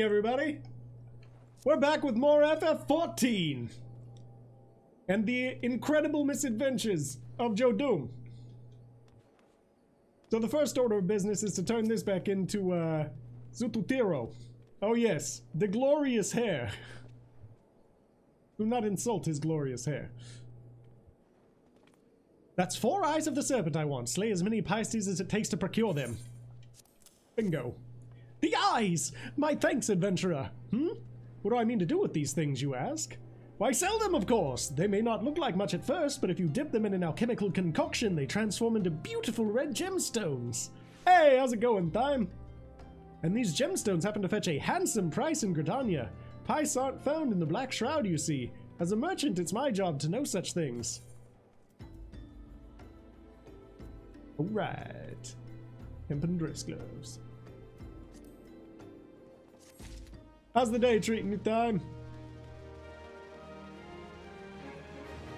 everybody! We're back with more FF14! And the incredible misadventures of Joe Doom. So the first order of business is to turn this back into, Zututiro. Oh yes, the glorious hair. Do not insult his glorious hair. That's 4 eyes of the serpent I want. Slay as many Pisces as it takes to procure them. Bingo. The eyes! My thanks, adventurer. What do I mean to do with these things, you ask? Why, sell them, of course! They may not look like much at first, but if you dip them in an alchemical concoction, they transform into beautiful red gemstones. Hey, how's it going, Thyme? And these gemstones happen to fetch a handsome price in Gridania. Pice aren't found in the Black Shroud, you see. As a merchant, it's my job to know such things. Alright. Hemp and dress gloves. How's the day treating you, Thyme?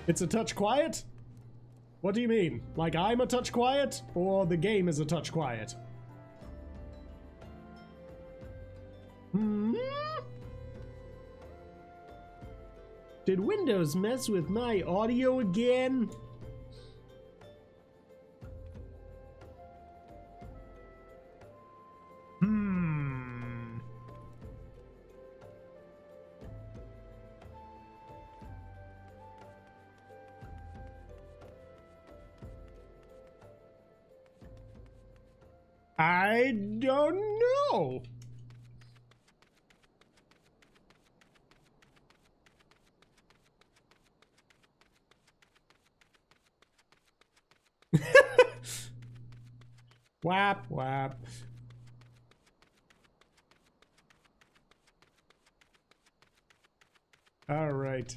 It's a touch quiet? What do you mean? Like I'm a touch quiet? Or the game is a touch quiet? Did Windows mess with my audio again? I don't know. Whap, whap. All right.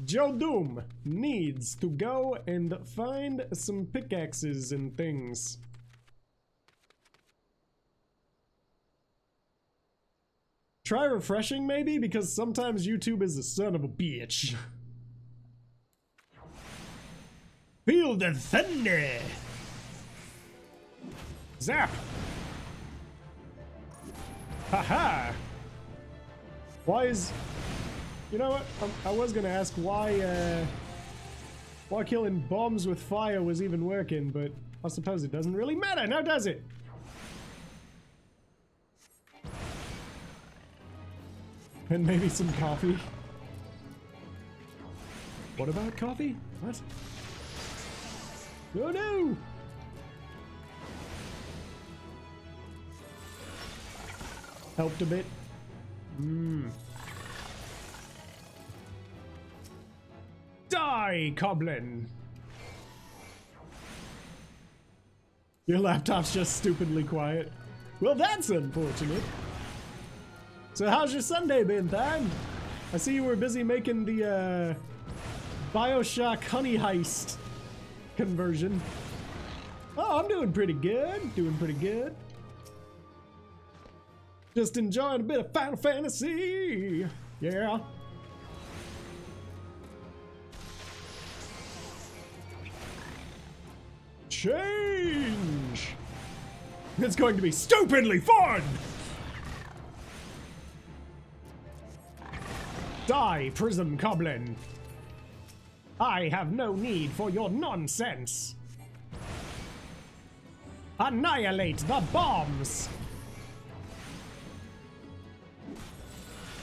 Joe Doom needs to go and find some pickaxes and things. Try refreshing, maybe? Because sometimes YouTube is a son of a bitch. Feel the thunder! Zap! Haha! Why is... You know what? I was gonna ask why killing bombs with fire was even working, but I suppose it doesn't really matter, now does it? And maybe some coffee. What about coffee? What? Oh no! Helped a bit. Die, Goblin! Your laptop's just stupidly quiet. Well, that's unfortunate. So how's your Sunday been, Thyme? I see you were busy making the, Bioshock Honey Heist conversion. Oh, I'm doing pretty good. Just enjoying a bit of Final Fantasy. Yeah. Change! It's going to be stupidly fun! Die, Prism Goblin! I have no need for your nonsense! Annihilate the bombs!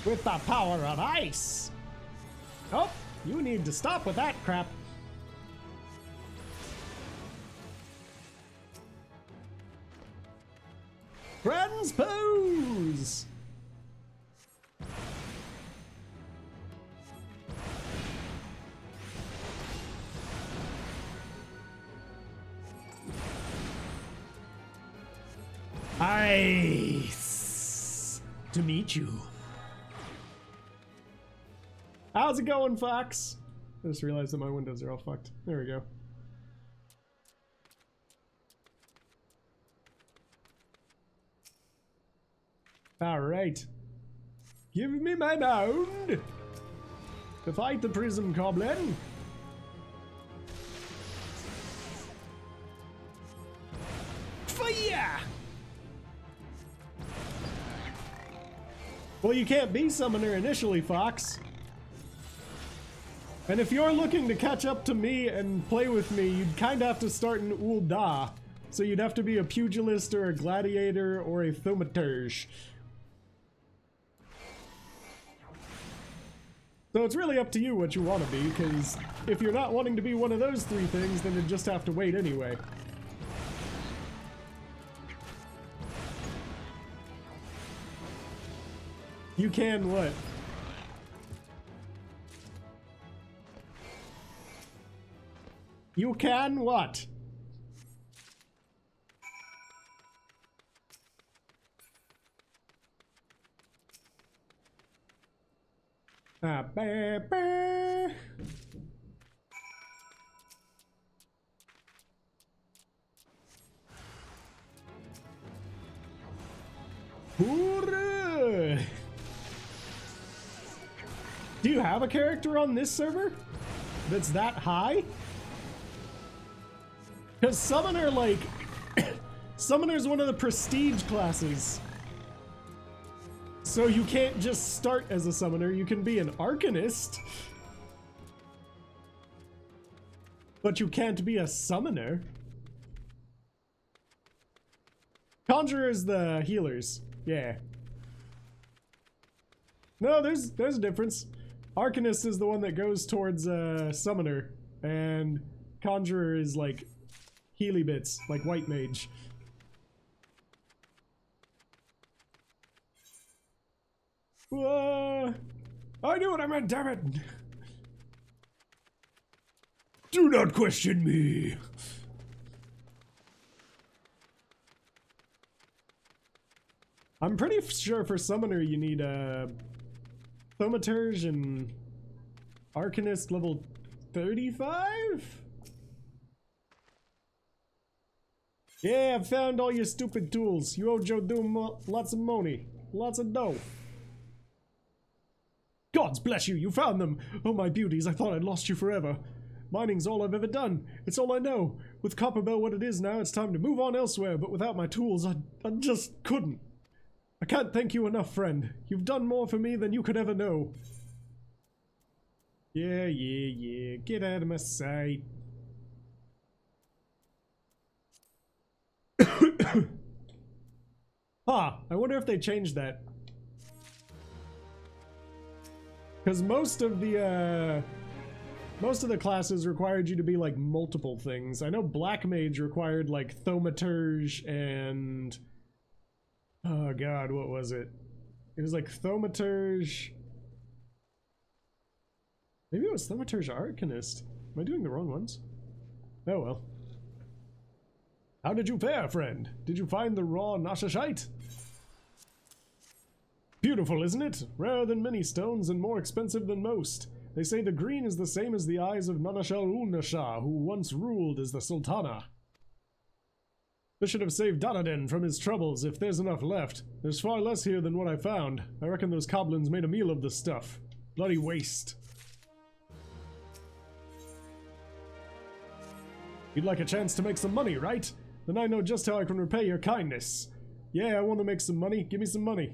With the power of ice! Oh, you need to stop with that crap. Transpose! Nice to meet you. How's it going, Fox? I just realized that my windows are all fucked. There we go. All right. Give me my mound to fight the Prism Goblin. Fire! Well, you can't be summoner initially, Fox. And if you're looking to catch up to me and play with me, you'd kind of have to start in Ul'dah. So you'd have to be a pugilist or a gladiator or a thaumaturge. So it's really up to you what you want to be, because if you're not wanting to be one of those three things, then you'd just have to wait anyway. You can what? You can what? Ah, bah, bah. Hoorah! Do you have a character on this server that's that high? Because Summoner, like, Summoner's one of the prestige classes. So you can't just start as a Summoner, you can be an Arcanist. But you can't be a Summoner. Conjurer's the healers, yeah. No, there's a difference. Arcanist is the one that goes towards Summoner, and Conjurer is like Healy bits, like White Mage. I knew what I meant, damn it! Do not question me! I'm pretty sure for Summoner you need Thaumaturge and Arcanist level 35? Yeah, I've found all your stupid tools. You owe Joe Doom lots of money. Lots of dough. Gods bless you, you found them! Oh my beauties, I thought I'd lost you forever. Mining's all I've ever done. It's all I know. With Copperbell what it is now, it's time to move on elsewhere, but without my tools, I just couldn't. I can't thank you enough, friend. You've done more for me than you could ever know. Yeah. Get out of my sight. I wonder if they changed that. Because most of the classes required you to be like multiple things. I know Black Mage required like Thaumaturge and... oh god, what was it? It was like Thaumaturge... maybe it was Thaumaturge Arcanist. Am I doing the wrong ones? Oh well. How did you fare, friend? Did you find the raw Nashashite? Beautiful, isn't it? Rarer than many stones and more expensive than most. They say the green is the same as the eyes of Nanashal-ul-Nasha, who once ruled as the Sultana. This should have saved Daladen from his troubles if there's enough left. There's far less here than what I found. I reckon those goblins made a meal of the stuff. Bloody waste. You'd like a chance to make some money, right? Then I know just how I can repay your kindness. Yeah, I want to make some money. Give me some money.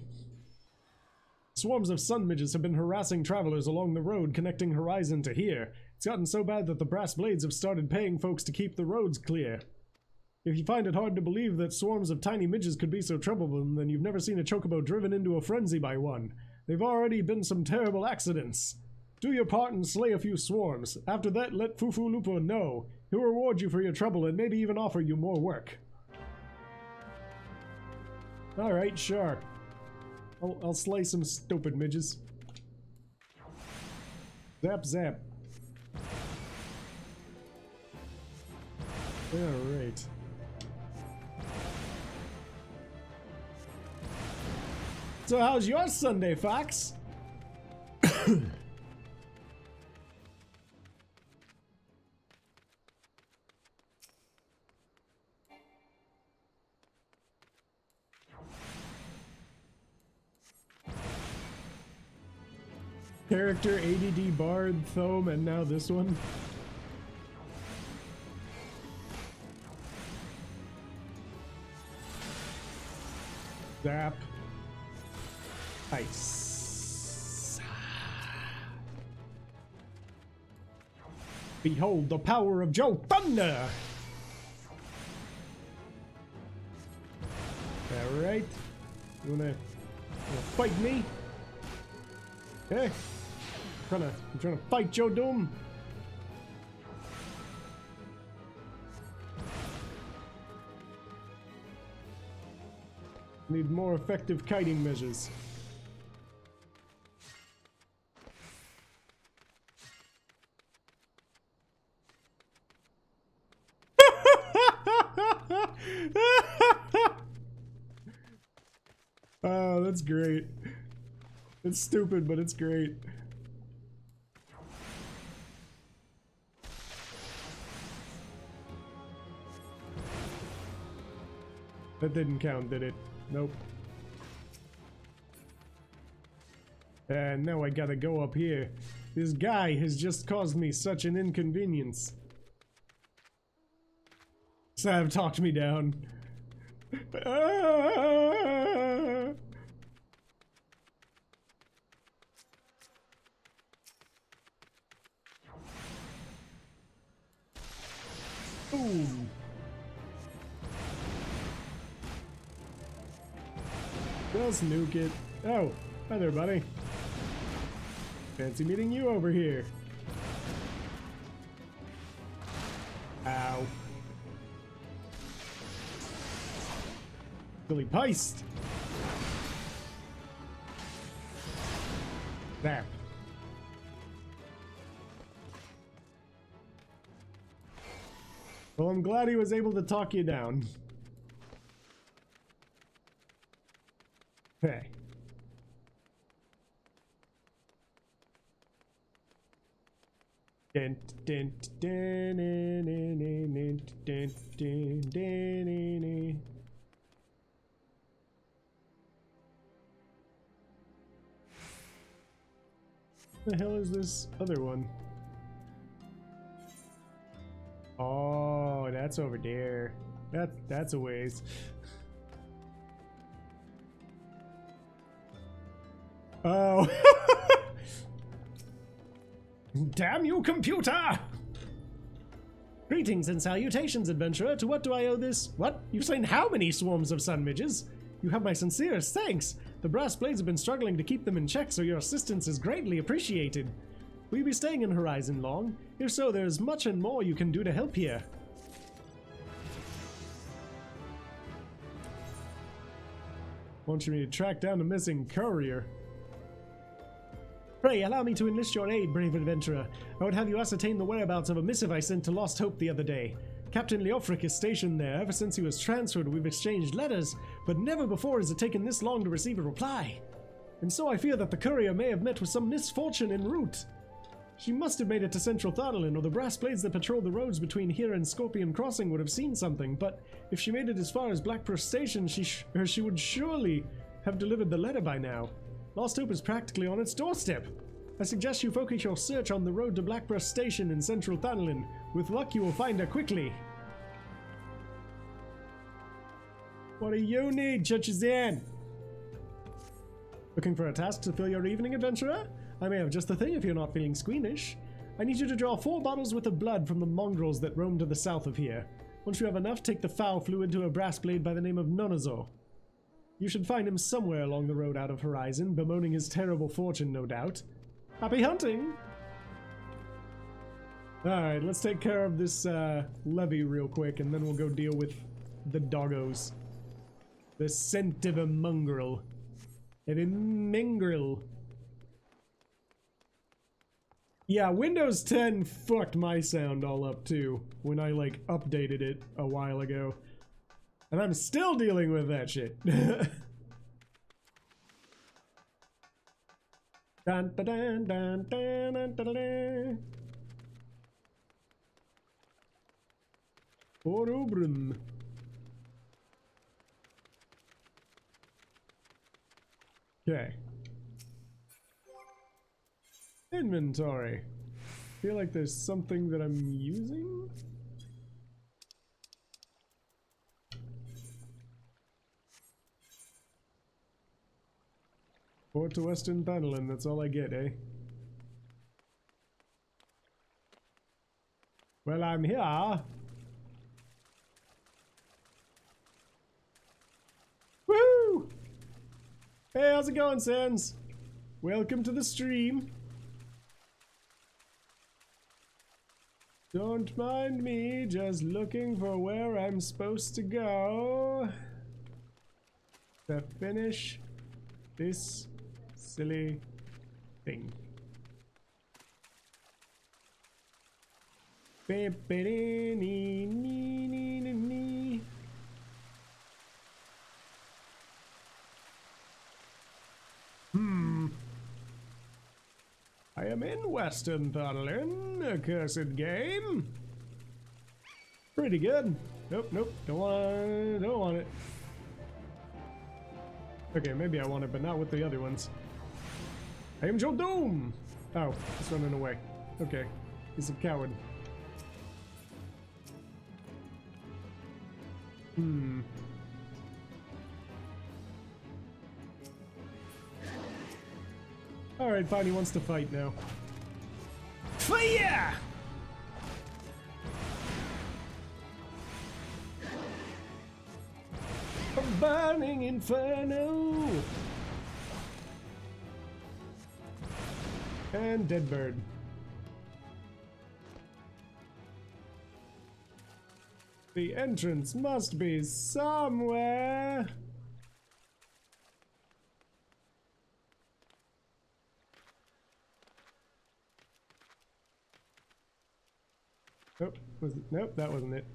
Swarms of sun midges have been harassing travelers along the road connecting Horizon to here. It's gotten so bad that the brass blades have started paying folks to keep the roads clear. If you find it hard to believe that swarms of tiny midges could be so troublesome, then you've never seen a chocobo driven into a frenzy by one. They've already been some terrible accidents. Do your part and slay a few swarms. After that, let Fufu Lupo know. He'll reward you for your trouble and maybe even offer you more work. Alright, sure. I'll slay some stupid midges. Zap, zap. Alright. So how's your Sunday, Fox? Character, ADD, Bard, Thome, and now this one. Zap. Ice. Behold the power of Joe Thunder! Alright. You wanna fight me? Okay. I'm trying to fight Joe Doom. Need more effective kiting measures. Oh, that's great. It's stupid, but it's great. That didn't count, did it? Nope. And now I gotta go up here. This guy has just caused me such an inconvenience. Sav talked me down. Boom. Just nuke it. Oh, hi there, buddy. Fancy meeting you over here. Ow. Billy Peist. There. Well, I'm glad he was able to talk you down. Hey. Dun, dun, dun, dun, dun, dun, dun, dun, dun. What the hell is this other one? Oh, that's over there. That's a ways. Oh. Damn you, computer! Greetings and salutations, adventurer. To what do I owe this? What? You've slain how many swarms of sun midges? You have my sincerest thanks. The brass blades have been struggling to keep them in check, so your assistance is greatly appreciated. Will you be staying in Horizon long? If so, there's much and more you can do to help here. Want you to track down the missing courier? Pray, allow me to enlist your aid, brave adventurer. I would have you ascertain the whereabouts of a missive I sent to Lost Hope the other day. Captain Leofric is stationed there. Ever since he was transferred, we've exchanged letters, but never before has it taken this long to receive a reply. And so I fear that the courier may have met with some misfortune en route. She must have made it to Central Thanalan, or the brass blades that patrol the roads between here and Scorpion Crossing would have seen something, but if she made it as far as Blackbrush Station, she would surely have delivered the letter by now. Lost Hope is practically on its doorstep. I suggest you focus your search on the road to Blackbrush Station in Central Thanalan. With luck, you will find her quickly. What do you need, Chuchizan? Looking for a task to fill your evening, adventurer? I may have just the thing if you're not feeling squeamish. I need you to draw 4 bottles worth of blood from the mongrels that roam to the south of here. Once you have enough, take the foul fluid to a brass blade by the name of Nonazo. You should find him somewhere along the road out of Horizon, bemoaning his terrible fortune, no doubt. Happy hunting! Alright, let's take care of this levy real quick, and then we'll go deal with the doggos. The scent of a mongrel. Of a mingrel. Yeah, Windows 10 fucked my sound all up too, when I like updated it a while ago. And I'm still dealing with that shit. Dun, dun, dun, dun, dun, dun, dun, dun. Orobrum. Okay. Inventory. Feel like there's something that I'm using? Port to Western Thunderland, that's all I get, eh? Well, I'm here. Woohoo! Hey, how's it going, Sans? Welcome to the stream. Don't mind me, just looking for where I'm supposed to go to finish this silly thing. I am in Western Thunderland, a cursed game. Pretty good. Nope, nope, don't want it. Okay, maybe I want it, but not with the other ones. I am Joe Doom! Oh, he's running away. Okay, he's a coward. Alright, fine, he wants to fight now. Fire! A burning inferno! And dead bird. The entrance must be somewhere. Nope, nope, that wasn't it.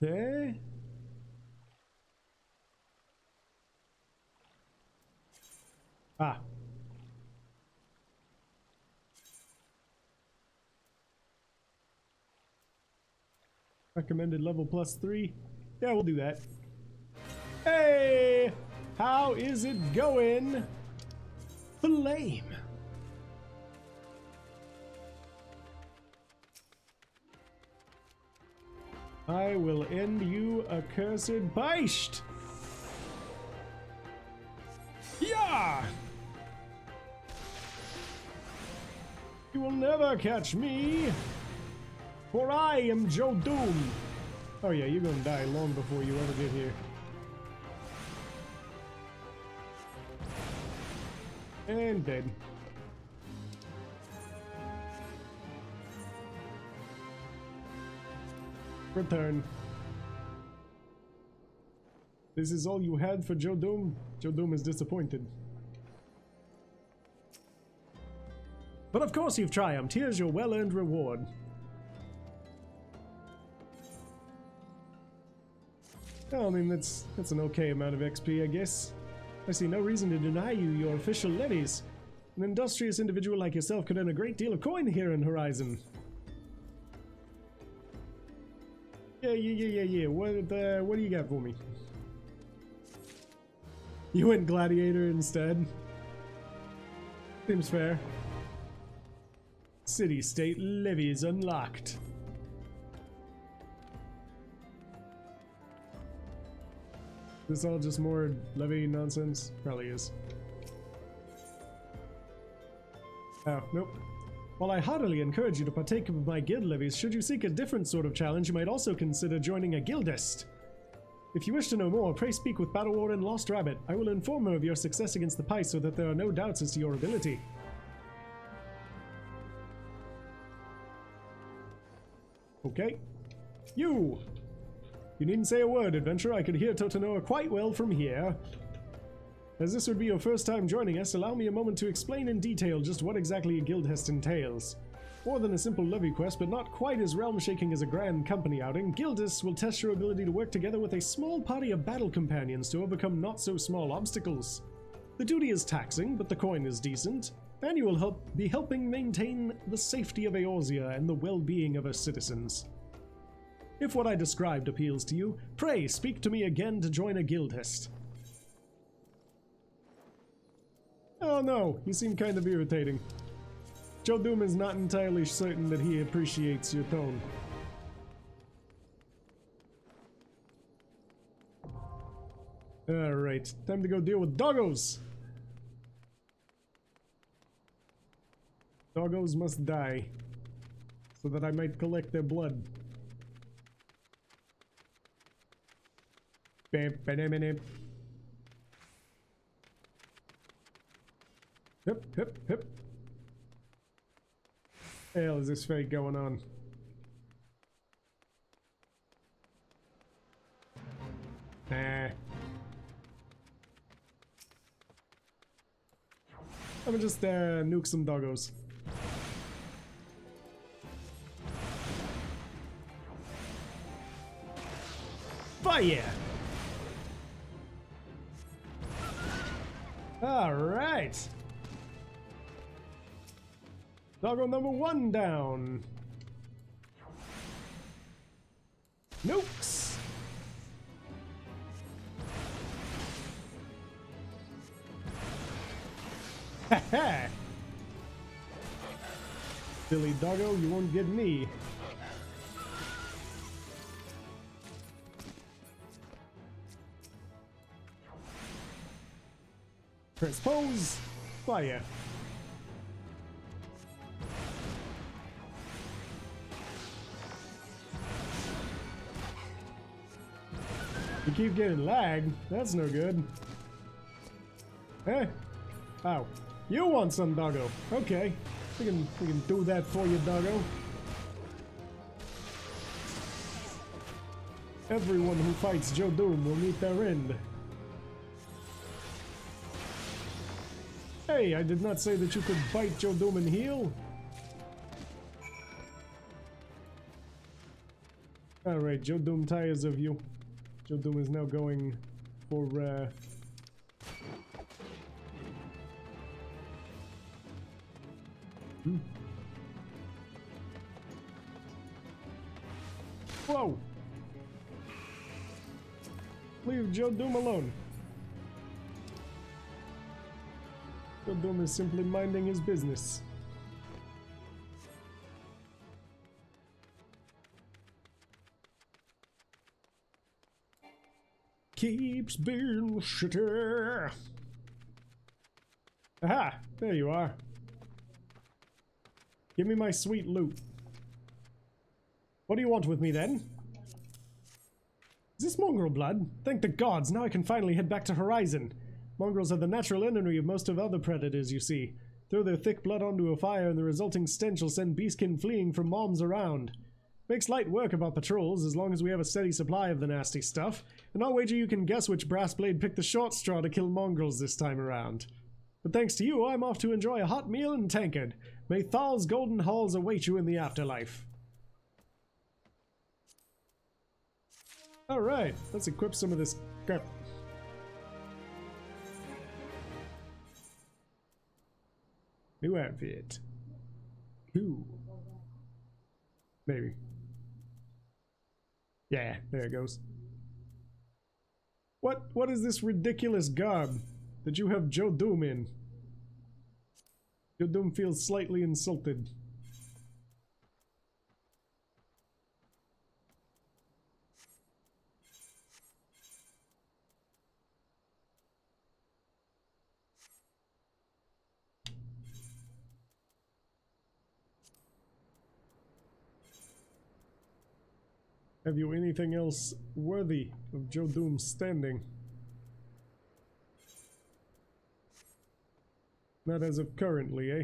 Okay. Ah. Recommended level +3. Yeah, we'll do that. Hey! How is it going? Flame. I will end you, accursed beast! Yeah! You will never catch me, for I am Joe Doom. Oh yeah, you're gonna die long before you ever get here. And dead. Return. This is all you had for Joe Doom? Joe Doom is disappointed. But of course you've triumphed. Here's your well-earned reward. Well, I mean, that's an okay amount of XP, I guess. I see no reason to deny you your official levies. An industrious individual like yourself could earn a great deal of coin here in Horizon. Yeah. What do you got for me? You went Gladiator instead? Seems fair. City-state levies unlocked. This all just more levy nonsense? Probably is. Oh, nope. While I heartily encourage you to partake of my guild levies, should you seek a different sort of challenge, you might also consider joining a guildest. If you wish to know more, pray speak with Battle Warden Lost Rabbit. I will inform her of your success against the Pice so that there are no doubts as to your ability. Okay. You needn't say a word, adventurer. I could hear Totinoa quite well from here. As this would be your first time joining us, allow me a moment to explain in detail just what exactly a guildhest entails. More than a simple levy quest, but not quite as realm-shaking as a grand company outing, guildists will test your ability to work together with a small party of battle companions to overcome not-so-small obstacles. The duty is taxing, but the coin is decent, and you will be helping maintain the safety of Eorzea and the well-being of her citizens. If what I described appeals to you, pray speak to me again to join a guildhest. Oh no, you seem kind of irritating. Joe Doom is not entirely certain that he appreciates your tone. Alright, time to go deal with doggos! Doggos must die, so that I might collect their blood. Hip, hip, hip. Hell is this fight going on? Nah. I'm gonna just nuke some doggos. Fire! Alright! Doggo number 1 down. Nukes! Haha! Silly doggo, you won't get me. Transpose! Fire! You keep getting lag. That's no good. Eh? Ow. You want some, doggo. Okay. We can do that for you, doggo. Everyone who fights Joe Doom will meet their end. Hey, I did not say that you could bite Joe Doom and heal. Alright, Joe Doom tires of you. Joe Doom is now going for Whoa! Leave Joe Doom alone. Joe Doom is simply minding his business. Keeps being shitty. Aha! There you are. Give me my sweet loot. What do you want with me then? Is this mongrel blood? Thank the gods, now I can finally head back to Horizon. Mongrels are the natural enemy of most of other predators, you see. Throw their thick blood onto a fire and the resulting stench will send beastkin fleeing from moms around. Makes light work of our patrols, as long as we have a steady supply of the nasty stuff, and I'll wager you can guess which brass blade picked the short straw to kill mongrels this time around. But thanks to you, I'm off to enjoy a hot meal and tankard. May Thal's golden halls await you in the afterlife. Alright, let's equip some of this crap. New outfit. Cool. Maybe. Yeah, there it goes. What is this ridiculous garb that you have Joe Doom in? Joe Doom feels slightly insulted. Have you anything else worthy of Joe Doom's standing? Not as of currently, eh?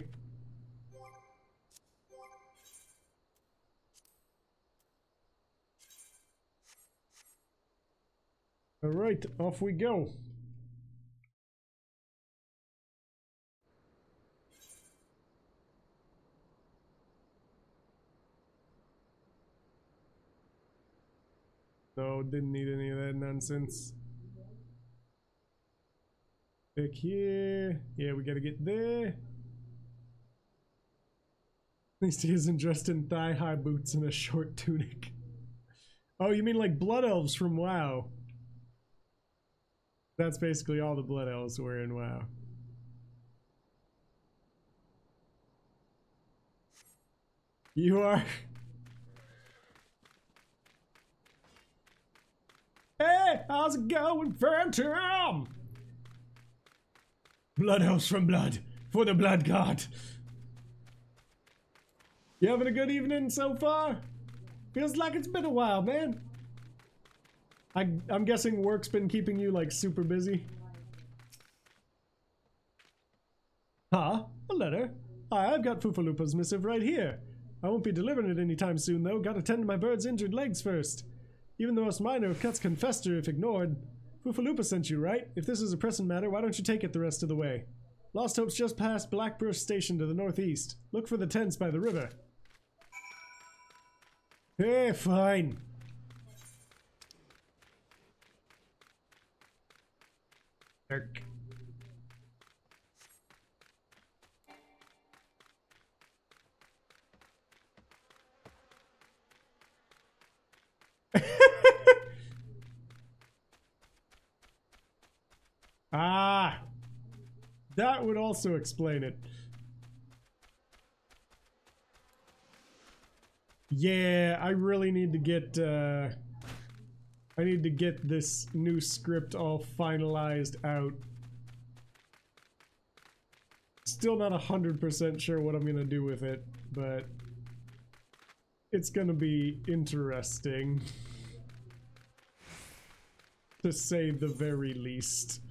Alright, off we go. No, didn't need any of that nonsense. Back here. Yeah, we gotta get there. At least he isn't dressed in thigh-high boots and a short tunic. Oh, you mean like Blood Elves from WoW? That's basically all the Blood Elves were in WoW. You are... Hey, how's it going, Phantom? Blood house from blood, for the blood god. You having a good evening so far? Feels like it's been a while, man. I'm guessing work's been keeping you, like, super busy. Huh? A letter? Hi, I've got Foofaloopa's missive right here. I won't be delivering it anytime soon, though. Gotta tend to my bird's injured legs first. Even the most minor of cuts can fester if ignored. Foofaloopa sent you, right? If this is a pressing matter, why don't you take it the rest of the way? Lost Hope's just past Blackbrush Station to the northeast. Look for the tents by the river. Hey, fine. Erk. Ah, that would also explain it. Yeah, I really need to get, I need to get this new script all finalized out. Still not 100% sure what I'm gonna do with it, but it's gonna be interesting. To say the very least.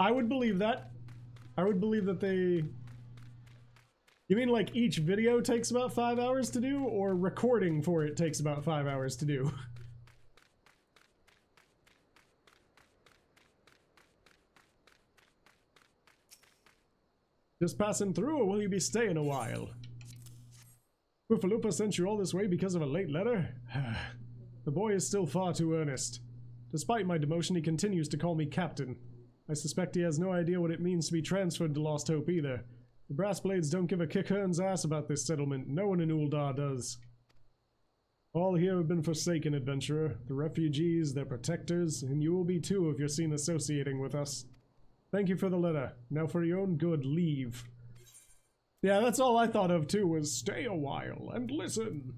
I would believe that. I would believe that they... You mean like each video takes about 5 hours to do, or recording for it takes about 5 hours to do? Just passing through, or will you be staying a while? Foofaloopa sent you all this way because of a late letter? The boy is still far too earnest. Despite my demotion, he continues to call me captain. I suspect he has no idea what it means to be transferred to Lost Hope either. The Brass Blades don't give a kick-hern's ass about this settlement. No one in Uldar does. All here have been forsaken, adventurer. The refugees, their protectors, and you will be too if you're seen associating with us. Thank you for the letter. Now for your own good, leave. Yeah, that's all I thought of too, was stay a while and listen.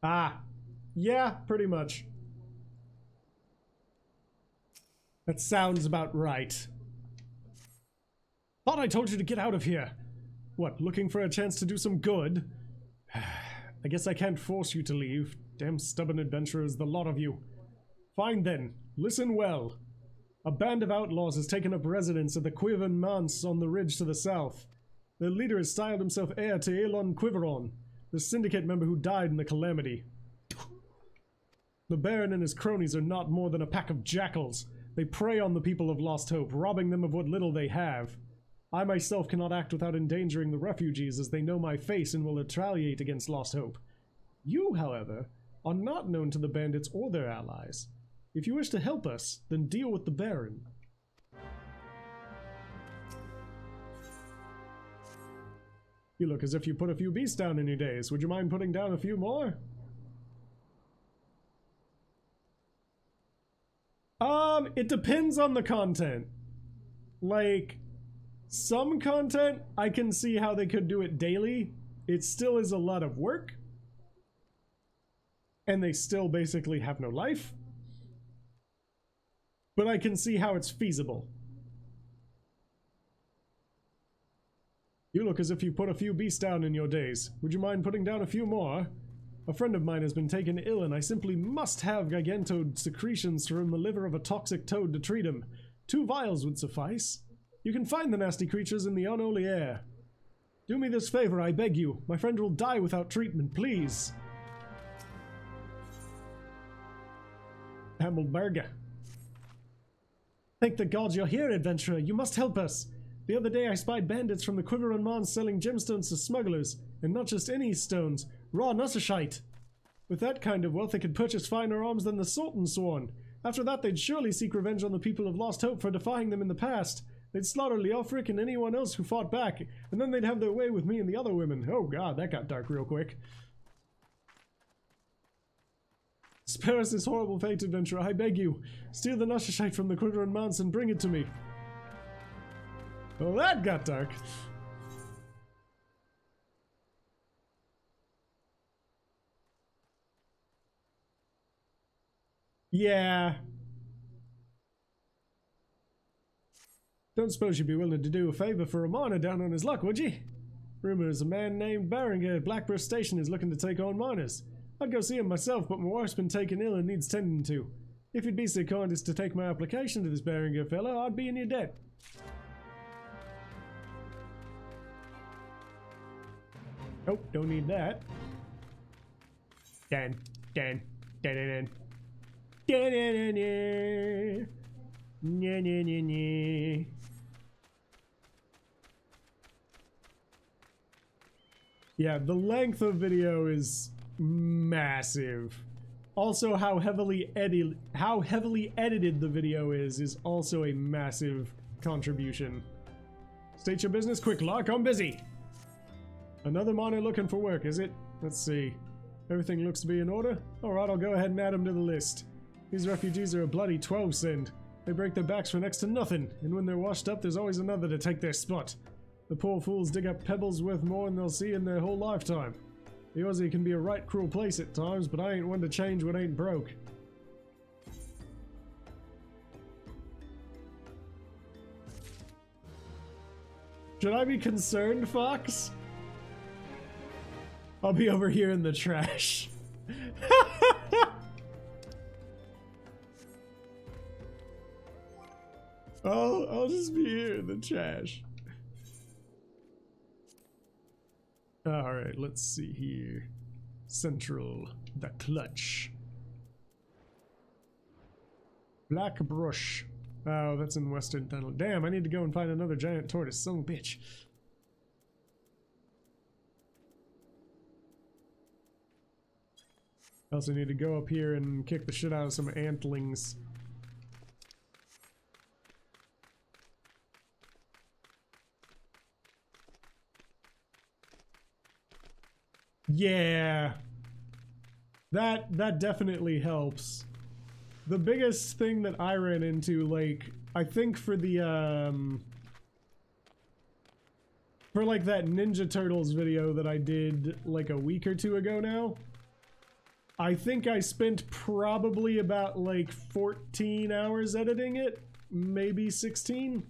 Ah, yeah, pretty much. That sounds about right. Thought I told you to get out of here. What, looking for a chance to do some good? I guess I can't force you to leave. Damn stubborn adventurers, the lot of you. Fine then, listen well. A band of outlaws has taken up residence at the Quiven Manse on the ridge to the south. Their leader has styled himself heir to Elon Quiveron, the syndicate member who died in the Calamity. The Baron and his cronies are not more than a pack of jackals. They prey on the people of Lost Hope, robbing them of what little they have. I myself cannot act without endangering the refugees, as they know my face and will retaliate against Lost Hope. You, however, are not known to the bandits or their allies. If you wish to help us, then deal with the Baron. You look as if you put a few beasts down in your days. Would you mind putting down a few more? It depends on the content. Like, some content, I can see how they could do it daily. It still is a lot of work. And they still basically have no life. But I can see how it's feasible. You look as if you put a few beasts down in your days. Would you mind putting down a few more? A friend of mine has been taken ill, and I simply must have gigantode secretions from the liver of a toxic toad to treat him. 2 vials would suffice. You can find the nasty creatures in the unholy air. Do me this favor, I beg you. My friend will die without treatment, please. Hammelberger. Thank the gods you're here, adventurer. You must help us. The other day I spied bandits from the Quiveron Mons selling gemstones to smugglers, and not just any stones, raw Nussershite. With that kind of wealth, they could purchase finer arms than the Sultan Sworn. After that, they'd surely seek revenge on the people who've lost hope for defying them in the past. They'd slaughter Leofric and anyone else who fought back, and then they'd have their way with me and the other women. Oh god, that got dark real quick. Spare us this horrible fate, adventurer, I beg you. Steal the Nashashite from the Quivering Mounts and bring it to me. Well, that got dark. Yeah. Don't suppose you'd be willing to do a favor for a miner down on his luck, would you? Rumors a man named Baringer at Blackburst Station is looking to take on miners. I'd go see him myself, but my wife's been taken ill and needs tending to. If you'd be so kind as to take my application to this Baringer fellow, I'd be in your debt. Oh, don't need that. Dan. Yeah, the length of video is massive. Also, how heavily edited the video is also a massive contribution. State your business quick, Lark, I'm busy. Another miner looking for work, is it? Let's see. Everything looks to be in order. Alright, I'll go ahead and add them to the list. These refugees are a bloody 12 cent. They break their backs for next to nothing, and when they're washed up, there's always another to take their spot. The poor fools dig up pebbles worth more than they'll see in their whole lifetime. Eorzea can be a right cruel place at times, but I ain't one to change what ain't broke. Should I be concerned, Fox? I'll be over here in the trash. I'll just be here in the trash. Alright, let's see here. Central, the clutch. Black brush. Oh, that's in Western Tunnel. Damn, I need to go and find another giant tortoise. Son of a bitch. I also need to go up here and kick the shit out of some antlings. Yeah. That definitely helps. The biggest thing that I ran into, like, I think for the, for like that Ninja Turtles video that I did like a week or two ago now, I think I spent probably about like 14 hours editing it, maybe 16,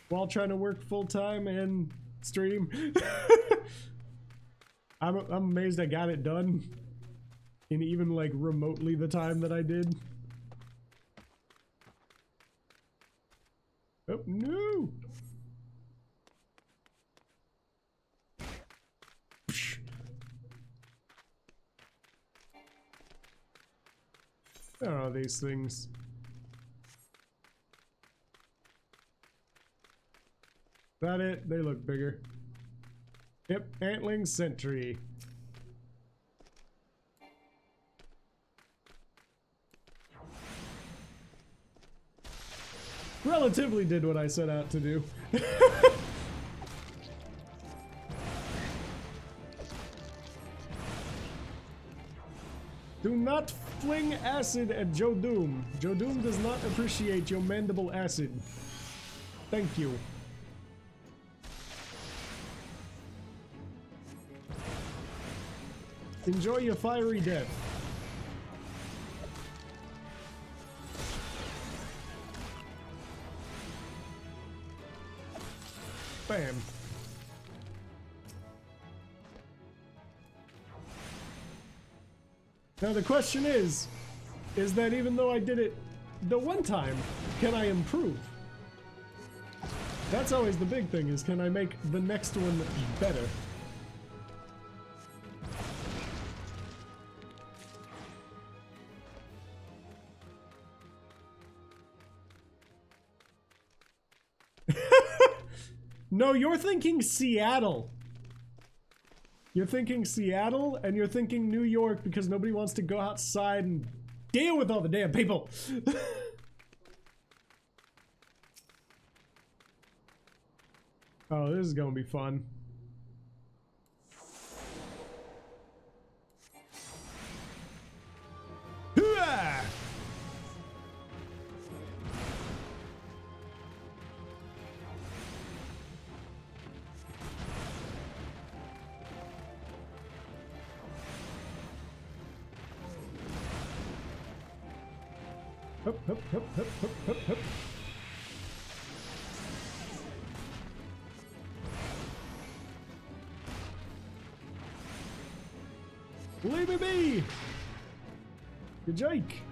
while trying to work full-time and stream. I'm amazed I got it done in even like remotely the time that I did. Oh no! Where are these things? Is that it? They look bigger. Yep, Antling Sentry. Relatively did what I set out to do. Do not fling acid at Joe Doom. Joe Doom does not appreciate your mandible acid. Thank you. Enjoy your fiery death. Bam. Now the question is that even though I did it the one time, can I improve? That's always the big thing, is can I make the next one better? No, you're thinking Seattle. You're thinking Seattle, and you're thinking New York because nobody wants to go outside and deal with all the damn people. Oh, this is gonna be fun. Hooah! Hup, hup, hup, hup, hup, hup, hup. Leave me be! Good Jake!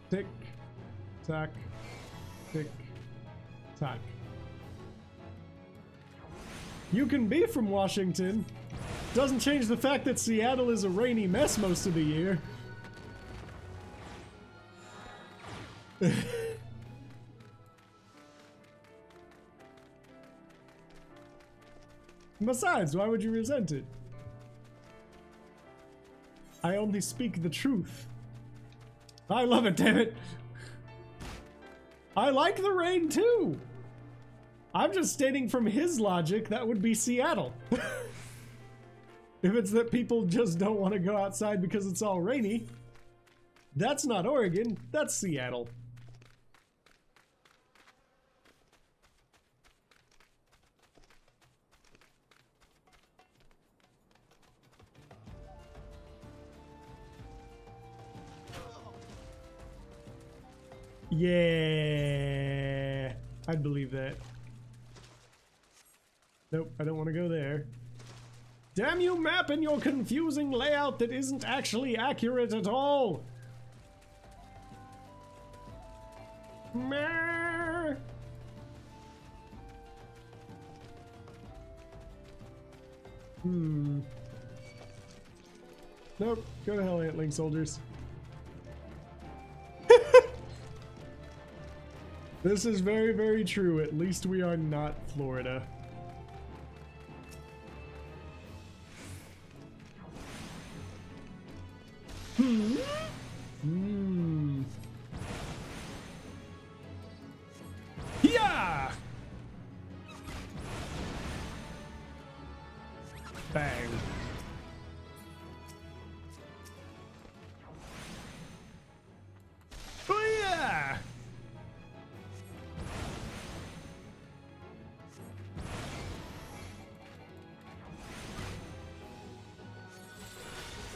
Tick, tack, tick, tack. You can be from Washington. Doesn't change the fact that Seattle is a rainy mess most of the year. Besides, why would you resent it? I only speak the truth. I love it, damn it. I like the rain too. I'm just stating from his logic that would be Seattle. If it's that people just don't want to go outside because it's all rainy, that's not Oregon, that's Seattle. Yeah, I'd believe that. Nope, I don't want to go there. Damn you, map, and your confusing layout that isn't actually accurate at all. Meh. Nope, go to hell, Antling soldiers. This is very, very true. At least we are not Florida. Yeah! Bang. Oh yeah!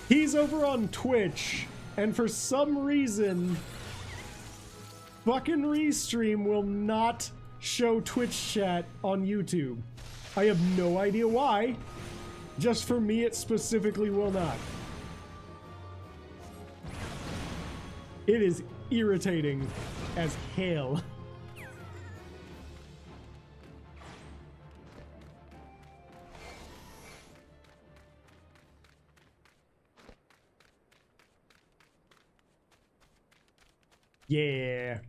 He's over on Twitch, and for some reason, fucking Restream will not show Twitch chat on YouTube. I have no idea why. Just for me, it specifically will not. It is irritating as hell. Yeah.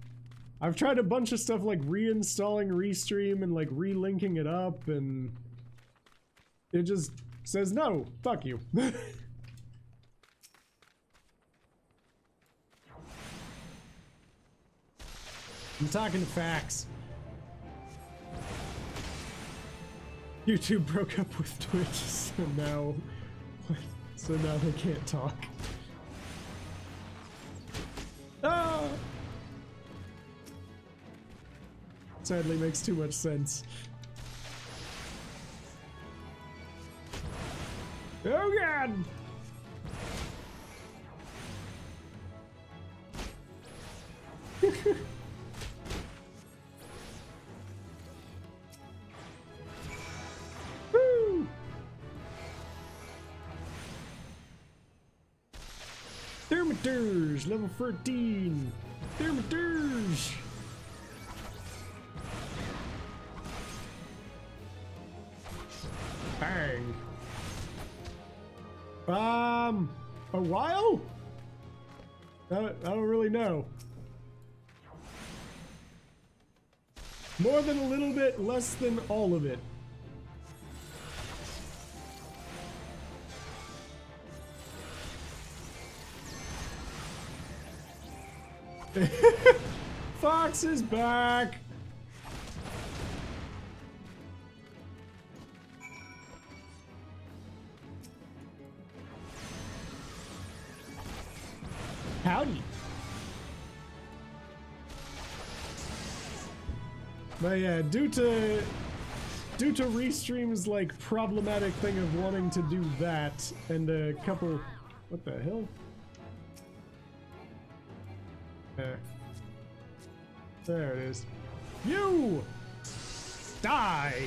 I've tried a bunch of stuff like reinstalling Restream and like relinking it up, and it just says no, fuck you. I'm talking facts. YouTube broke up with Twitch, so now they can't talk. Ah! Sadly makes too much sense. Oh god! Woo! Thermiters, level 13. Thermiters. Bang. A while? I don't really know. More than a little bit, less than all of it. Fox is back. Howdy. But yeah, due to Restream's like problematic thing of wanting to do that and a couple, what the hell? There it is. You die.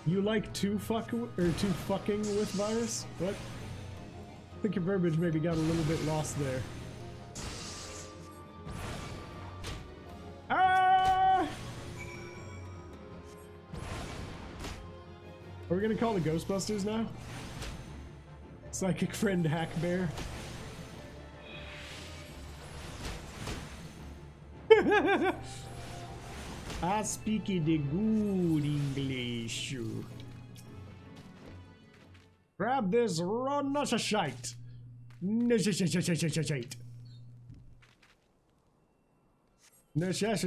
You like to fucking with virus? What? I think your verbiage maybe got a little bit lost there. Ah! Are we gonna call the Ghostbusters now? Psychic friend Hack Bear. I speak the good English. Grab this shite.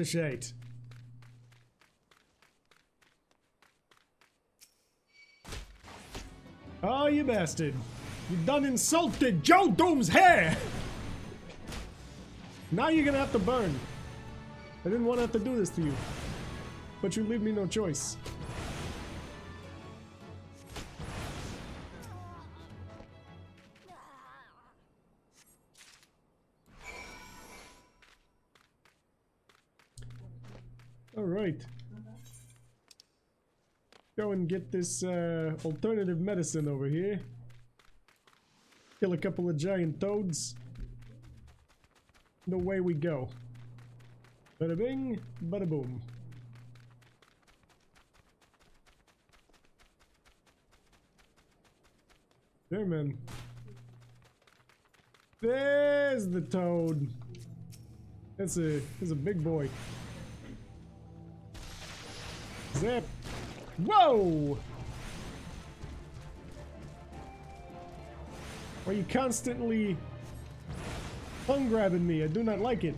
Shite. Oh, you bastard. You done insulted Joe Doom's hair! Now you're gonna have to burn. I didn't want to have to do this to you. But you leave me no choice. Alright. Go and get this alternative medicine over here. Kill a couple of giant toads. And away we go. Bada bing, bada boom. There, man. There's the toad. That's a big boy. Zap. Whoa! Are you constantly tongue grabbing me? I do not like it.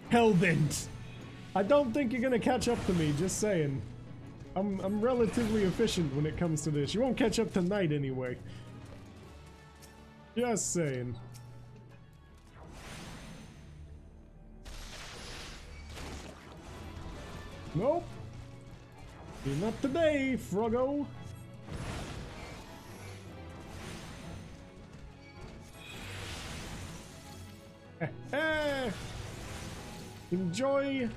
Hellbent. I don't think you're gonna catch up to me, just saying. I'm relatively efficient when it comes to this. You won't catch up tonight anyway. Just saying. Nope. Not today, Froggo. Enjoy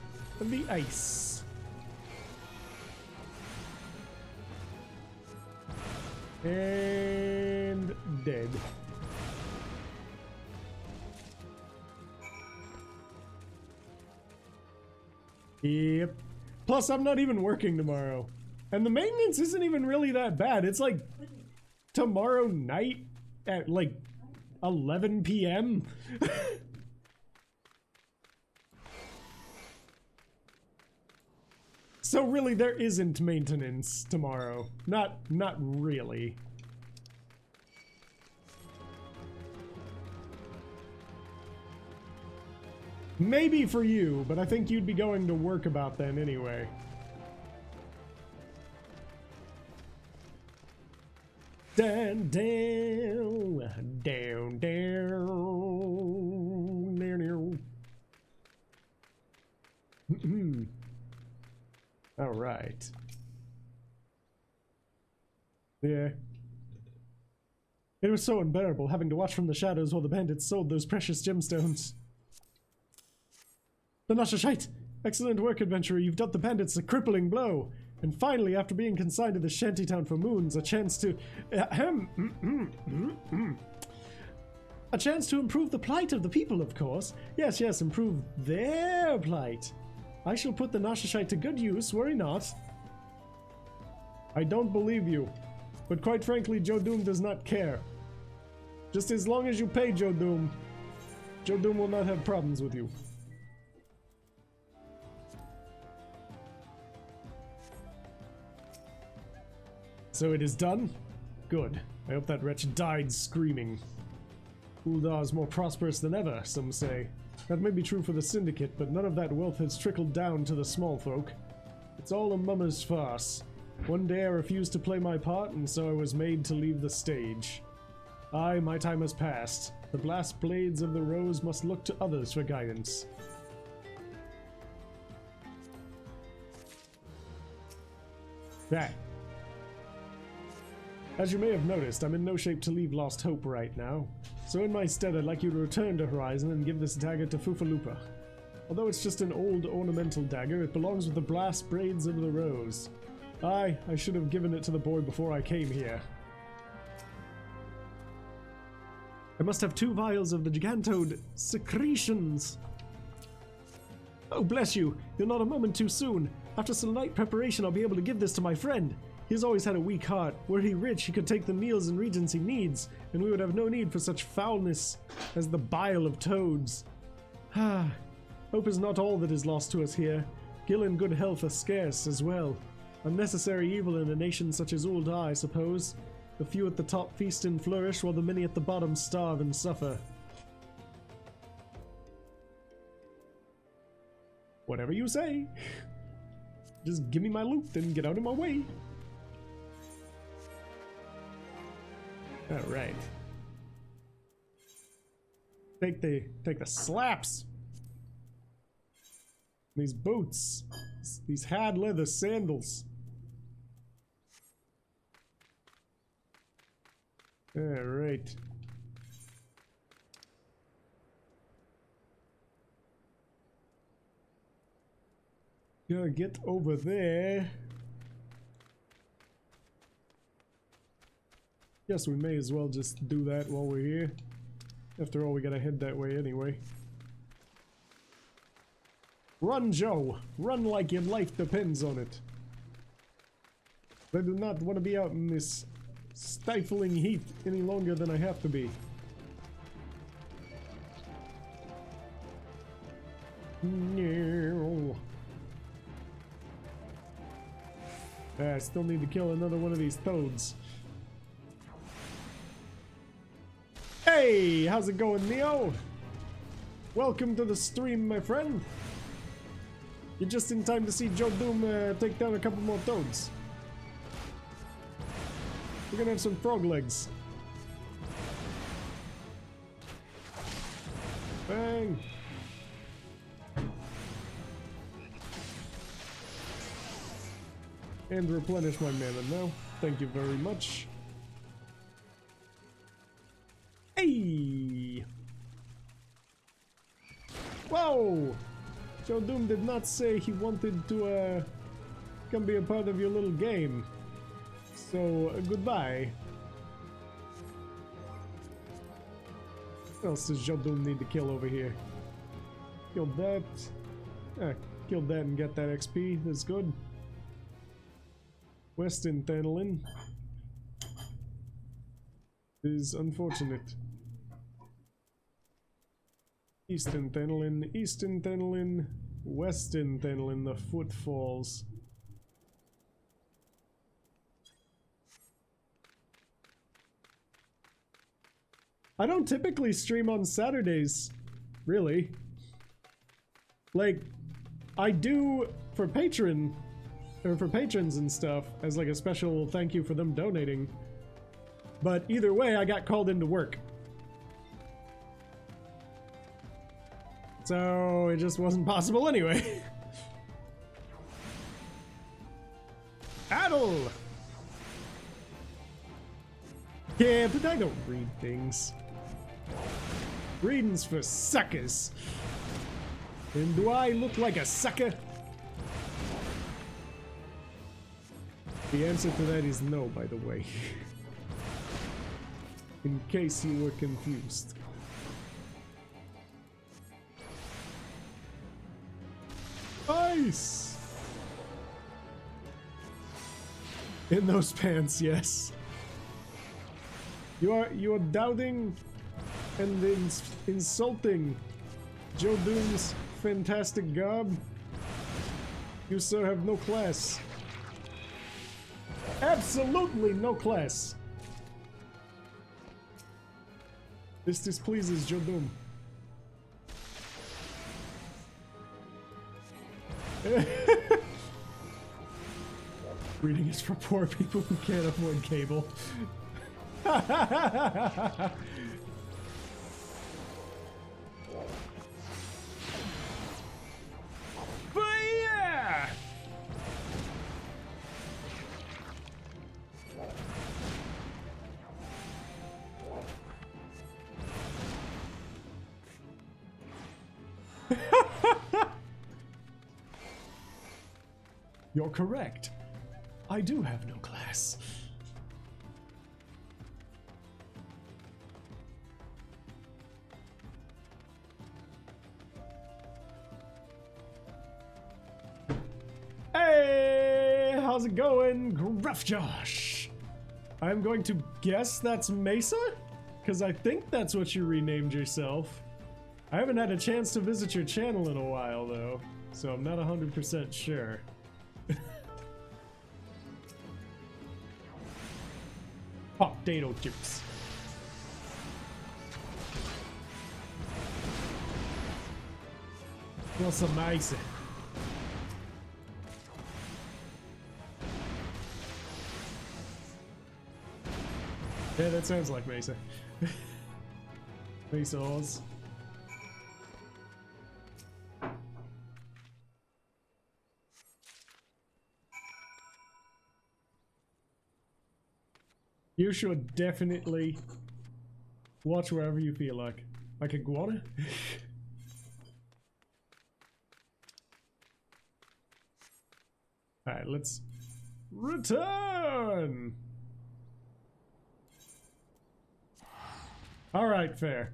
the ice. And dead. Yep. Plus, I'm not even working tomorrow. And the maintenance isn't even really that bad. It's like tomorrow night at like 11 p.m. So really, there isn't maintenance tomorrow. Not really. Maybe for you, but I think you'd be going to work about then anyway. Down, down, down, down, down, down. All right. Yeah. It was so unbearable having to watch from the shadows while the bandits sold those precious gemstones. The Nashashite! Excellent work, adventurer. You've dealt the bandits a crippling blow. And finally, after being consigned to the shantytown for moons, a chance to... a chance to improve the plight of the people, of course. Yes, yes, improve their plight. I shall put the Nashashite to good use, worry not. I don't believe you. But quite frankly, Joe Doom does not care. Just as long as you pay Joe Doom will not have problems with you. So it is done? Good. I hope that wretch died screaming. Uldar is more prosperous than ever, some say. That may be true for the Syndicate, but none of that wealth has trickled down to the small folk. It's all a mummer's farce. One day I refused to play my part, and so I was made to leave the stage. Aye, my time has passed. The blast blades of the rose must look to others for guidance. That. As you may have noticed, I'm in no shape to leave Lost Hope right now. So in my stead, I'd like you to return to Horizon and give this dagger to Fufalupa. Although it's just an old ornamental dagger, it belongs with the blast braids of the rose. Aye, I should have given it to the boy before I came here. I must have 2 vials of the Gigantode secretions. Oh, bless you. You're not a moment too soon. After some light preparation, I'll be able to give this to my friend. He's always had a weak heart. Were he rich, he could take the meals and regions he needs, and we would have no need for such foulness as the bile of toads. Ah, hope is not all that is lost to us here. Gil and good health are scarce as well. Unnecessary evil in a nation such as Uldar, I suppose. The few at the top feast and flourish, while the many at the bottom starve and suffer. Whatever you say. Just give me my loot and get out of my way. Alright. Take the slaps. These boots. These hard leather sandals. Alright. Gotta get over there. Guess we may as well just do that while we're here. After all, we gotta head that way anyway. Run, Joe! Run like your life depends on it. I do not want to be out in this stifling heat any longer than I have to be. No. I still need to kill another one of these toads. Hey, how's it going, Neo? Welcome to the stream, my friend. You're just in time to see Joe Doom take down a couple more toads. We're gonna have some frog legs. Bang. And replenish my mana now. Thank you very much. Hey! Whoa! Joe Doom did not say he wanted to come be a part of your little game. So, goodbye. What else does Joe Doom need to kill over here? Killed that. Killed that and get that XP. That's good. Western Thanolin is unfortunate. Eastern Thanolin, Western Thanolin, the footfalls. I don't typically stream on Saturdays, really. Like, I do for patrons and stuff as like a special thank you for them donating. But either way, I got called into work. So it just wasn't possible anyway. Adel! Yeah, but I don't read things. Reading's for suckers. And do I look like a sucker? The answer to that is no, by the way. In case you were confused. Nice! In those pants, yes. You are doubting and insulting Joe Doom's fantastic garb. You, sir, have no class. Absolutely no class. This displeases Joe Doom. Reading is for poor people who can't afford cable. But yeah! You're correct. I do have no class. Hey, how's it going, Gruff Josh? I'm going to guess that's Mesa? Because I think that's what you renamed yourself. I haven't had a chance to visit your channel in a while, though, so I'm not 100% sure. Potato chips. What's amazing? Yeah, that sounds like Mesa. Mesa Oz. You should definitely watch wherever you feel like. Like iguana? Alright, let's return! Alright, fair.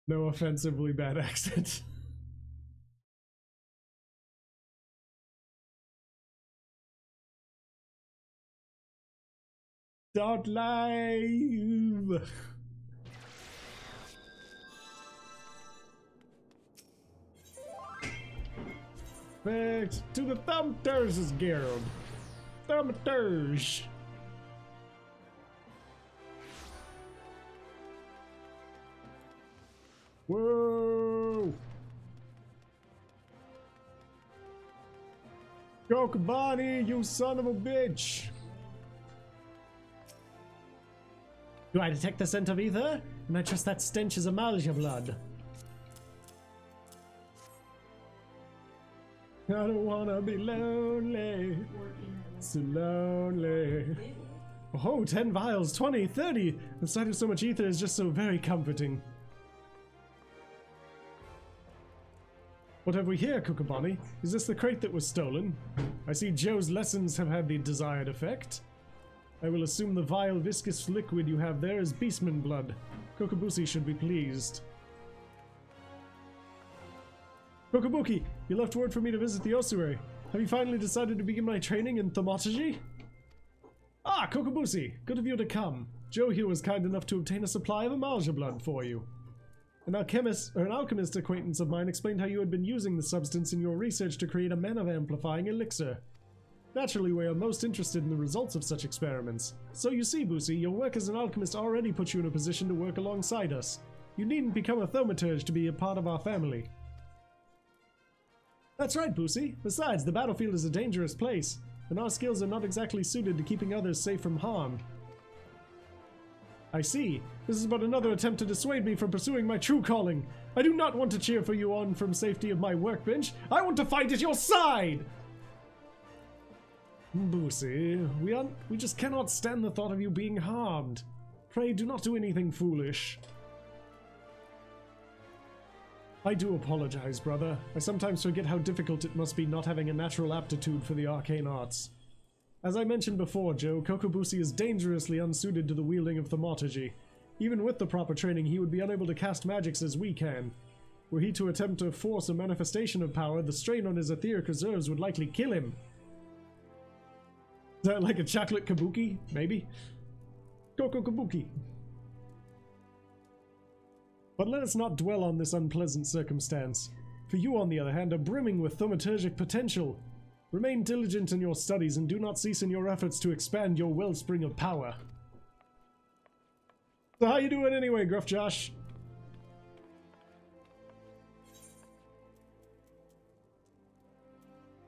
No offensively bad accent. Start live! Back to the Thumb-Tur's Guild. Thumb-Turs. Whoa! Kokobani, you son of a bitch! Do I detect the scent of ether? And I trust that stench is Amalja blood. I don't wanna be lonely. So lonely. Oh, 10 vials, 20, 30! The sight of so much ether is just so very comforting. What have we here, Kokobani? Is this the crate that was stolen? I see Joe's lessons have had the desired effect. I will assume the vile viscous liquid you have there is beastman blood. Kokobushi should be pleased. Kokobuki, you left word for me to visit the ossuary. Have you finally decided to begin my training in thaumaturgy? Ah, Kokobushi, good of you to come. Joe here was kind enough to obtain a supply of Amalja blood for you. An alchemist acquaintance of mine explained how you had been using the substance in your research to create a mana-amplifying elixir. Naturally, we are most interested in the results of such experiments. So you see, Busi, your work as an alchemist already puts you in a position to work alongside us. You needn't become a thaumaturge to be a part of our family. That's right, Busi. Besides, the battlefield is a dangerous place, and our skills are not exactly suited to keeping others safe from harm. I see. This is but another attempt to dissuade me from pursuing my true calling. I do not want to cheer for you on from safety of my workbench. I want to fight at your side! Busi, we just cannot stand the thought of you being harmed. Pray do not do anything foolish. I do apologize, brother. I sometimes forget how difficult it must be not having a natural aptitude for the arcane arts. As I mentioned before, Joe, Kokobushi is dangerously unsuited to the wielding of thaumaturgy. Even with the proper training, he would be unable to cast magics as we can. Were he to attempt to force a manifestation of power, the strain on his etheric reserves would likely kill him. Is that like a chocolate kabuki? Maybe? Coco kabuki. But let us not dwell on this unpleasant circumstance. For you, on the other hand, are brimming with thaumaturgic potential. Remain diligent in your studies and do not cease in your efforts to expand your wellspring of power. So how you doing anyway, Gruff Josh?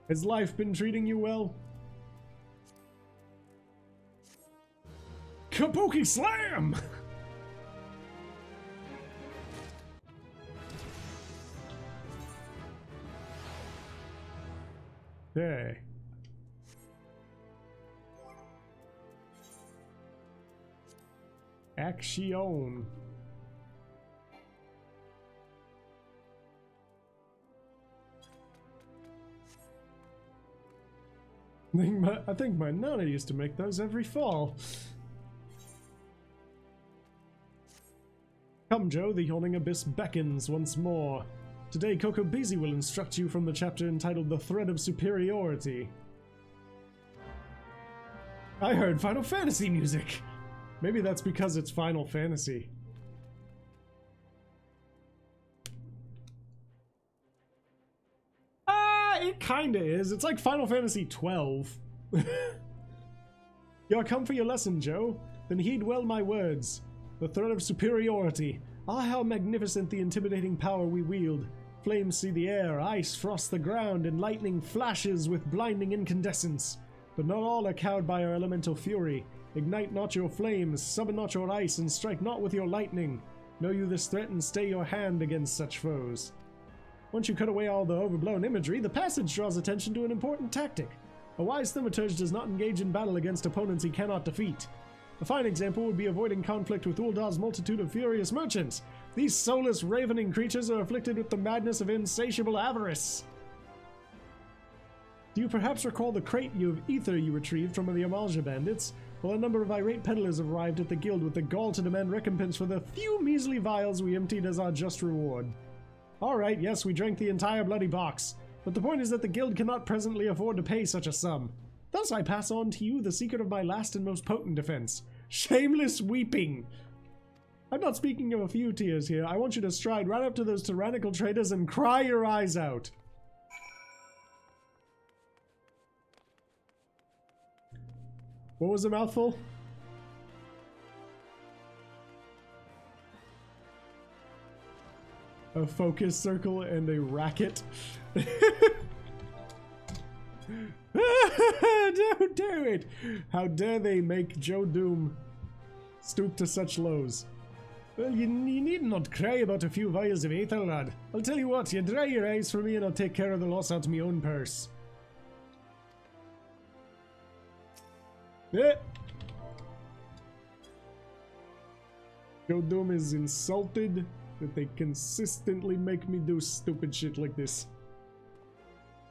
Has life been treating you well? Kabuki Slam! Hey. Action. I think my nana used to make those every fall. Come, Joe, the yawning abyss beckons once more. Today, Coco Beezy will instruct you from the chapter entitled The Thread of Superiority. I heard Final Fantasy music! Maybe that's because it's Final Fantasy. It kinda is. It's like Final Fantasy XII. You are come for your lesson, Joe? Then heed well my words. The thread of superiority. Ah, how magnificent the intimidating power we wield. Flames see the air, ice frosts the ground, and lightning flashes with blinding incandescence. But not all are cowed by our elemental fury. Ignite not your flames, summon not your ice, and strike not with your lightning. Know you this threat and stay your hand against such foes. Once you cut away all the overblown imagery, the passage draws attention to an important tactic. A wise thaumaturge does not engage in battle against opponents he cannot defeat. A fine example would be avoiding conflict with Ul'dah's multitude of furious merchants. These soulless, ravening creatures are afflicted with the madness of insatiable avarice. Do you perhaps recall the crate of ether you retrieved from the Eorzea bandits? Well, a number of irate peddlers arrived at the guild with the gall to demand recompense for the few measly vials we emptied as our just reward. Alright, yes, we drank the entire bloody box, but the point is that the guild cannot presently afford to pay such a sum. Thus I pass on to you the secret of my last and most potent defense. Shameless weeping! I'm not speaking of a few tears here. I want you to stride right up to those tyrannical traitors and cry your eyes out. What was the mouthful? A focus circle and a racket. Don't do it! How dare they make Joe Doom stoop to such lows? Well, you need not cry about a few vials of ether, lad. I'll tell you what, you dry your eyes for me and I'll take care of the loss out of my own purse. Joe Doom is insulted that they consistently make me do stupid shit like this.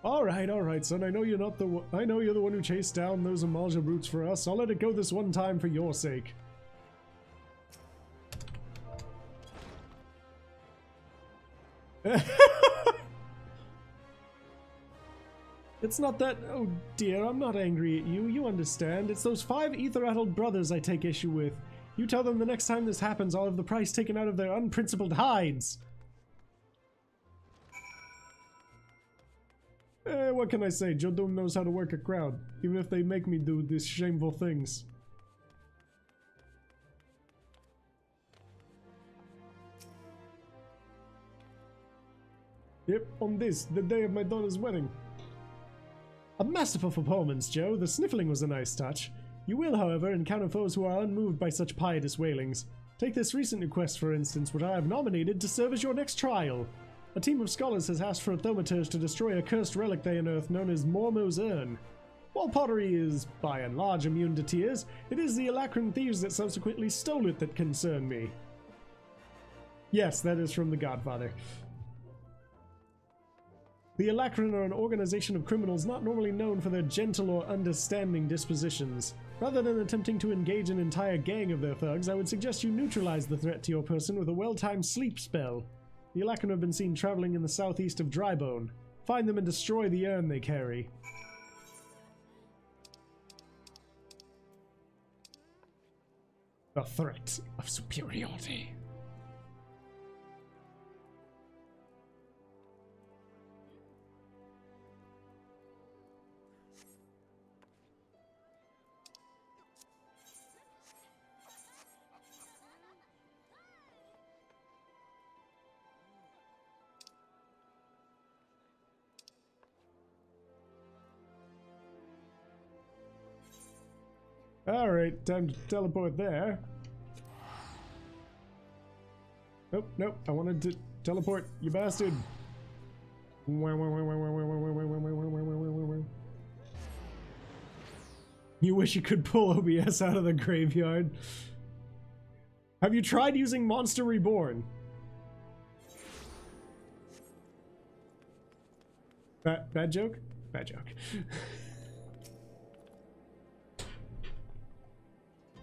Alright, son, I know you're not the I know you're the one who chased down those Eorzea brutes for us. I'll let it go this one time for your sake. It's not that... Oh dear, I'm not angry at you. You understand. It's those 5 ether-addled brothers I take issue with. You tell them the next time this happens, I'll have the price taken out of their unprincipled hides. What can I say? Joe Doom knows how to work a crowd, even if they make me do these shameful things. Yep, on this, the day of my daughter's wedding. A masterful performance, Joe. The sniffling was a nice touch. You will, however, encounter foes who are unmoved by such pietous wailings. Take this recent request, for instance, which I have nominated to serve as your next trial. A team of scholars has asked for a thaumaturge to destroy a cursed relic they unearthed known as Mormo's Urn. While pottery is, by and large, immune to tears, it is the Alacran thieves that subsequently stole it that concern me. Yes, that is from The Godfather. The Alacran are an organization of criminals not normally known for their gentle or understanding dispositions. Rather than attempting to engage an entire gang of their thugs, I would suggest you neutralize the threat to your person with a well-timed sleep spell. The Elacan have been seen traveling in the southeast of Drybone. Find them and destroy the urn they carry. The threat of superiority. Alright, time to teleport there. Nope, nope, I wanted to teleport, you bastard. You wish you could pull OBS out of the graveyard. Have you tried using Monster Reborn? Bad joke? Bad joke.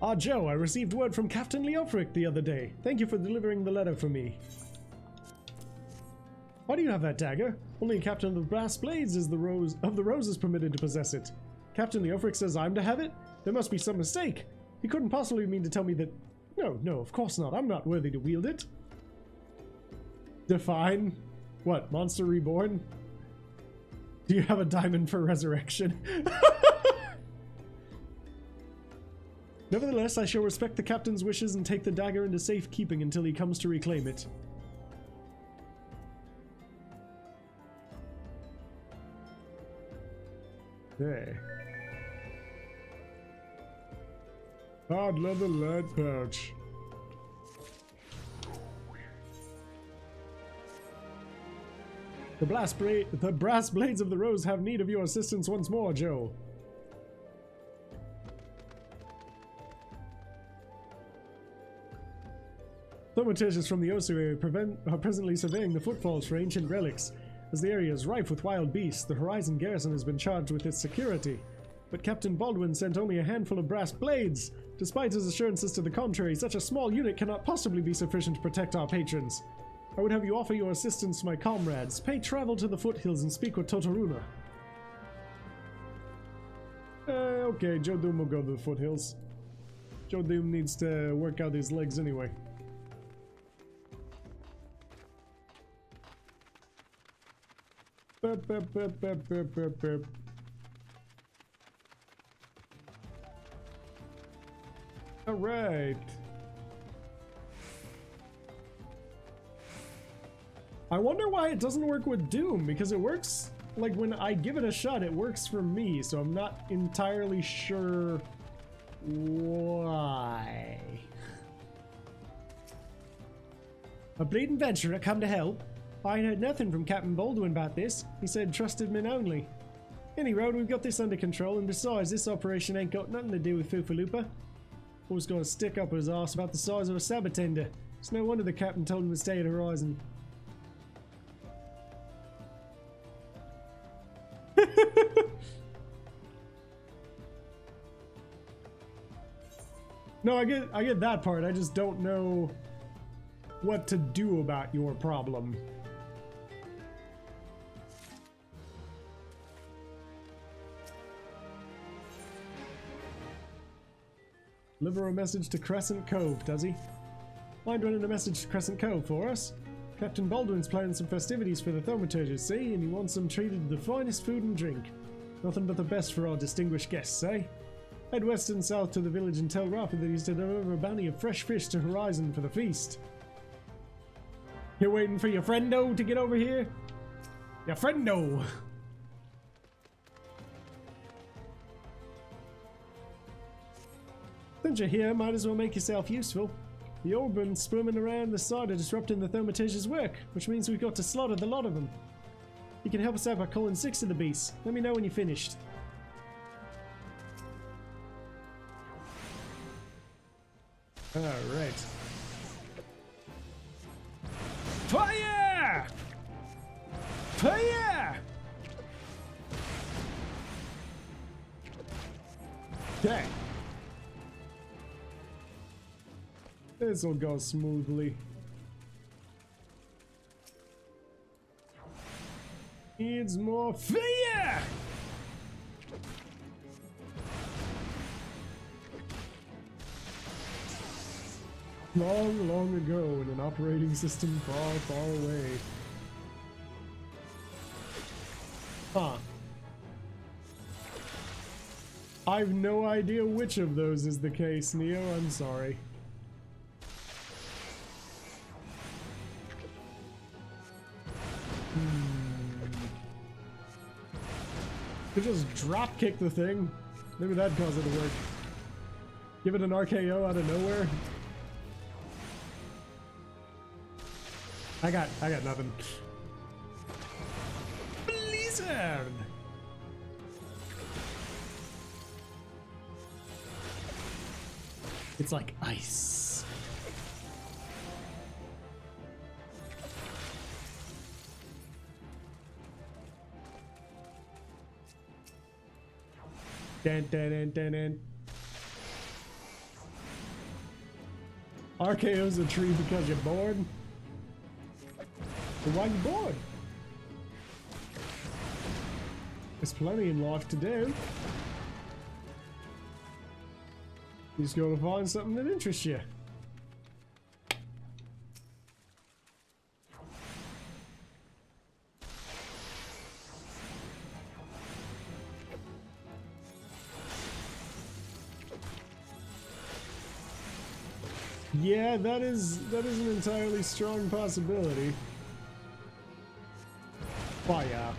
Ah, Joe, I received word from Captain Leofric the other day. Thank you for delivering the letter for me. Why do you have that dagger? Only a Captain of the Brass Blades is the Roses permitted to possess it. Captain Leofric says I'm to have it? There must be some mistake. He couldn't possibly mean to tell me that... No, of course not. I'm not worthy to wield it. Define? What, Monster Reborn? Do you have a diamond for resurrection? Nevertheless, I shall respect the captain's wishes and take the dagger into safekeeping until he comes to reclaim it. There. Hard leather lead pouch. The brass blades of the rose have need of your assistance once more, Joe. Thaumaturges from the Eorzea are presently surveying the footfalls for ancient relics. As the area is rife with wild beasts, the Horizon Garrison has been charged with its security. But Captain Baldwin sent only a handful of brass blades. Despite his assurances to the contrary, such a small unit cannot possibly be sufficient to protect our patrons. I would have you offer your assistance to my comrades. Pay travel to the foothills and speak with Totoruna. Okay, Joe Doom will go to the foothills. Joe Doom needs to work out his legs anyway. Burp, burp, burp, burp, burp, burp, burp. All right. I wonder why it doesn't work with Doom, because it works, like when I give it a shot, it works for me, so I'm not entirely sure why. A bleeding venturer come to help? I ain't heard nothing from Captain Baldwin about this. He said trusted men only. Any road, we've got this under control, and besides, this operation ain't got nothing to do with Foofaloopa. Always got a stick up his arse about the size of a sabatender. It's no wonder the captain told him to stay at Horizon. No, I get that part. I just don't know what to do about your problem. Deliver a message to Crescent Cove, does he? Mind running a message to Crescent Cove for us? Captain Baldwin's planning some festivities for the Thaumaturges, see? And he wants them treated to the finest food and drink. Nothing but the best for our distinguished guests, eh? Head west and south to the village and tell Rafa that he's to deliver a bounty of fresh fish to Horizon for the feast. You're waiting for your friendo to get over here? Your friendo! Since you're here, might as well make yourself useful. The Orban's swimming around the side are disrupting the Thaumaturges' work, which means we've got to slaughter the lot of them. You can help us out by calling 6 of the beasts. Let me know when you're finished. Alright. Fire! Fire! Okay. This'll go smoothly. Needs more fear! Long, long ago in an operating system far, far away. Huh. I've no idea which of those is the case, Neo. I'm sorry. Could just drop kick the thing. Maybe that'd cause it to work. Give it an RKO out of nowhere. I got nothing. Blizzard. It's like ice. Dun, dun, dun, dun, dun. RKO's a tree because you're bored? But why are you bored? There's plenty in life to do. You just gotta find something that interests you. Yeah, that is an entirely strong possibility. Fire.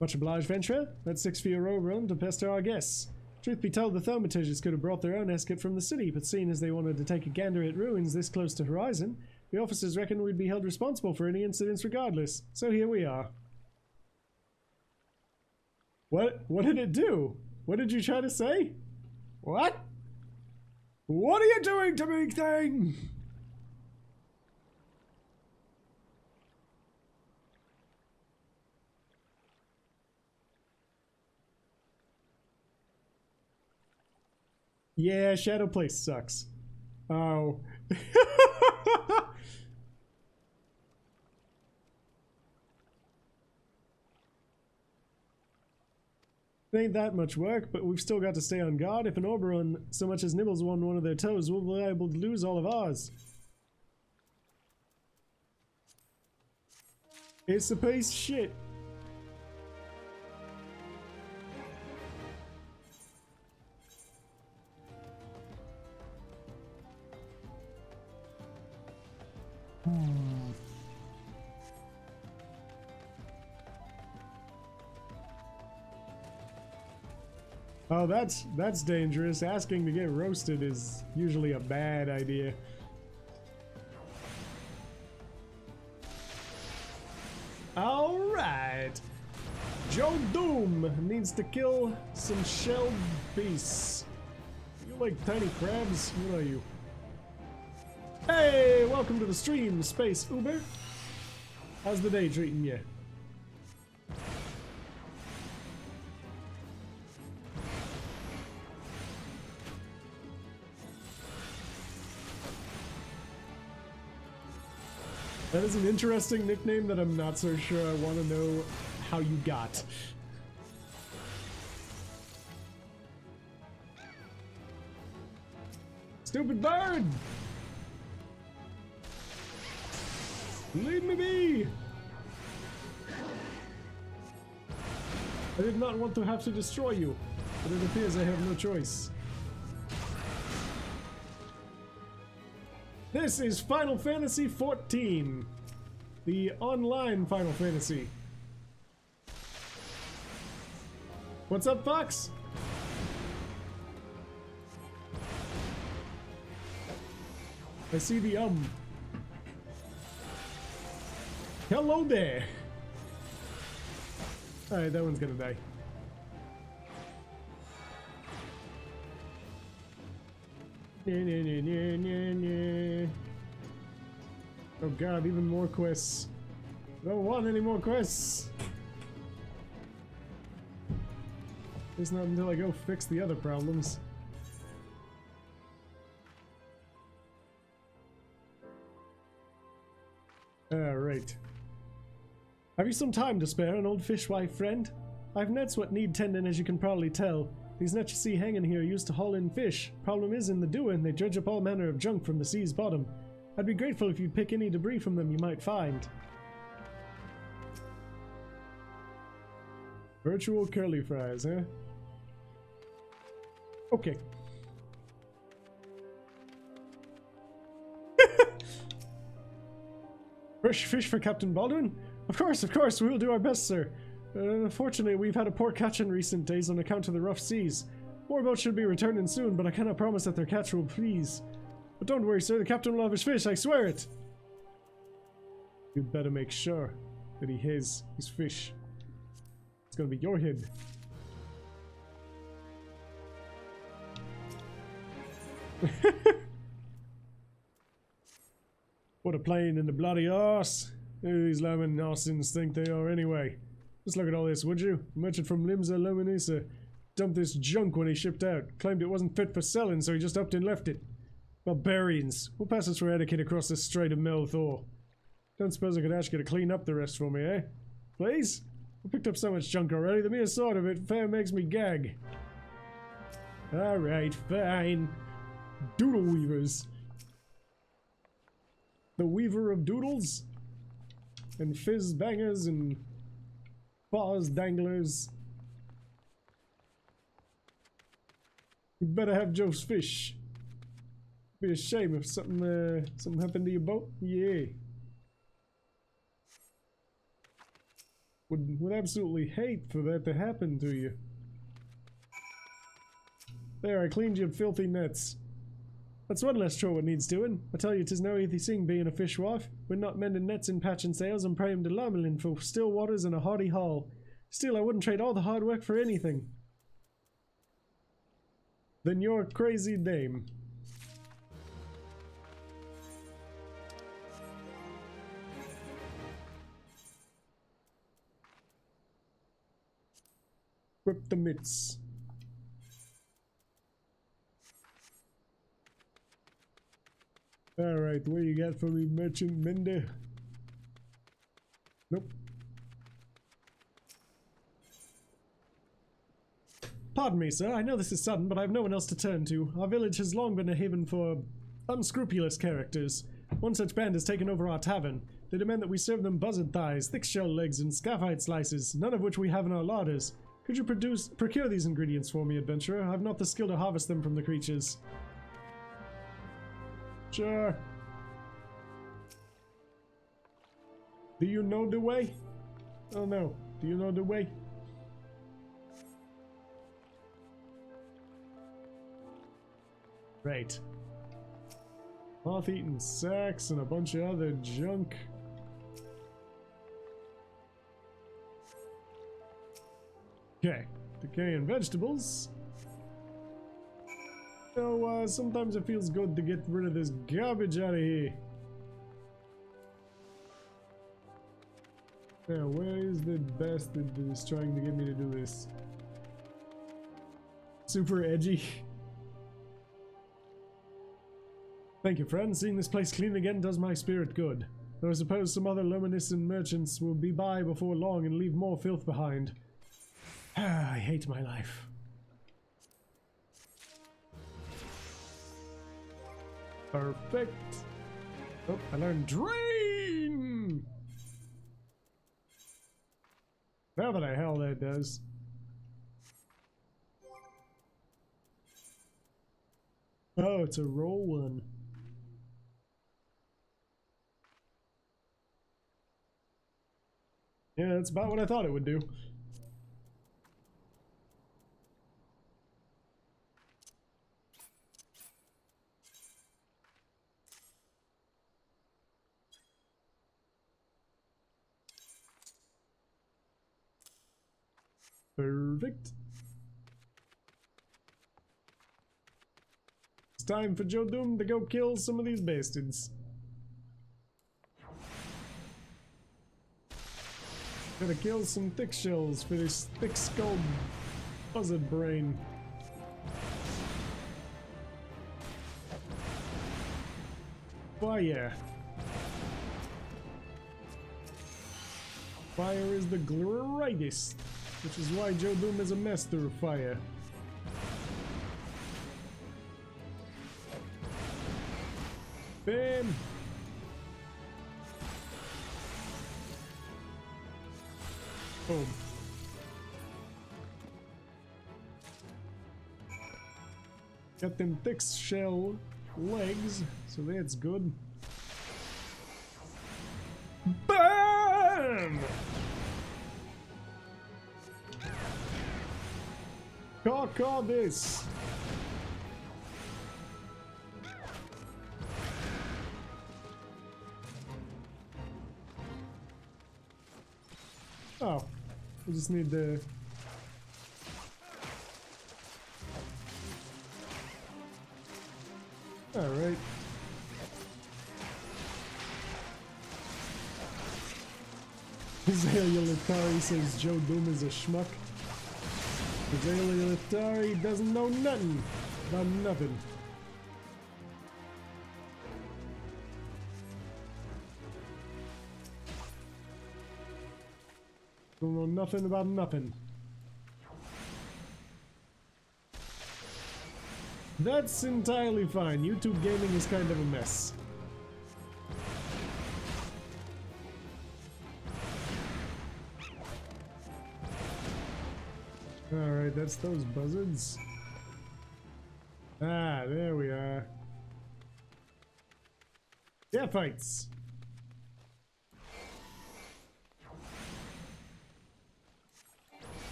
Much obliged, venturer. That's 6 for your overrun to pester our guests. Truth be told, the Thaumaturges could have brought their own escort from the city, but seeing as they wanted to take a gander at ruins this close to Horizon, the officers reckoned we'd be held responsible for any incidents regardless. So here we are. What did it do? What did you try to say? What? What are you doing to me, thing? Yeah, Shadow Place sucks. Oh. It ain't that much work, but we've still got to stay on guard. If an Oberon so much as nibbles one of their toes, we'll be able to lose all of ours. It's a piece of shit. Oh, that's dangerous. Asking to get roasted is usually a bad idea. Alright. Joe Doom needs to kill some shelled beasts. You like tiny crabs? What are you? Hey, welcome to the stream, Space Uber. How's the day treating you? That is an interesting nickname that I'm not so sure I want to know how you got. Stupid bird! Leave me be! I did not want to have to destroy you, but it appears I have no choice. This is Final Fantasy XIV, the online Final Fantasy. What's up, Fox? I see the Hello there. Alright, that one's gonna die. Oh god, even more quests. I don't want any more quests. It's not until I go fix the other problems. Right. Have you some time to spare, an old fishwife friend? I've nets what need tending, as you can probably tell. These nets you see hanging here used to haul in fish. Problem is, in the doing, they dredge up all manner of junk from the sea's bottom. I'd be grateful if you'd pick any debris from them you might find. Virtual curly fries, huh? Okay. Fresh fish for Captain Baldwin? Of course, we'll do our best, sir. Unfortunately, we've had a poor catch in recent days on account of the rough seas. More boats should be returning soon, but I cannot promise that their catch will please. But don't worry, sir, the captain will have his fish, I swear it! You'd better make sure that he has his fish. It's gonna be your head. What a plane in the bloody arse! Who these lemon arsons think they are anyway? Just look at all this, would you? The merchant from Limsa Lominisa dumped this junk when he shipped out. Claimed it wasn't fit for selling, so he just upped and left it. Barbarians. Who passes for etiquette across the Strait of Melthor? Don't suppose I could ask you to clean up the rest for me, eh? Please? I picked up so much junk already, the mere thought of it fair makes me gag. Alright, fine. Doodle weavers. The weaver of doodles? And fizz bangers and paws danglers. You better have Joe's fish. Be a shame if something happened to your boat. Yeah. Would absolutely hate for that to happen to you. There, I cleaned your filthy nets. That's one less chore what needs doing. I tell you, 'tis no easy thing being a fishwife. We're not mending nets and patching sails and praying to Lamelin for still waters and a hearty haul. Still, I wouldn't trade all the hard work for anything. Then you're a crazy dame. Whip the mitts. Alright, what you got for me, merchant mender? Nope. Pardon me, sir. I know this is sudden, but I have no one else to turn to. Our village has long been a haven for unscrupulous characters. One such band has taken over our tavern. They demand that we serve them buzzard thighs, thick shell legs, and scaphite slices, none of which we have in our larders. Could you procure these ingredients for me, adventurer? I've not the skill to harvest them from the creatures. Sure. Do you know the way? Oh no. Do you know the way? Right. Moth-eaten sacks and a bunch of other junk. Okay. Decaying vegetables. So, sometimes it feels good to get rid of this garbage out of here. Now, where is the bastard that is trying to get me to do this? Super edgy. Thank you, friend. Seeing this place clean again does my spirit good. Though I suppose some other luminescent merchants will be by before long and leave more filth behind. Ah, I hate my life. Perfect. Oh, I learned drain! Whatever the hell that does. Oh, it's a roll one. Yeah, that's about what I thought it would do. Perfect. It's time for Joe Doom to go kill some of these bastards. Gotta kill some thick shells for this thick skulled buzzard brain. Why, yeah. Fire is the greatest, which is why Joe Doom is a master of fire. Bam! Boom. Got them thick shell legs, so that's good. BAM! Caw this! Oh, we just need the... Alright. Azalea Latari says Joe Doom is a schmuck. Azalea Latari doesn't know nothing about nothing. Don't know nothing about nothing. That's entirely fine. YouTube gaming is kind of a mess. Alright, that's those buzzards. Ah, there we are. Yeah, fights.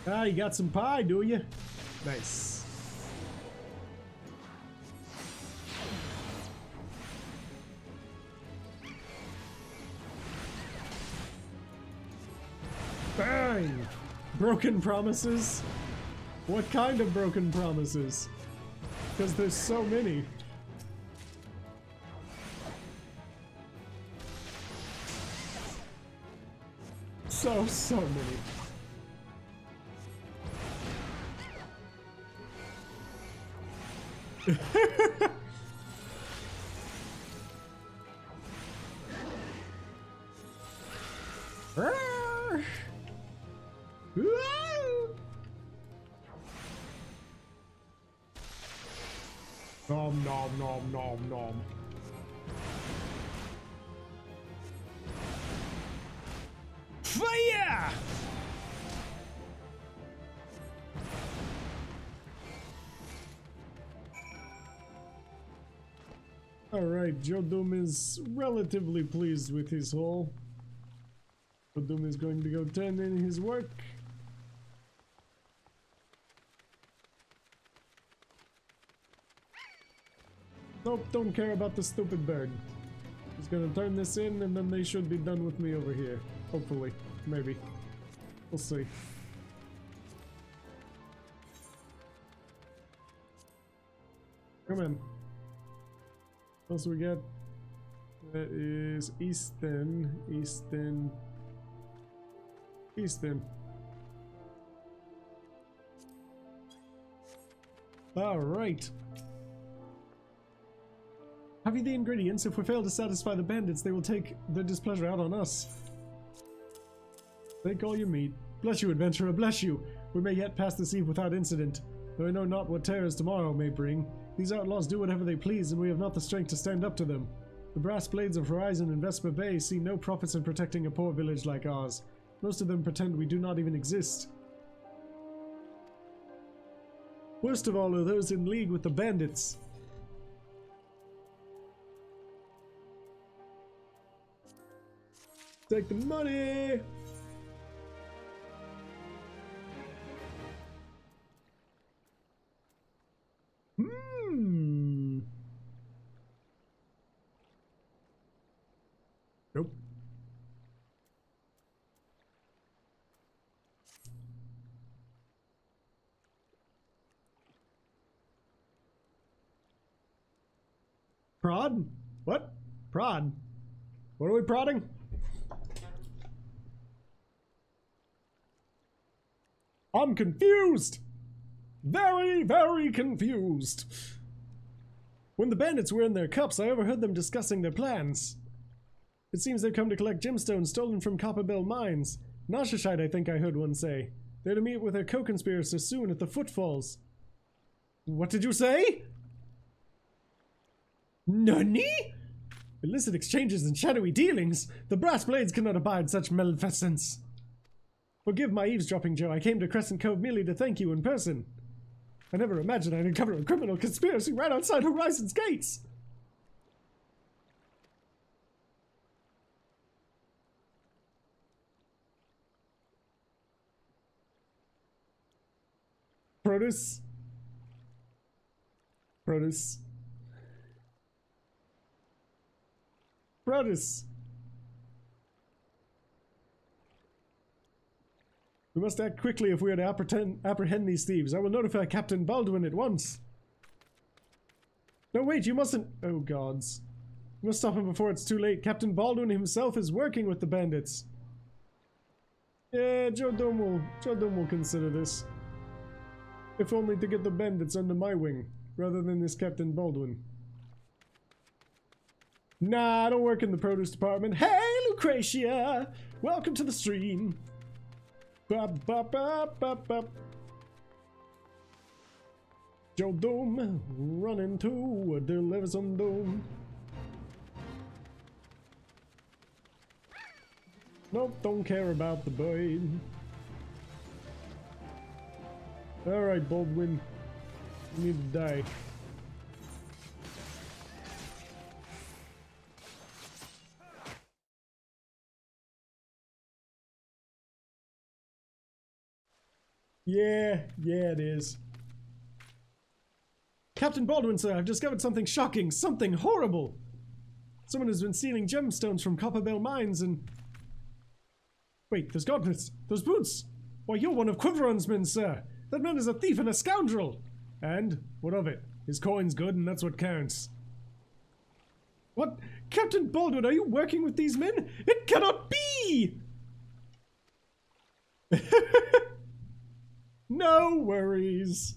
Ah, you got some pie, do you? Nice. Bang! Broken promises? What kind of broken promises? Because there's so many. So many. Nom nom nom nom nom. Fire! Alright, Joe Doom is relatively pleased with his haul. Joe Doom is going to go turn in his work. Nope, don't care about the stupid bird. He's gonna turn this in and then they should be done with me over here. Hopefully. Maybe. We'll see. Come in. What else we got? That is Easton. Alright. Have you the ingredients? If we fail to satisfy the bandits, they will take their displeasure out on us. Take all your meat. Bless you, adventurer, bless you! We may yet pass this eve without incident, though I know not what terrors tomorrow may bring. These outlaws do whatever they please, and we have not the strength to stand up to them. The brass blades of Horizon and Vesper Bay see no profits in protecting a poor village like ours. Most of them pretend we do not even exist. Worst of all are those in league with the bandits. Take the money! Nope. Prod? What? Prod? What are we prodding? I'm confused! Very, very confused. When the bandits were in their cups, I overheard them discussing their plans. It seems they've come to collect gemstones stolen from Copperbell mines. Noshishite, I think I heard one say. They're to meet with their co-conspirator soon at the Footfalls. What did you say? Nani? Illicit exchanges and shadowy dealings. The brass blades cannot abide such malfeasance. Forgive my eavesdropping, Joe. I came to Crescent Cove merely to thank you in person. I never imagined I'd uncover a criminal conspiracy right outside Horizon's gates. Produce. Produce. Produce. We must act quickly if we are to apprehend these thieves. I will notify Captain Baldwin at once. No, wait, you mustn't... Oh, gods. You must stop him before it's too late. Captain Baldwin himself is working with the bandits. Yeah, Joe Dome will consider this. If only to get the bandits under my wing, rather than this Captain Baldwin. Nah, I don't work in the produce department. Hey, Lucretia! Welcome to the stream. Bop, bop, bop, bop, bop. Joe Dome, running to deliver some dome. Nope, don't care about the bird. Alright, Baldwin. You need to die. Yeah, it is. Captain Baldwin, sir, I've discovered something shocking, something horrible. Someone has been stealing gemstones from Copperbell mines and... Wait, there's gauntlets, those boots. Why, you're one of Quiveron's men, sir. That man is a thief and a scoundrel. And, what of it? His coin's good and that's what counts. What? Captain Baldwin, are you working with these men? It cannot be! No worries.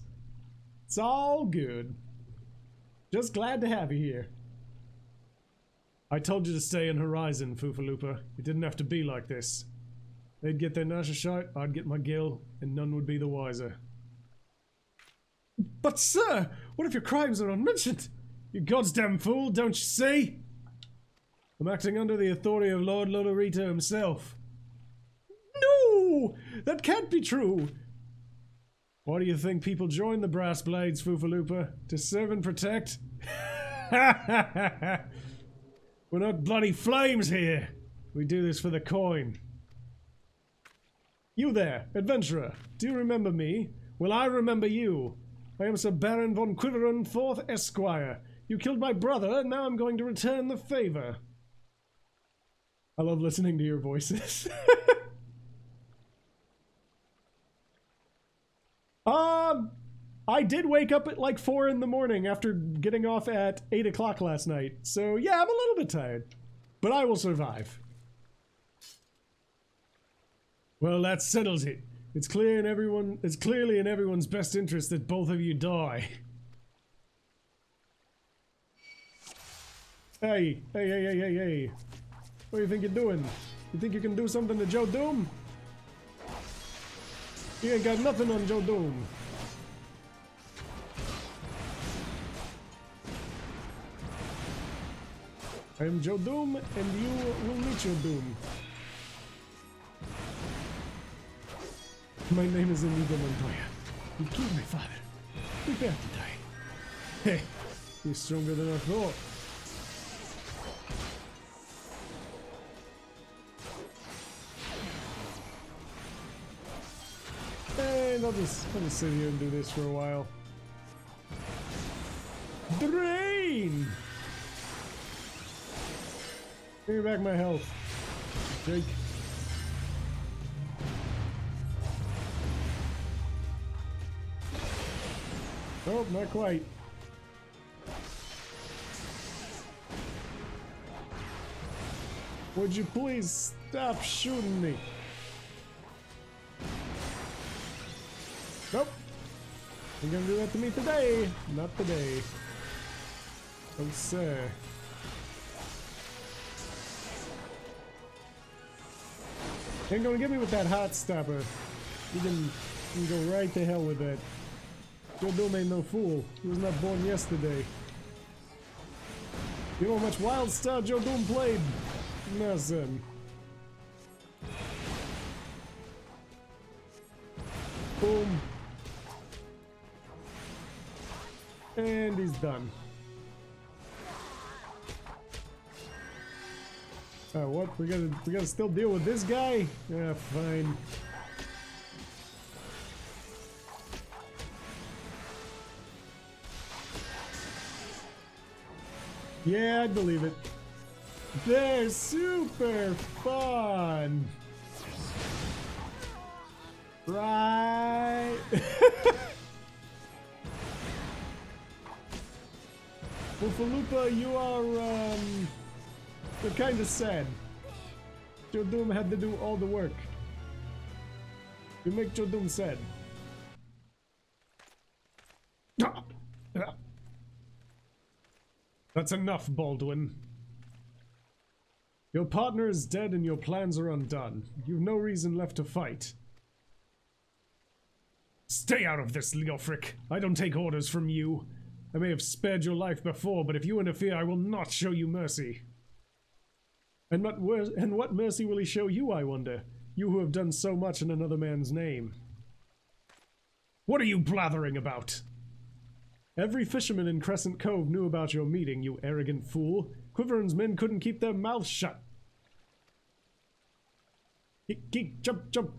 It's all good. Just glad to have you here. I told you to stay in Horizon, Foofaloopa. It didn't have to be like this. They'd get their Nashashite, I'd get my gill, and none would be the wiser. But sir, what if your crimes are unmentioned? You goddamn fool, don't you see? I'm acting under the authority of Lord Lodorita himself. No! That can't be true! Why do you think people join the Brass Blades, Foofaloopa? To serve and protect? We're not bloody flames here. We do this for the coin. You there, adventurer. Do you remember me? Well, I remember you. I am Sir Baron von Quiveron, 4th Esquire. You killed my brother, and now I'm going to return the favor. I love listening to your voices. I did wake up at like 4 in the morning after getting off at 8 o'clock last night. So yeah, I'm a little bit tired. But I will survive. Well, that settles it. It's clearly in everyone's best interest that both of you die. Hey. What do you think you're doing? You think you can do something to Joe Doom? You ain't got nothing on Joe Doom. I am Joe Doom, and you will meet your doom. My name is Inigo Montoya. You killed my father. Prepare to die. Hey, you're stronger than I thought. And I'll just sit here and do this for a while. Drain! Give me back my health, Jake. Oh, not quite. Would you please stop shooting me? Nope. You're gonna do that to me today. Not today. Oh, sir. Ain't gonna get me with that hot stopper. You can go right to hell with that. Joe Doom ain't no fool. He was not born yesterday. You know how much Wild Star Joe Doom played? Nothing. Boom. And he's done. Oh, what? We gotta still deal with this guy? Yeah, fine. Yeah, I believe it. They're super fun. Right. Ufalupa, you are, you're kind of sad. Joe Doom had to do all the work. You make Joe Doom sad. That's enough, Baldwin. Your partner is dead and your plans are undone. You've no reason left to fight. Stay out of this, Leofric. I don't take orders from you. I may have spared your life before, but if you interfere, I will not show you mercy. And what mercy will he show you, I wonder? You who have done so much in another man's name. What are you blathering about? Every fisherman in Crescent Cove knew about your meeting, you arrogant fool. Quiveron's men couldn't keep their mouths shut. Geek, jump, jump.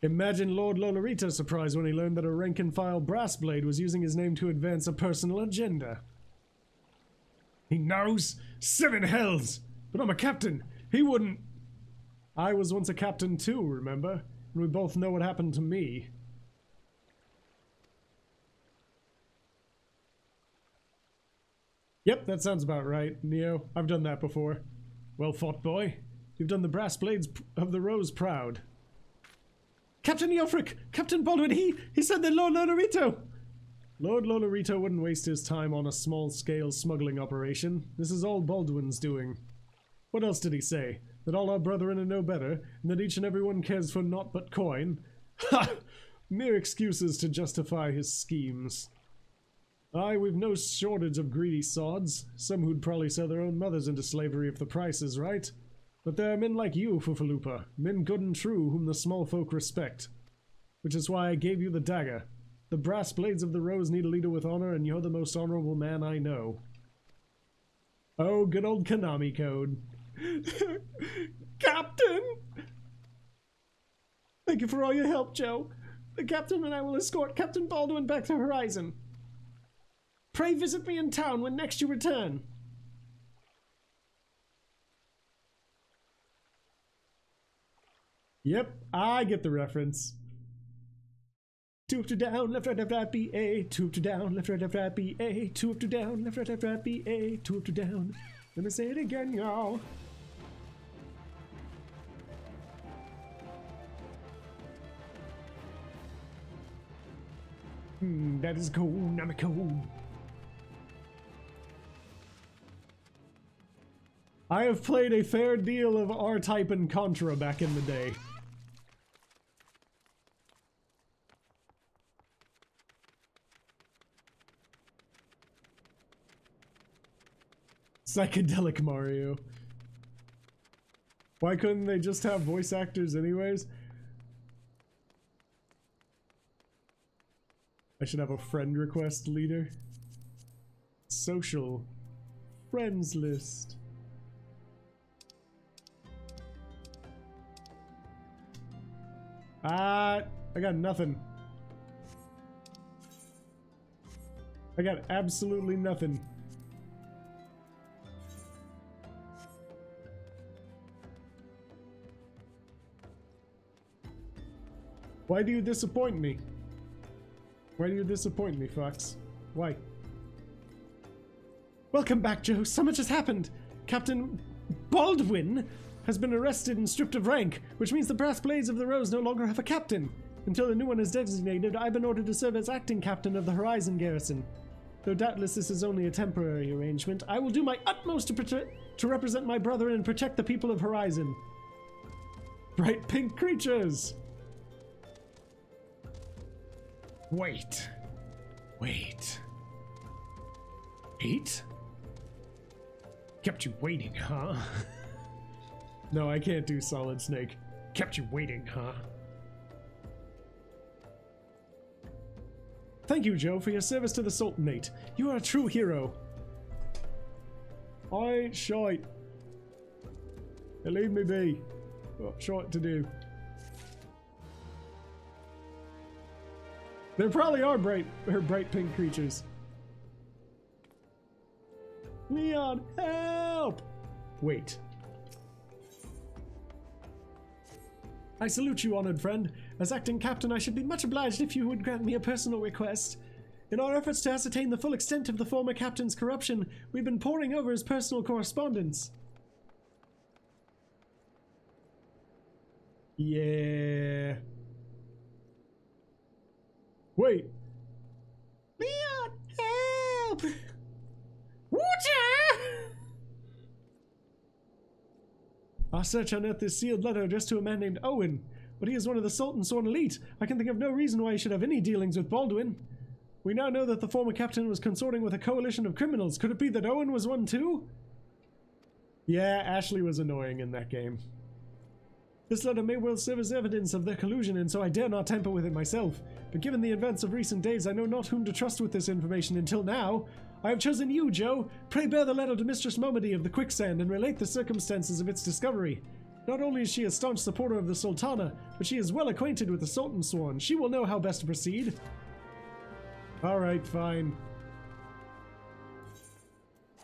Imagine Lord Lolorito's surprise when he learned that a rank-and-file Brassblade was using his name to advance a personal agenda. He knows? 7 hells! But I'm a captain. He wouldn't... I was once a captain too, remember? And we both know what happened to me. Yep, that sounds about right, Neo. I've done that before. Well fought, boy. You've done the Brassblades of the Rose proud. Captain Eofric! Captain Baldwin, he said that Lord Lolorito! Lord Lolorito wouldn't waste his time on a small-scale smuggling operation. This is all Baldwin's doing. What else did he say? That all our brethren are no better, and that each and every one cares for naught but coin? Ha! Mere excuses to justify his schemes. Aye, we've no shortage of greedy sods, some who'd probably sell their own mothers into slavery if the price is right. But there are men like you, Fufalupa, men good and true whom the small folk respect. Which is why I gave you the dagger. The brass blades of the Rose need a leader with honor, and you're the most honorable man I know. Oh, good old Konami code. Captain! Thank you for all your help, Joe. The captain and I will escort Captain Baldwin back to Horizon. Pray visit me in town when next you return. Yep, I get the reference. 2 up to down, left, right, B, A. 2 up to down, left, right, B, A. 2 up to down, left, right, B, A. 2 up to down. Let me say it again, y'all. That is cool, Namiko. I have played a fair deal of R-Type and Contra back in the day. Psychedelic Mario. Why couldn't they just have voice actors anyways? I should have a friend request leader. Social. Friends list. I got nothing. I got absolutely nothing. Why do you disappoint me? Why do you disappoint me, Fox? Why? Welcome back, Joe. So much has happened. Captain Baldwin has been arrested and stripped of rank, which means the Brass Blades of the Rose no longer have a captain. Until a new one is designated, I've been ordered to serve as acting captain of the Horizon Garrison. Though doubtless this is only a temporary arrangement, I will do my utmost to represent my brother and protect the people of Horizon. Bright pink creatures! Wait. Wait. 8? Kept you waiting, huh? No, I can't do Solid Snake. Kept you waiting, huh? Thank you, Joe, for your service to the Sultanate. You are a true hero. I ain't shite. Leave me be. Got shite to do. There probably are bright pink creatures. Leon, help! Wait. I salute you, honored friend. As acting captain, I should be much obliged if you would grant me a personal request. In our efforts to ascertain the full extent of the former captain's corruption, we've been poring over his personal correspondence. Yeah. Wait. Leon, help! Water! Our search unearthed this sealed letter addressed to a man named Owen, but he is one of the Sultan's sworn elite. I can think of no reason why he should have any dealings with Baldwin. We now know that the former captain was consorting with a coalition of criminals. Could it be that Owen was one too? Yeah, Ashley was annoying in that game. This letter may well serve as evidence of their collusion, and so I dare not tamper with it myself. But given the events of recent days, I know not whom to trust with this information until now. I have chosen you, Joe. Pray bear the letter to Mistress Momedy of the Quicksand and relate the circumstances of its discovery. Not only is she a staunch supporter of the Sultana, but she is well acquainted with the Sultan Sworn. She will know how best to proceed. Alright, fine.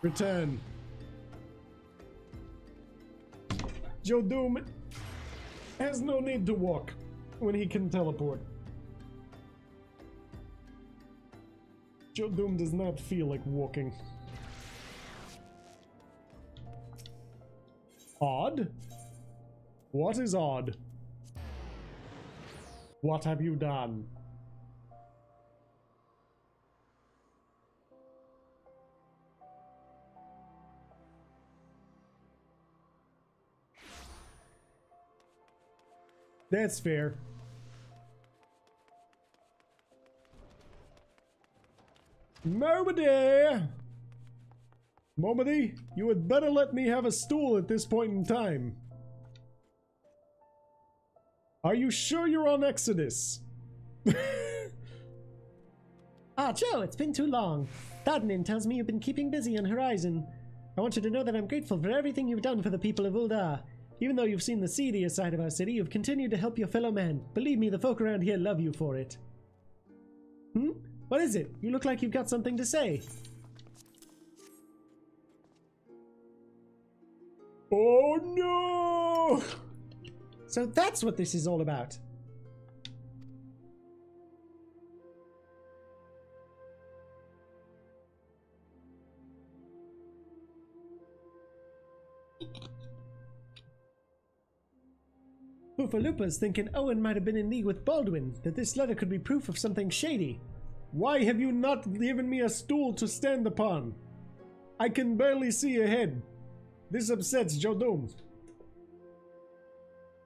Return. Joe Doom has no need to walk when he can teleport. Joe Doom does not feel like walking. Odd? What is odd? What have you done? That's fair. Momedy! Momedy, you had better let me have a stool at this point in time. Are you sure you're on Exodus? Ah, Joe, it's been too long. Dardanin tells me you've been keeping busy on Horizon. I want you to know that I'm grateful for everything you've done for the people of Uldar. Even though you've seen the seedier side of our city, you've continued to help your fellow man. Believe me, the folk around here love you for it. What is it? You look like you've got something to say. Oh no! So that's what this is all about. Oofaloopa's thinking Owen might have been in league with Baldwin, that this letter could be proof of something shady. Why have you not given me a stool to stand upon? I can barely see ahead. This upsets Joe Doom.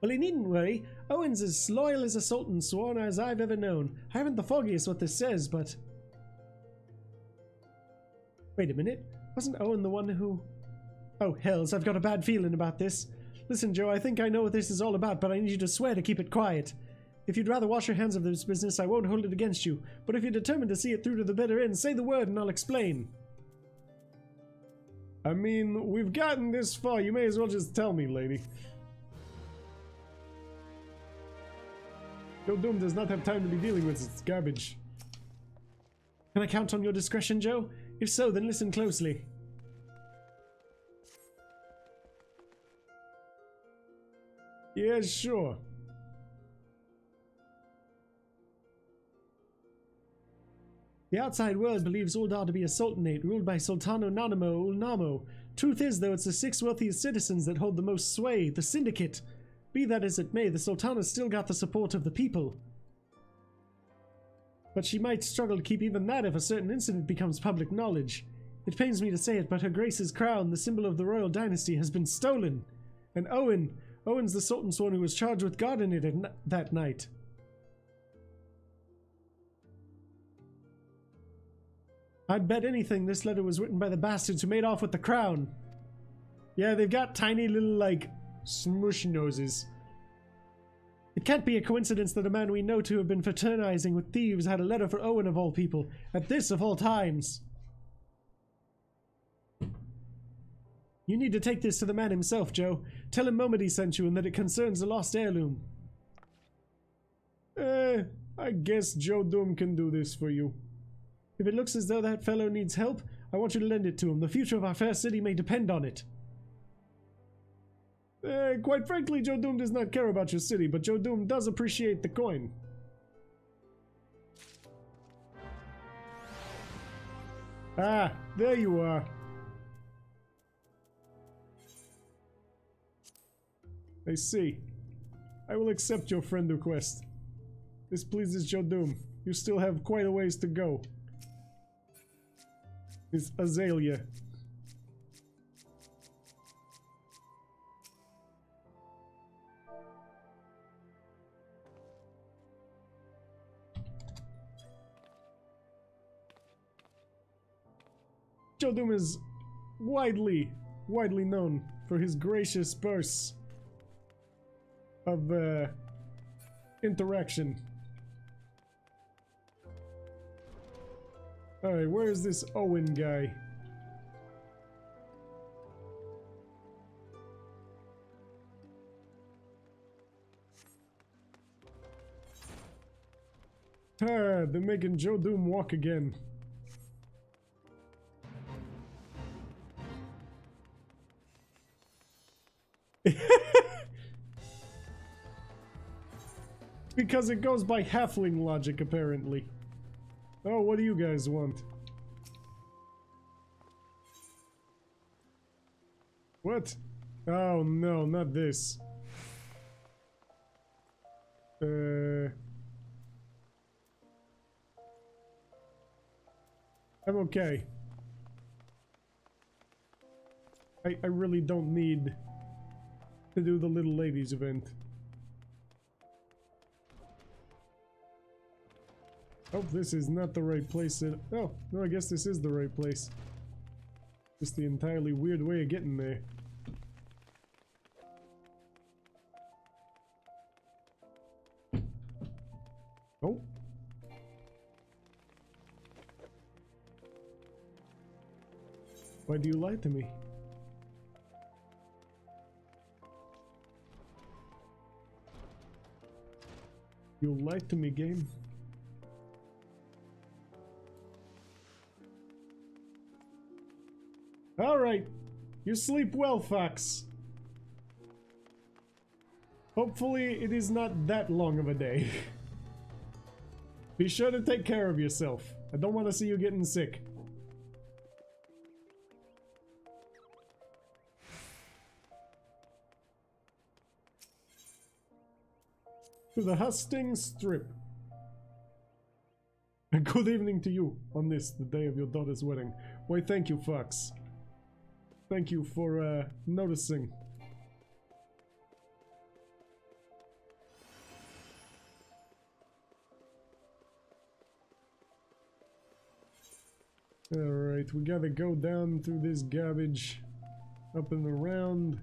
Well, he needn't worry. Owen's as loyal as a Sultan Sworn as I've ever known. I haven't the foggiest what this says, but... Wait a minute. Wasn't Owen the one who... Oh, hells, I've got a bad feeling about this. Listen, Joe, I think I know what this is all about, but I need you to swear to keep it quiet. If you'd rather wash your hands of this business, I won't hold it against you. But if you're determined to see it through to the bitter end, say the word and I'll explain. I mean, we've gotten this far. You may as well just tell me, lady. Joe Doom does not have time to be dealing with this garbage. Can I count on your discretion, Joe? If so, then listen closely. Yeah, sure. The outside world believes Uldar to be a sultanate ruled by Sultano Nanamo Ulnamo. Truth is, though, it's the 6 wealthiest citizens that hold the most sway, the Syndicate. Be that as it may, the Sultana's still got the support of the people. But she might struggle to keep even that if a certain incident becomes public knowledge. It pains me to say it, but Her Grace's crown, the symbol of the royal dynasty, has been stolen. And Owen's the Sultan's one who was charged with guarding it that night. I'd bet anything this letter was written by the bastards who made off with the crown. Yeah, they've got tiny little, like, smush noses. It can't be a coincidence that a man we know to have been fraternizing with thieves had a letter for Owen of all people, at this of all times. You need to take this to the man himself, Joe. Tell him Momody sent you and that it concerns a lost heirloom. I guess Joe Doom can do this for you. If it looks as though that fellow needs help, I want you to lend it to him. The future of our fair city may depend on it. Quite frankly, Joe Doom does not care about your city, but Joe Doom does appreciate the coin. Ah, there you are. I see. I will accept your friend request. This pleases Joe Doom. You still have quite a ways to go. Miss Azalea. Joe Doom is widely known for his gracious bursts of interaction. Alright, where is this Owen guy? Ah, they're making Joe Doom walk again. Because it goes by halfling logic, apparently. Oh, what do you guys want? What? Oh no, not this. I'm okay. I really don't need to do the little ladies event. Oh, this is not the right place. Oh, no, I guess this is the right place. Just the entirely weird way of getting there. Oh. Why do you lie to me? You lied to me, game. Alright. You sleep well, Fox. Hopefully it is not that long of a day. Be sure to take care of yourself. I don't want to see you getting sick. To the Hustings Strip. Good evening to you on this, the day of your daughter's wedding. Why, thank you, Fox. Thank you for noticing. Alright, we gotta go down through this garbage, up and around,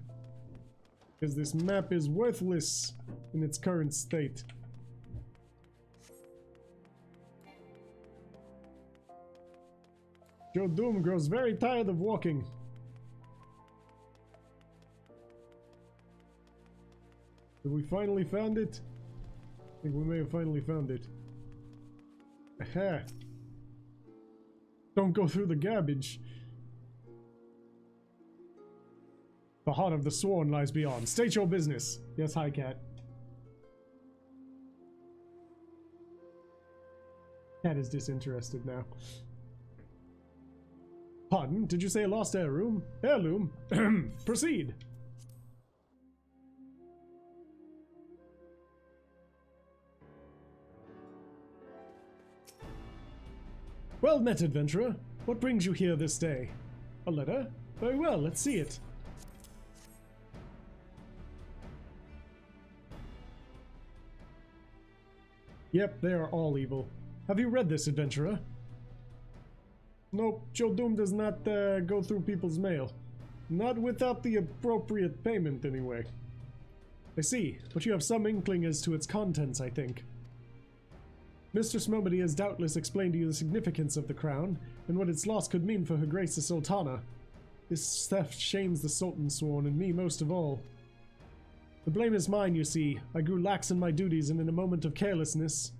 because this map is worthless in its current state. Joe Doom grows very tired of walking. Have we finally found it? I think we may have finally found it. Aha! Don't go through the garbage. The heart of the sworn lies beyond. State your business. Yes, hi, cat. Cat is disinterested now. Pardon? Did you say a lost heirloom? Heirloom? Proceed. Well met, adventurer. What brings you here this day? A letter? Very well, let's see it. Yep, they are all evil. Have you read this, adventurer? Nope, Joe Doom does not go through people's mail. Not without the appropriate payment, anyway. I see, but you have some inkling as to its contents, I think. Mistress Momody has doubtless explained to you the significance of the crown, and what its loss could mean for Her Grace the Sultana. This theft shames the Sultan Sworn, and me most of all. The blame is mine, you see. I grew lax in my duties, and in a moment of carelessness...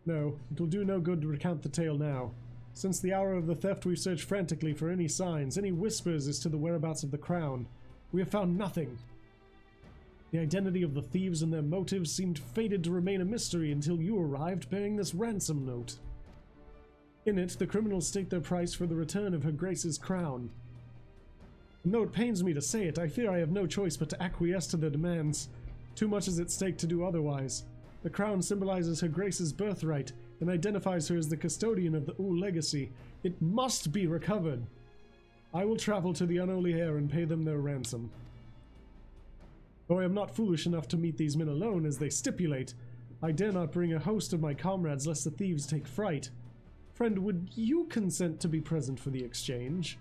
No, it will do no good to recount the tale now. Since the hour of the theft, we've searched frantically for any signs, any whispers as to the whereabouts of the crown. We have found nothing. The identity of the thieves and their motives seemed fated to remain a mystery until you arrived bearing this ransom note. In it, the criminals state their price for the return of Her Grace's crown. And though it pains me to say it, I fear I have no choice but to acquiesce to their demands. Too much is at stake to do otherwise. The crown symbolizes Her Grace's birthright and identifies her as the custodian of the Ul legacy. It must be recovered. I will travel to the unholy heir and pay them their ransom. Though I am not foolish enough to meet these men alone, as they stipulate, I dare not bring a host of my comrades lest the thieves take fright. Friend, would you consent to be present for the exchange?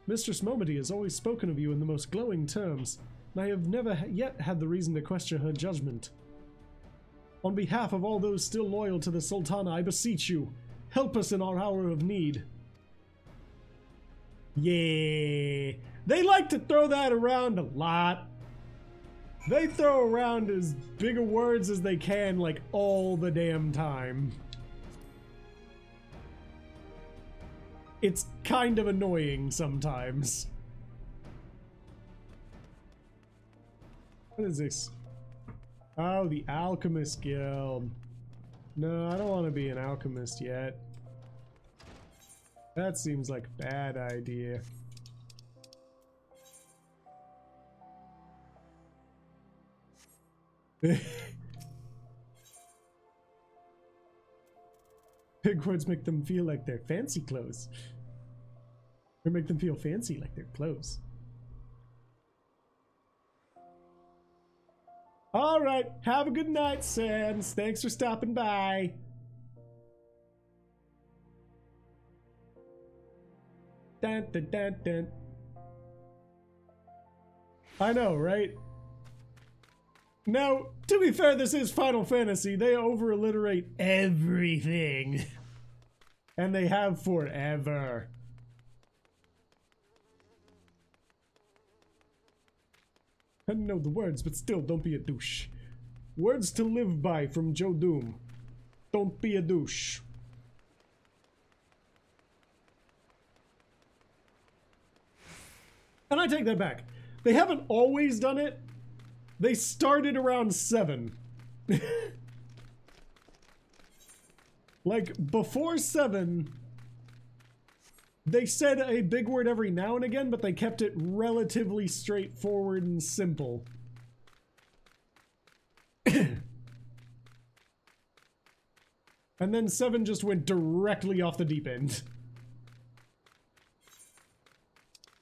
Mistress Momody has always spoken of you in the most glowing terms, and I have never yet had the reason to question her judgment. On behalf of all those still loyal to the Sultana, I beseech you, help us in our hour of need. Yeah, they like to throw that around a lot. They throw around as big of words as they can, like, all the damn time. It's kind of annoying sometimes. What is this? Oh, the Alchemist Guild. No, I don't want to be an alchemist yet. That seems like a bad idea. Big words make them feel like they're fancy clothes. Or make them feel fancy like they're clothes. Alright, have a good night, Sans. Thanks for stopping by. Dun, dun, dun, dun. I know, right? Now, to be fair, this is Final Fantasy. They over-alliterate everything. And they have forever. I don't know the words, but still, don't be a douche. Words to live by from Joe Doom. Don't be a douche. And I take that back. They haven't always done it. They started around 7. Like, before 7, they said a big word every now and again, but they kept it relatively straightforward and simple. And then 7 just went directly off the deep end.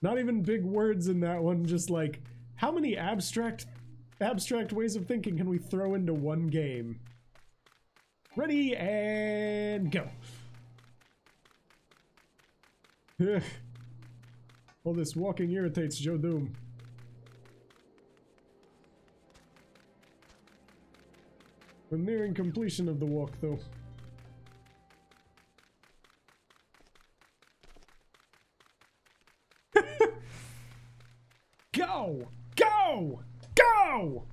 Not even big words in that one, just like, how many abstract ways of thinking can we throw into one game? Ready, and go. Ugh. All this walking irritates Joe Doom. We're nearing completion of the walk, though. Go! Go! Go!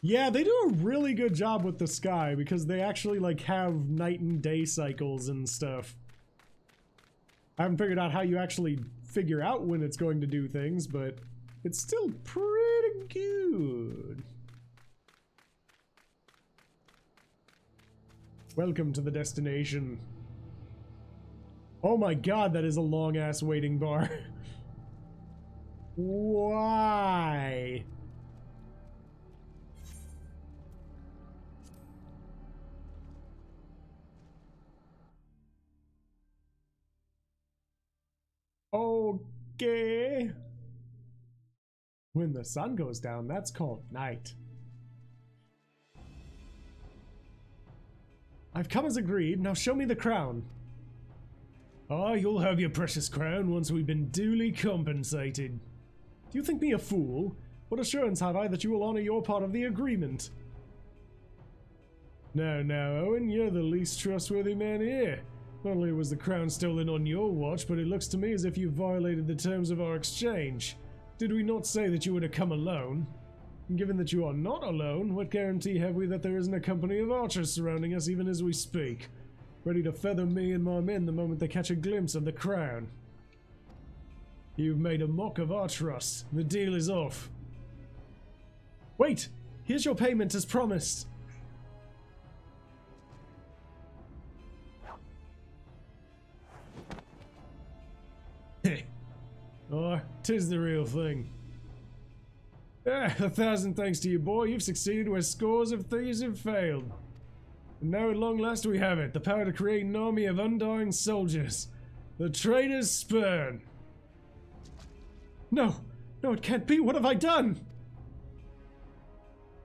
Yeah, they do a really good job with the sky because they actually like have night and day cycles and stuff. I haven't figured out how you actually figure out when it's going to do things, but it's still pretty good. Welcome to the destination. Oh my god, that is a long-ass waiting bar. Why? Okay. When the sun goes down, that's called night. I've come as agreed, now show me the crown. Ah, you'll have your precious crown once we've been duly compensated. Do you think me a fool? What assurance have I that you will honor your part of the agreement? Now, Owen, you're the least trustworthy man here. Not only was the crown stolen on your watch, but it looks to me as if you violated the terms of our exchange. Did we not say that you were to come alone? And given that you are not alone, what guarantee have we that there isn't a company of archers surrounding us even as we speak, ready to feather me and my men the moment they catch a glimpse of the crown? You've made a mock of our trust. The deal is off. Wait! Here's your payment as promised. Oh, 'tis the real thing. 1,000 thanks to you, boy. You've succeeded where scores of thieves have failed. And now at long last we have it, the power to create an army of undying soldiers. The traitor's spurn. No, it can't be. What have I done?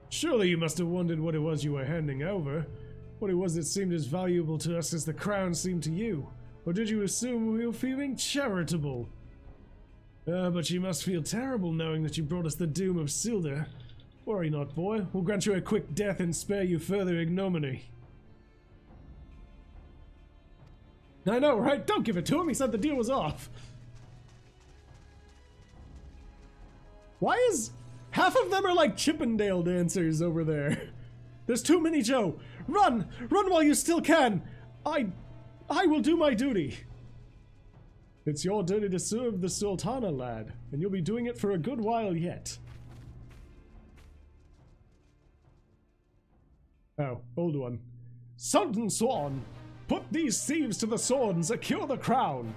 Surely you must have wondered what it was you were handing over. What it was that seemed as valuable to us as the crown seemed to you. Or did you assume we were feeling charitable? But you must feel terrible knowing that you brought us the doom of Silda. Worry not, boy. We'll grant you a quick death and spare you further ignominy. I know, right? Don't give it to him. He said the deal was off. Why is... half of them are like Chippendale dancers over there. There's too many, Joe. Run! Run while you still can! I will do my duty. It's your duty to serve the Sultana, lad, and you'll be doing it for a good while yet. Oh, old one. Sultan Swan, put these thieves to the sword and secure the crown.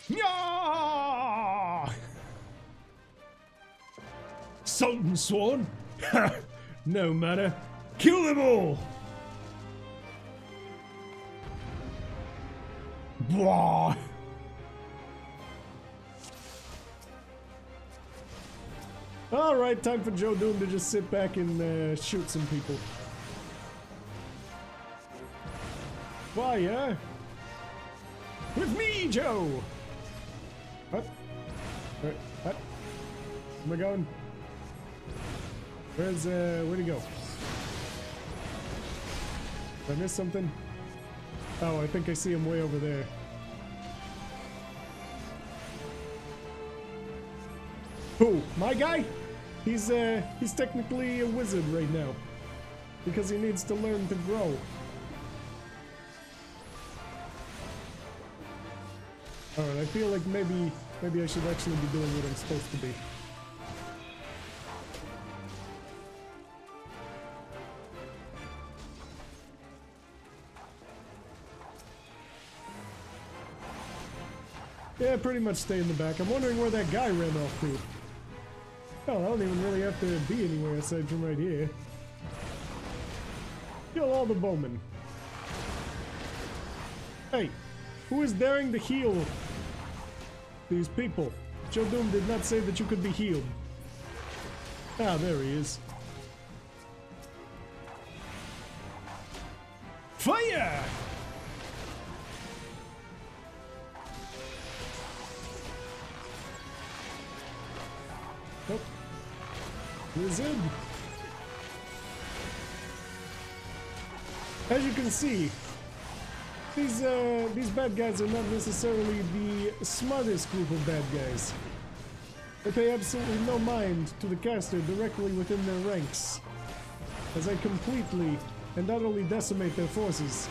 Nyah! Sultan Swan? Ha! No matter. Kill them all! Blah! Alright, time for Joe Doom to just sit back and shoot some people. Why, yeah? With me, Joe! What? What? Where am I going? Where'd he go? Did I miss something? Oh, I think I see him way over there. Who? My guy? He's technically a wizard right now. Because he needs to learn to grow. Alright, I feel like maybe I should actually be doing what I'm supposed to be. Yeah, pretty much stay in the back. I'm wondering where that guy ran off to. Hell, I don't even really have to be anywhere aside from right here. Kill all the bowmen. Hey, who is daring to heal these people? Joe Doom did not say that you could be healed. Ah, there he is. Fire! Nope. Wizard. As you can see, these bad guys are not necessarily the smartest group of bad guys. They pay absolutely no mind to the caster directly within their ranks, as I completely and utterly decimate their forces.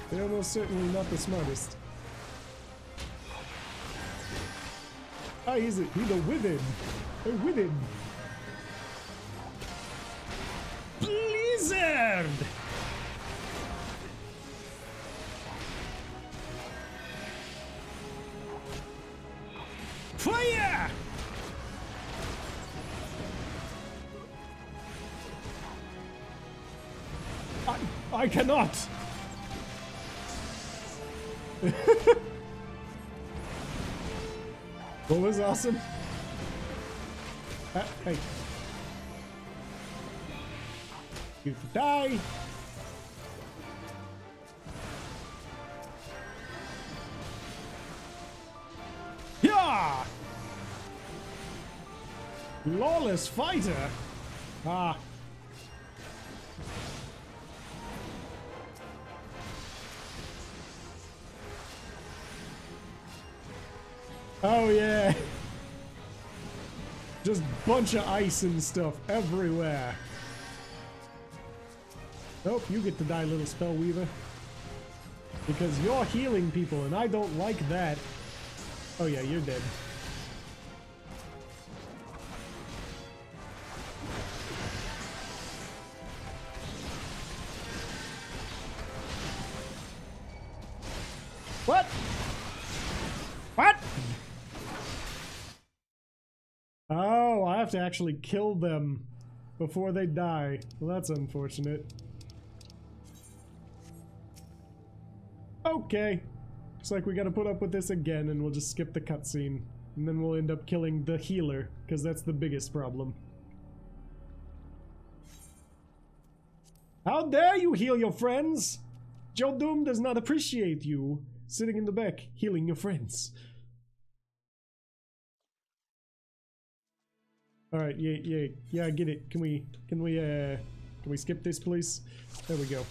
They're almost certainly not the smartest. Ah, he's a wizard. A wizard. Blizzard! Fire! I cannot. What was awesome? Hey. You die. Yeah! Lawless fighter. Ah. Oh yeah. Just bunch of ice and stuff everywhere. Nope, you get to die, little spell weaver. Because you're healing people and I don't like that. Oh yeah, you're dead. What? What? Oh, I have to actually kill them before they die. Well, that's unfortunate. Okay. Looks like we gotta put up with this again and we'll just skip the cutscene. And then we'll end up killing the healer, because that's the biggest problem. How dare you heal your friends? Joe Doom does not appreciate you sitting in the back healing your friends. Alright, yeah, I get it. Can we skip this, please? There we go.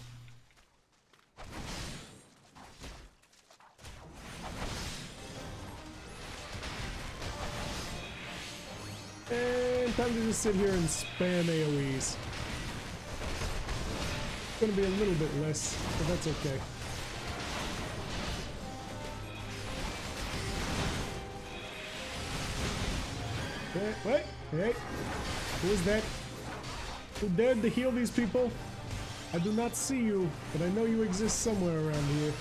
And time to just sit here and spam AoEs. It's gonna be a little bit less, but that's okay. Wait, hey, who is that? Who dared to heal these people? I do not see you, but I know you exist somewhere around here.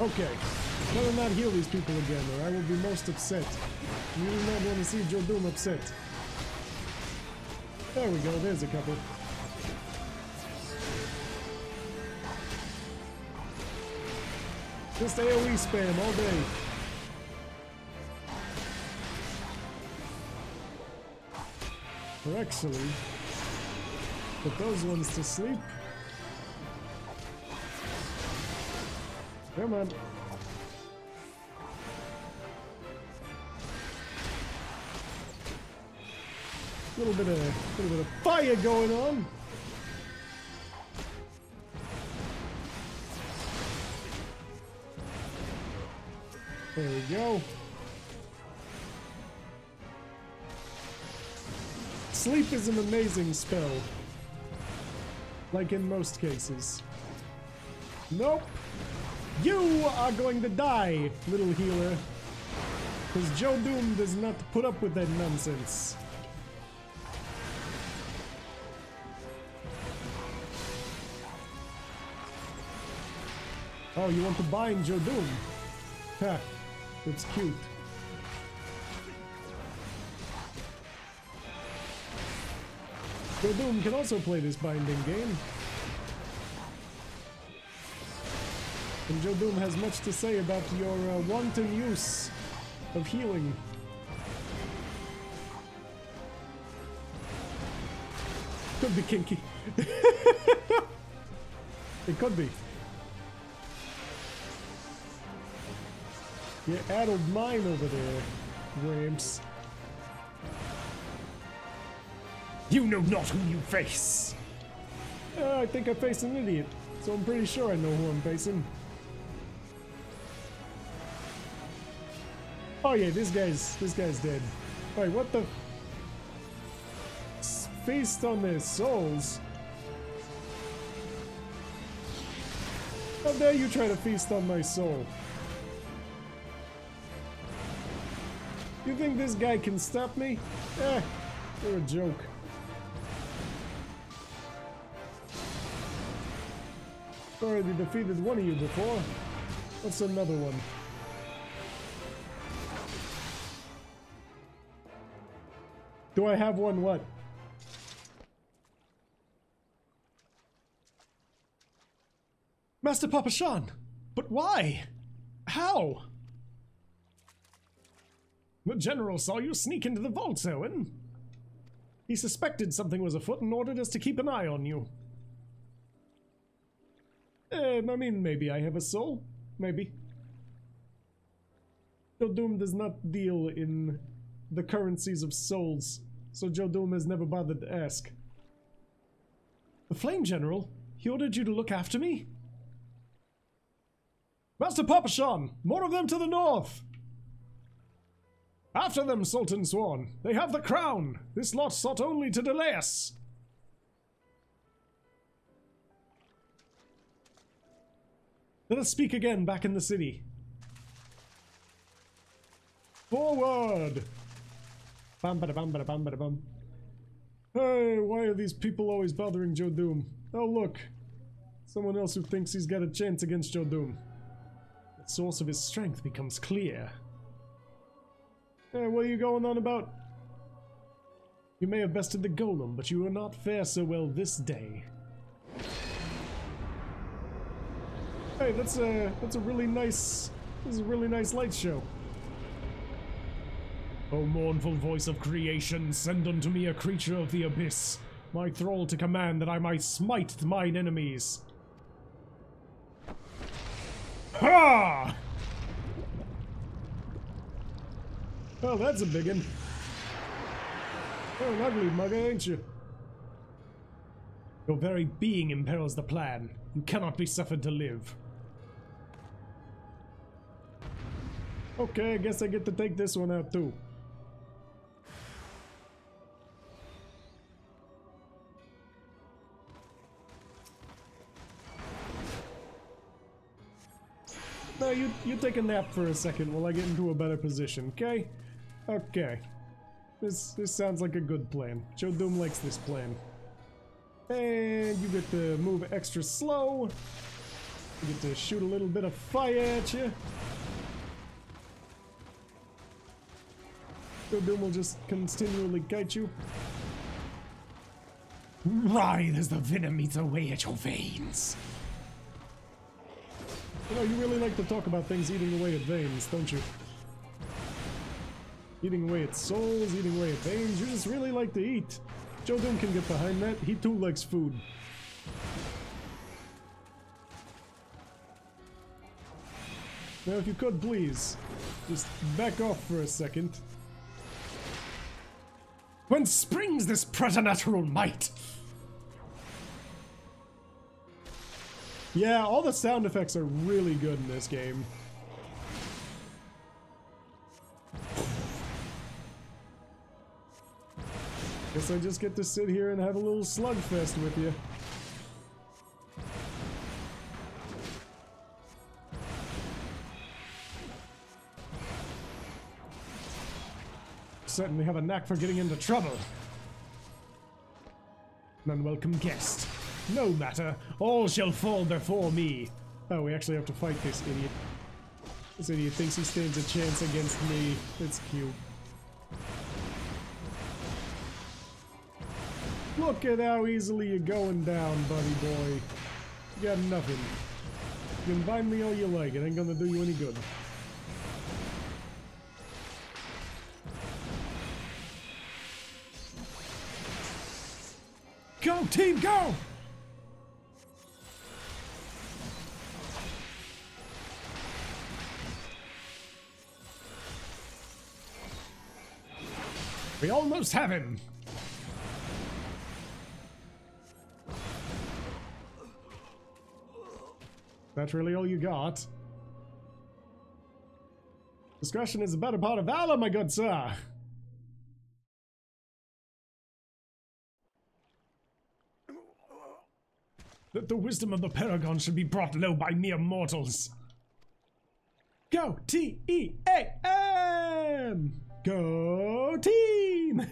Okay, better not heal these people again, or I will be most upset. You do not want to see Joe Doom upset. There we go, there's a couple. Just AoE spam all day. Or actually, put those ones to sleep. Come on. Little bit of fire going on. There we go. Sleep is an amazing spell. Like in most cases. Nope. You are going to die, little healer. Because Joe Doom does not put up with that nonsense. Oh, you want to bind Joe Doom? Ha, that's cute. Joe Doom can also play this binding game. And Joe Doom has much to say about your wanton use of healing. Could be kinky. It could be. You addled mine over there, Ramps. You know not who you face! I think I face an idiot, so I'm pretty sure I know who I'm facing. Oh yeah, this guy's dead. Wait, what the? Feast on their souls? How dare you try to feast on my soul? You think this guy can stop me? Eh, you're a joke. Already defeated one of you before. What's another one? Do I have one what? Master Papa Shan! But why? How? The general saw you sneak into the vaults, Owen. He suspected something was afoot and ordered us to keep an eye on you. I mean, maybe I have a soul. Maybe. Jodoom does not deal in the currencies of souls, so Jodoom has never bothered to ask. The Flame General? He ordered you to look after me? Master Papa Shan! More of them to the north! After them, Sultan Swan! They have the crown! This lot sought only to delay us! Let us speak again back in the city. Forward! Bam bada bam bada bam bada bum. Hey, why are these people always bothering Jodoom? Oh look! Someone else who thinks he's got a chance against Jodoom. The source of his strength becomes clear. Hey, what are you going on about? You may have bested the golem, but you will not fare so well this day. Hey, that's a really nice light show. O mournful voice of creation, send unto me a creature of the abyss, my thrall to command that I might smite mine enemies. Ha! Oh, that's a big one. Oh, an ugly mugger, ain't you? Your very being imperils the plan. You cannot be suffered to live. Okay, I guess I get to take this one out too. No, you take a nap for a second while I get into a better position, okay? Okay. This sounds like a good plan. Jodoom likes this plan. And you get to move extra slow. You get to shoot a little bit of fire at you. Jodoom will just continually kite you. Writhe as the venom eats away at your veins. You know, you really like to talk about things eating away at veins, don't you? Eating away at souls, eating away at veins, you just really like to eat. Jodoom can get behind that, he too likes food. Now if you could please, just back off for a second. Whence springs this preternatural might? Yeah, all the sound effects are really good in this game. Guess I just get to sit here and have a little slugfest with you. Certainly have a knack for getting into trouble. An unwelcome guest. No matter, all shall fall before me. Oh, we actually have to fight this idiot. This idiot thinks he stands a chance against me. It's cute. Look at how easily you're going down, buddy boy. You got nothing. You can bind me all you like, it ain't gonna do you any good. Go, team, go! We almost have him! That's really all you got? Discretion is the better part of valor, my good sir! That the wisdom of the Paragon should be brought low by mere mortals. Go T-E-A-M! Go team!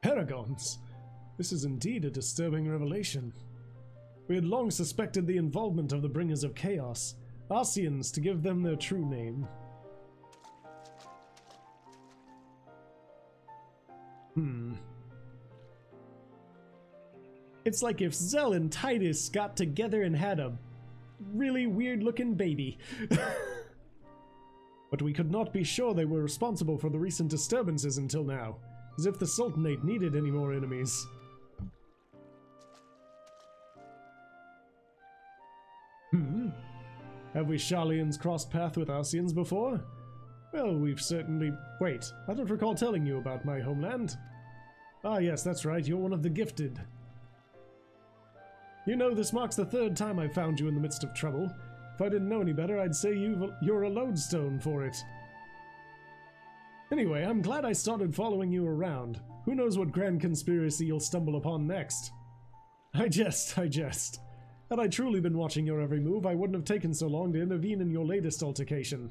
Paragons. This is indeed a disturbing revelation. We had long suspected the involvement of the Bringers of Chaos, Arceans to give them their true name. It's like if Zell and Titus got together and had a really weird looking baby. But we could not be sure they were responsible for the recent disturbances until now, as if the Sultanate needed any more enemies. Have we Sharlayans crossed path with Arceans before? Well, we've certainly... Wait, I don't recall telling you about my homeland. Ah yes, that's right, you're one of the gifted. You know, this marks the third time I've found you in the midst of trouble. If I didn't know any better, I'd say you're a lodestone for it. Anyway, I'm glad I started following you around. Who knows what grand conspiracy you'll stumble upon next? I jest. Had I truly been watching your every move, I wouldn't have taken so long to intervene in your latest altercation.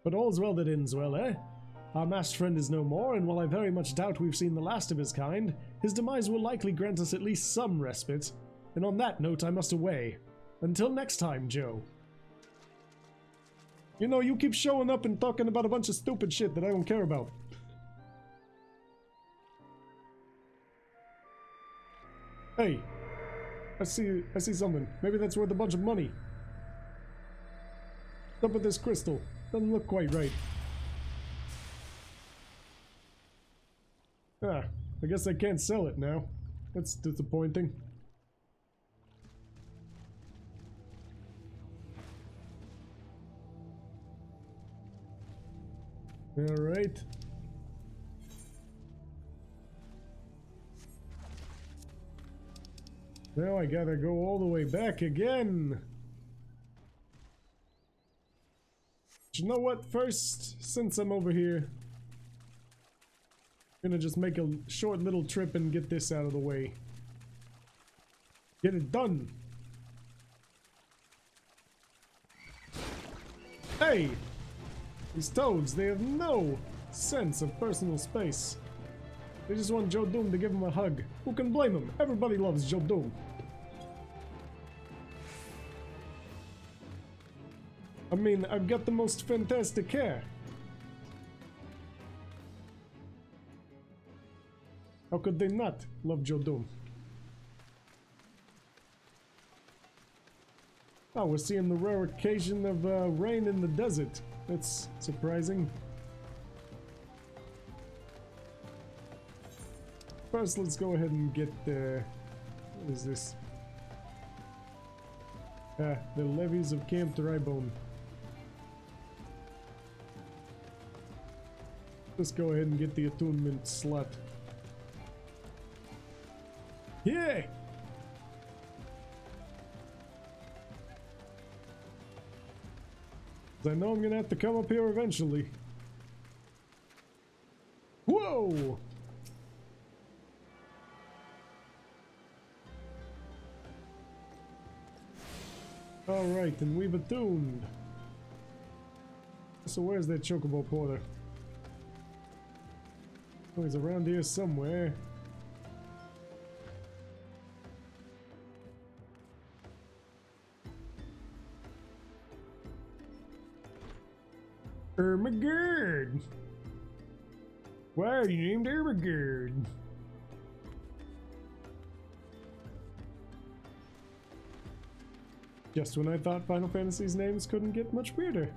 But all's well that ends well, eh? Our masked friend is no more, and while I very much doubt we've seen the last of his kind, his demise will likely grant us at least some respite. And on that note, I must away. Until next time, Joe. You know, you keep showing up and talking about a bunch of stupid shit that I don't care about. Hey, I see something. Maybe that's worth a bunch of money. What's up with this crystal? Doesn't look quite right. Ah, I guess I can't sell it now. That's disappointing. Alright. Now I gotta go all the way back again. But you know what? First, since I'm over here, I'm gonna just make a short little trip and get this out of the way. Get it done. Hey! These toads, they have no sense of personal space. They just want Joe Doom to give them a hug. Who can blame them? Everybody loves Joe Doom. I mean, I've got the most fantastic hair. How could they not love Joe Doom? Oh, we're seeing the rare occasion of rain in the desert. That's surprising. First, let's go ahead and get the... What is this? Ah, the levies of Camp Drybone. Let's go ahead and get the attunement slot. Yeah! I know I'm gonna have to come up here eventually. Whoa! Alright, and we've attuned. So where's that chocobo porter? Oh, he's around here somewhere. Ermagerd! Why are you named Ermagerd? Just when I thought Final Fantasy's names couldn't get much weirder.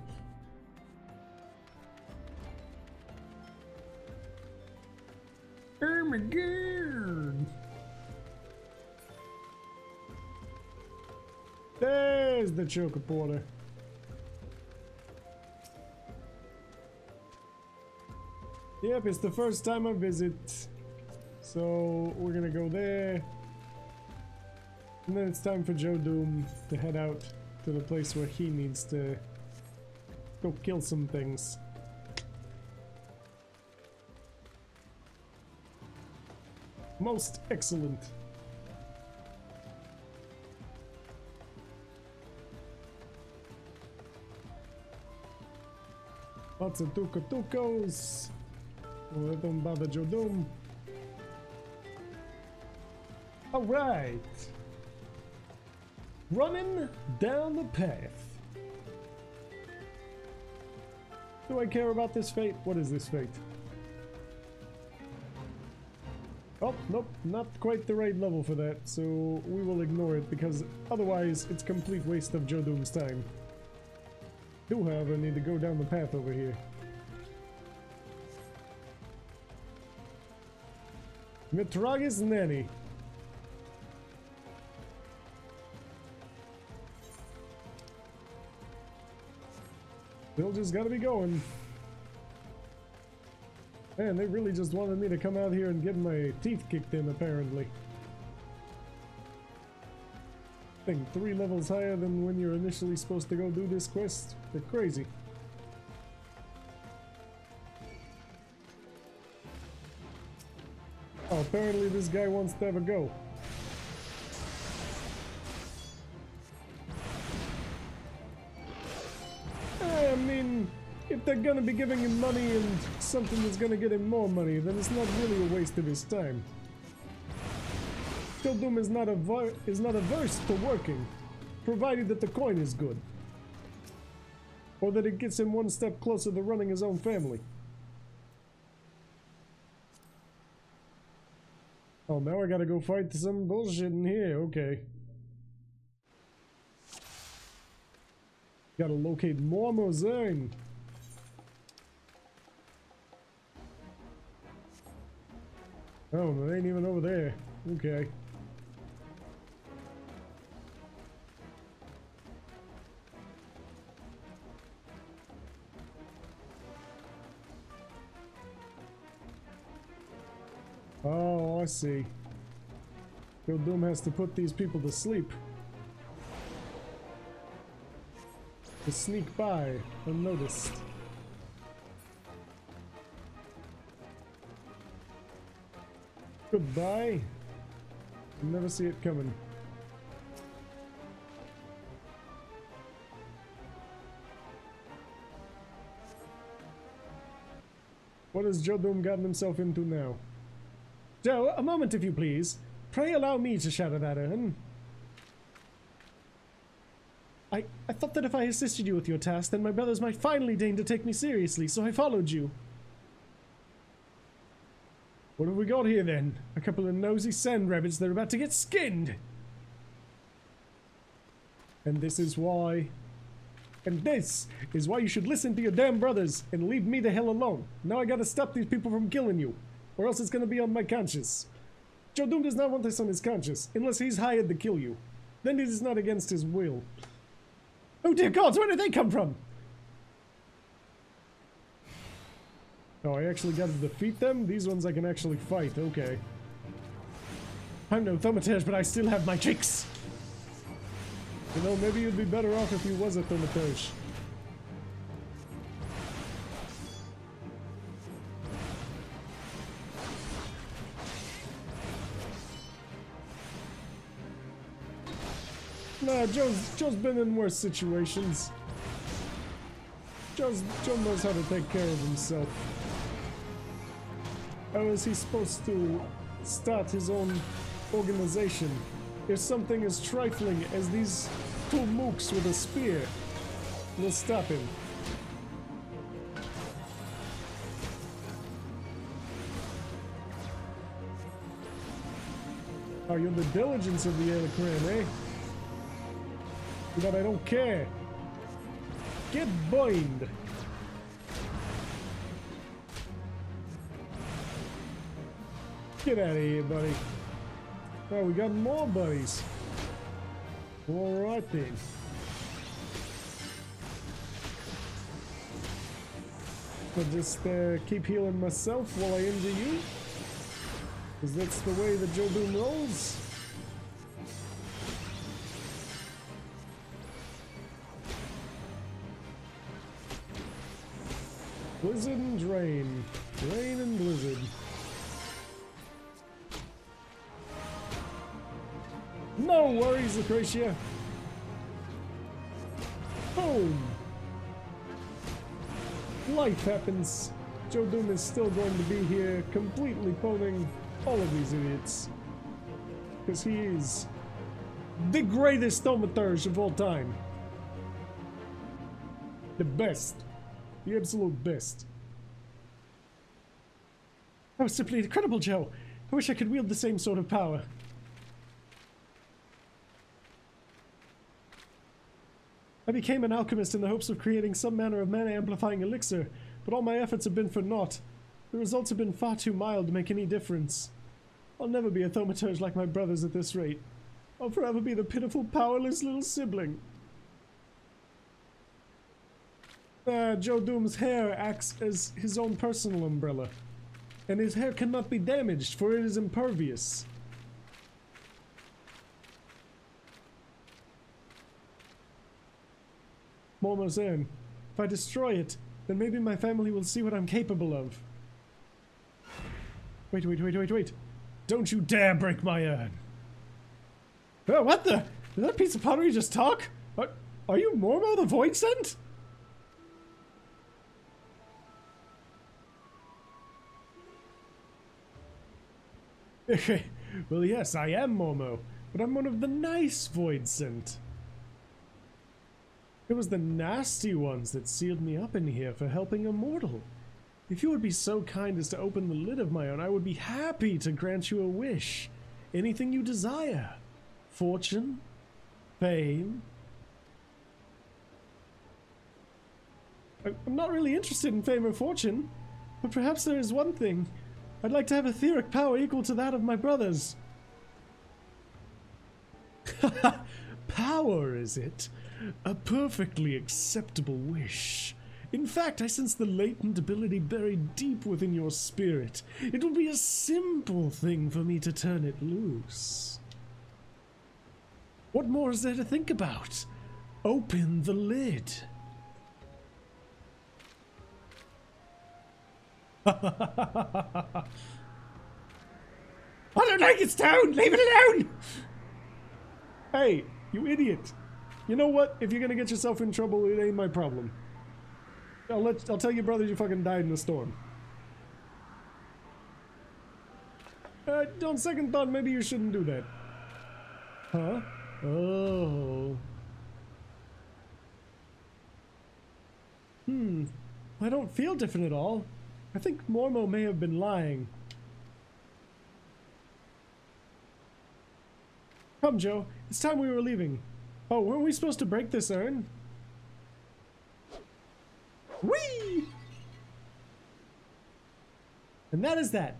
Ermagerd! There's the chocoporter. Yep, it's the first time I visit, so we're gonna go there, and then it's time for Joe Doom to head out to the place where he needs to go kill some things. Most excellent. Lots of tuco-tucos. Let them bother Joe Doom. Alright. Running down the path. Do I care about this fate? What is this fate? Oh, nope, not quite the right level for that, so we will ignore it, because otherwise it's complete waste of Joe Doom's time. Do, however, need to go down the path over here. Mitragus Nanny. Still just gotta be going. Man, they really just wanted me to come out here and get my teeth kicked in, apparently. I think 3 levels higher than when you're initially supposed to go do this quest. They're crazy. Oh, apparently this guy wants to have a go. I mean, if they're gonna be giving him money and something that's gonna get him more money, then it's not really a waste of his time. Joe Doom is not averse to working, provided that the coin is good. Or that it gets him one step closer to running his own family. Oh, now I gotta go fight some bullshit in here, okay. Gotta locate more Mozine. Oh, they ain't even over there. Okay. Oh, I see. Joe Doom has to put these people to sleep. To sneak by unnoticed. Goodbye. Never see it coming. What has Joe Doom gotten himself into now? Joe, a moment if you please. Pray allow me to shadow that urn. I thought that if I assisted you with your task, then my brothers might finally deign to take me seriously, so I followed you. What have we got here then? A couple of nosy sand rabbits that are about to get skinned! And this is why... And this is why you should listen to your damn brothers and leave me the hell alone. Now I gotta stop these people from killing you, or else it's gonna be on my conscience. Joe Doom does not want this on his conscience, unless he's hired to kill you. Then it is not against his will. Oh dear gods, where did they come from? Oh, I actually got to defeat them? These ones I can actually fight, okay. I'm no thaumaturge, but I still have my tricks! You know, maybe you'd be better off if you was a thaumaturge. Nah, Joe's been in worse situations. Joe knows how to take care of himself. How is he supposed to start his own organization if something as trifling as these 2 mooks with a spear will stop him? Oh, you're the diligence of the Elecran, eh? But I don't care. Get bind. Get out of here, buddy. Oh, we got more buddies. Alright then. I'll just keep healing myself while I injure you. Because that's the way that Joe Doom rolls. Blizzard and drain. Rain and blizzard. No worries, Lucretia. Boom. Life happens. Joe Doom is still going to be here, completely pwning all of these idiots. Because he is the greatest thaumaturge of all time. The best. The absolute best. That was simply incredible, Joe. I wish I could wield the same sort of power. I became an alchemist in the hopes of creating some manner of mana-amplifying elixir, but all my efforts have been for naught. The results have been far too mild to make any difference. I'll never be a thaumaturge like my brothers at this rate. I'll forever be the pitiful, powerless little sibling. Joe Doom's hair acts as his own personal umbrella, and his hair cannot be damaged, for it is impervious. Mormo's urn. If I destroy it, then maybe my family will see what I'm capable of. Wait. Don't you dare break my urn. Oh, what the? Did that piece of pottery just talk? Are you Mormo the Void Sent? Well, yes, I am Mormo, but I'm one of the nice Void Sent. It was the nasty ones that sealed me up in here for helping a mortal. If you would be so kind as to open the lid of my own, I would be happy to grant you a wish. Anything you desire. Fortune? Fame? I'm not really interested in fame or fortune, but perhaps there is one thing. I'd like to have etheric power equal to that of my brothers. Power, is it? A perfectly acceptable wish. In fact, I sense the latent ability buried deep within your spirit. It will be a simple thing for me to turn it loose. What more is there to think about? Open the lid. I don't like its tone! Leave it alone! Hey, you idiot. You know what? If you're gonna get yourself in trouble, it ain't my problem. I'll tell your brothers you fucking died in the storm. On second thought, maybe you shouldn't do that. Huh? Oh. I don't feel different at all. I think Mormo may have been lying. Come, Joe. It's time we were leaving. Oh, weren't we supposed to break this urn? Whee! And that is that.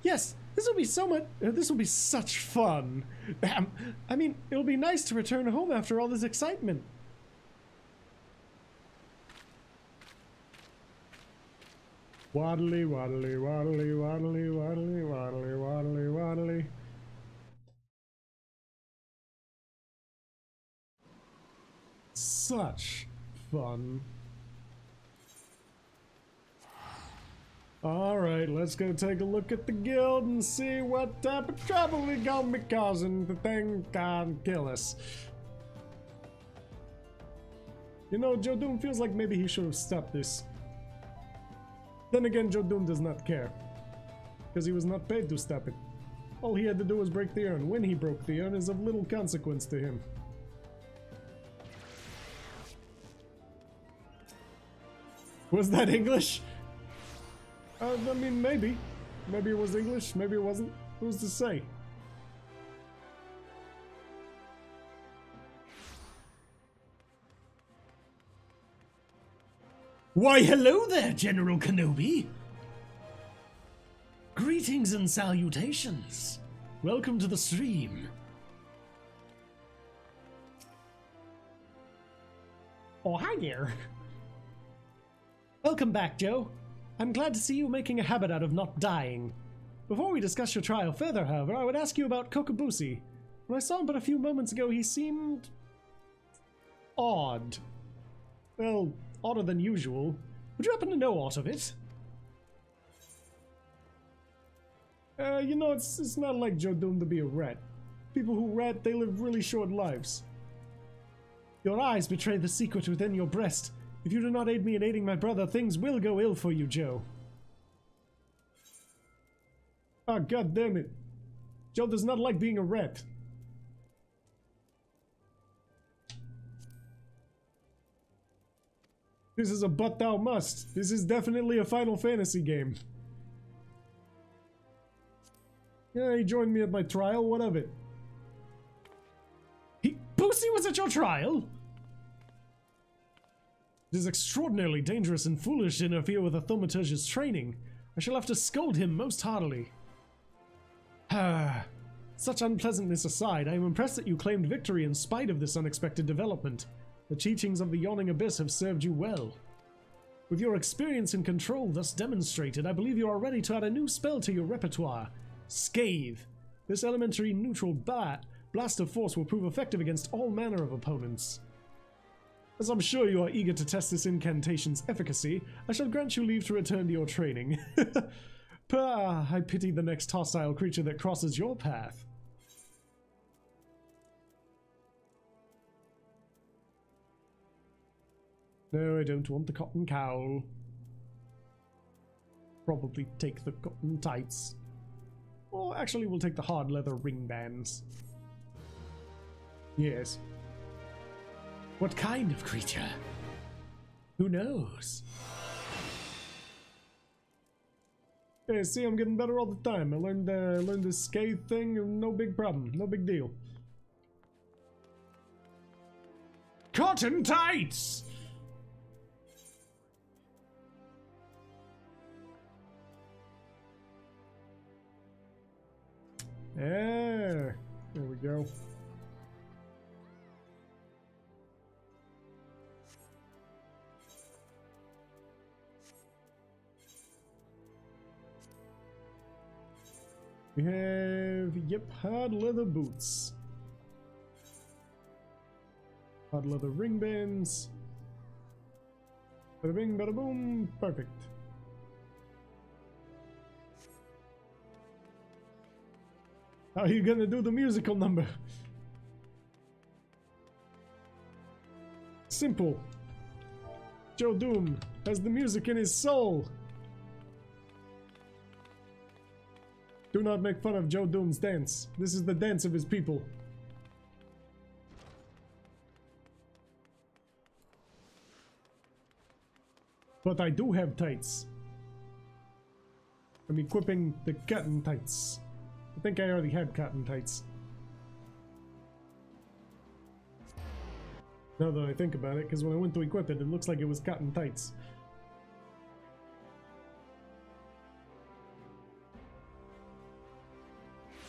Yes, this will be so much. This will be such fun. I mean, it'll be nice to return home after all this excitement. Waddly, waddly, waddly, waddly, waddly, waddly, waddly, waddly. Such fun. Alright, let's go take a look at the guild and see what type of trouble we gonna be causing the thing can't kill us. You know, Joe Doom feels like maybe he should have stopped this. Then again, Joe Doom does not care, because he was not paid to stop it. All he had to do was break the urn. When he broke the urn is of little consequence to him. Was that English? I mean, maybe. Maybe it was English, maybe it wasn't. Who's to say? Why, hello there, General Kenobi! Greetings and salutations. Welcome to the stream. Oh, hi there. Welcome back, Joe. I'm glad to see you making a habit out of not dying. Before we discuss your trial further, however, I would ask you about Kokobusi. When I saw him but a few moments ago, he seemed odd. Well, odder than usual. Would you happen to know aught of it? You know, it's not like Joe Doom to be a rat. People who rat, they live really short lives. Your eyes betray the secret within your breast. If you do not aid me in aiding my brother, things will go ill for you, Joe. Ah, god damn it. Joe does not like being a rat. This is a but thou must. This is definitely a Final Fantasy game. Yeah, he joined me at my trial. What of it? Boosie was at your trial? It is extraordinarily dangerous and foolish to interfere with a thaumaturge's training. I shall have to scold him most heartily. Such unpleasantness aside, I am impressed that you claimed victory in spite of this unexpected development. The teachings of the Yawning Abyss have served you well. With your experience and control thus demonstrated, I believe you are ready to add a new spell to your repertoire. Scathe. This elementary neutral blast of force will prove effective against all manner of opponents. As I'm sure you are eager to test this incantation's efficacy, I shall grant you leave to return to your training. I pity the next hostile creature that crosses your path. No, I don't want the cotton cowl. Probably take the cotton tights. Or actually, we'll take the hard leather ring bands. Yes. What kind of creature? Who knows? Hey, see, I'm getting better all the time. I learned this scathe thing, no big problem, no big deal. Cotton tights! Yeah, there we go. We have, yep, hard leather boots. Hard leather ring bands. Bada bing, bada boom, perfect. How are you gonna do the musical number? Simple. Joe Doom has the music in his soul. Do not make fun of Joe Doom's dance. This is the dance of his people. But I do have tights. I'm equipping the cotton tights. I think I already had cotton tights. Now that I think about it, because when I went to equip it, it looks like it was cotton tights.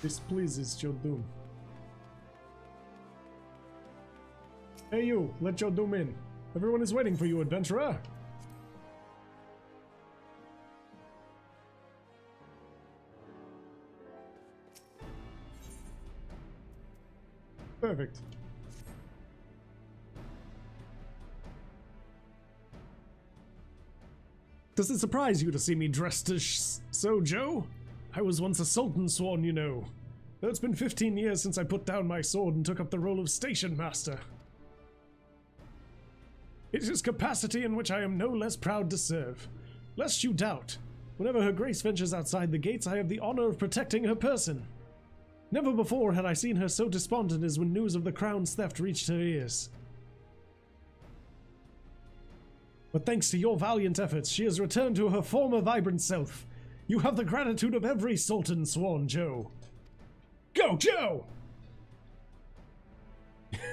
This pleases Joe Doom. Hey you, let Joe Doom in. Everyone is waiting for you, adventurer. Perfect. Does it surprise you to see me dressed as so, Joe? I was once a Sultan Sworn, you know. Though it's been 15 years since I put down my sword and took up the role of Station Master. It is capacity in which I am no less proud to serve. Lest you doubt, whenever Her Grace ventures outside the gates, I have the honor of protecting her person. Never before had I seen her so despondent as when news of the crown's theft reached her ears. But thanks to your valiant efforts, she has returned to her former vibrant self. You have the gratitude of every Sultan Sworn, Joe. Go, Joe! Exalted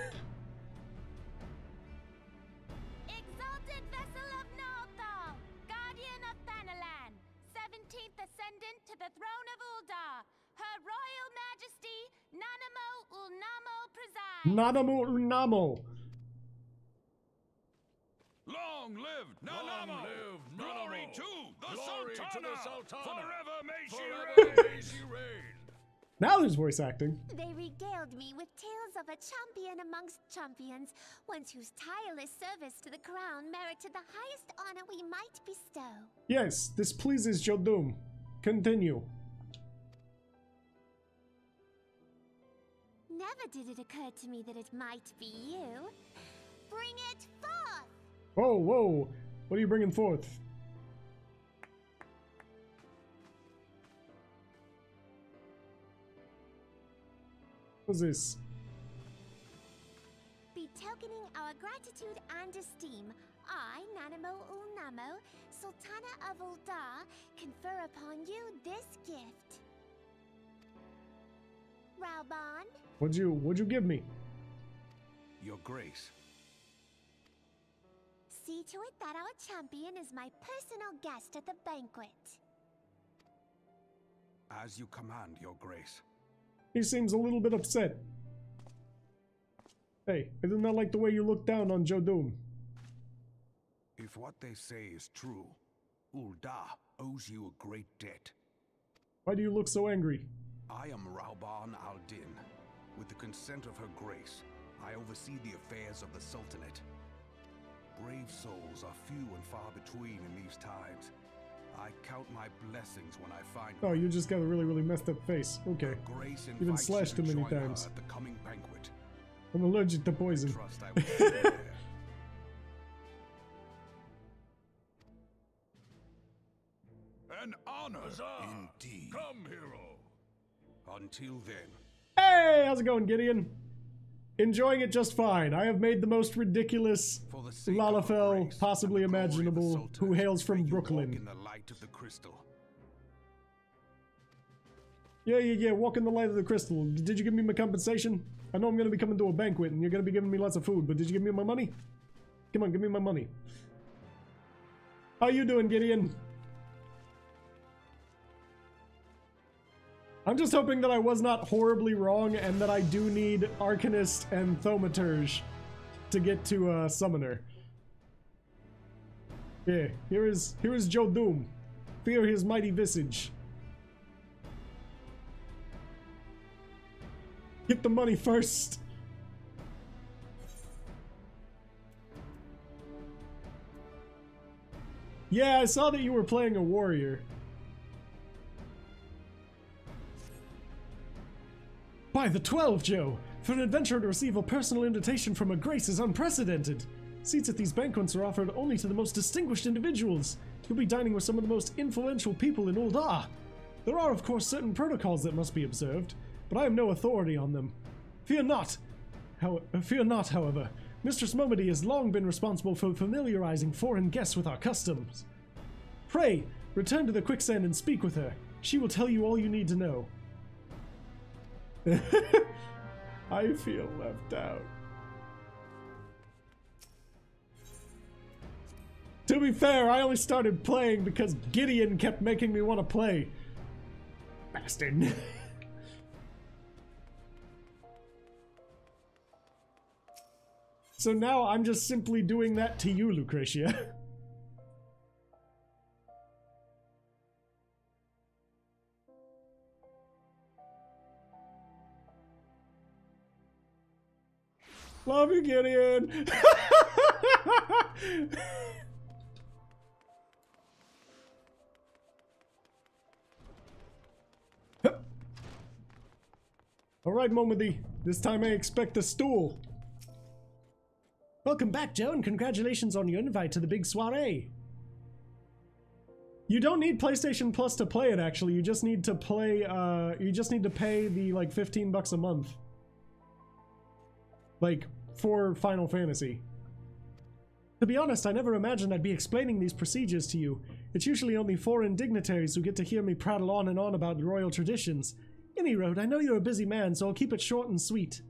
vessel of Nalthal, guardian of Thanalan, 17th ascendant to the throne of Uldar, Her Royal Majesty Nanamo Ulnamo presides. Nanamo Ulnamo. Long live Nanamo! Glory to the Sultana! Forever may she reign! Now there's voice acting. They regaled me with tales of a champion amongst champions, one whose tireless service to the crown merited the highest honor we might bestow. Yes, this pleases Joe Doom. Continue. Never did it occur to me that it might be you. Bring it forth! Whoa, whoa. What are you bringing forth? What's this? Betokening our gratitude and esteem, I, Nanamo Ulnamo, Sultana of Uldar, confer upon you this gift. Raubon. What'd you give me? Your Grace. See to it that our champion is my personal guest at the banquet. As you command, Your Grace. He seems a little bit upset. Hey, I did not like the way you looked down on Joe Doom. If what they say is true, Ul'dah owes you a great debt. Why do you look so angry? I am Raubon al-Din. With the consent of Her Grace, I oversee the affairs of the Sultanate. Brave souls are few and far between in these times. I count my blessings when I find Oh, one. you just got a really, really messed up face. Okay. Her Grace You've been invites slashed you too to many join her times. at the coming banquet. I'm allergic to poison. Trust I will see you there. An honor. Indeed. Come, hero. Until then, Hey, how's it going, Gideon? Enjoying it just fine. I have made the most ridiculous for the sake of Her Lalafell Grace possibly and the glory of the imaginable, who Sultanate, hails from may you walk Brooklyn. in the light of the crystal. Yeah, walk in the light of the crystal. Did you give me my compensation? I know I'm gonna be coming to a banquet and you're gonna be giving me lots of food, but did you give me my money? Come on, give me my money. How you doing, Gideon? I'm just hoping that I was not horribly wrong and that I do need Arcanist and Thaumaturge to get to Summoner. Yeah, here is Joe Doom. Fear his mighty visage. Get the money first. Yeah, I saw that you were playing a warrior. By the 12, Joe! For an adventurer to receive a personal invitation from a Grace is unprecedented. Seats at these banquets are offered only to the most distinguished individuals. You'll be dining with some of the most influential people in Ul'dah. There are, of course, certain protocols that must be observed, but I am no authority on them. Fear not, however. Mistress Momedy has long been responsible for familiarizing foreign guests with our customs. Pray, return to the quicksand and speak with her. She will tell you all you need to know. I feel left out. To be fair, I only started playing because Gideon kept making me want to play. Bastard. So now I'm just simply doing that to you, Lucretia. Love you, Gideon. All right, Momedy. This time I expect a stool. Welcome back, Joe, and congratulations on your invite to the big soiree. You don't need PlayStation Plus to play it, actually. You just need to play, you just need to pay the, like, 15 bucks a month. Like, for Final Fantasy. To be honest, I never imagined I'd be explaining these procedures to you. It's usually only foreign dignitaries who get to hear me prattle on and on about royal traditions. Any road, I know you're a busy man, so I'll keep it short and sweet.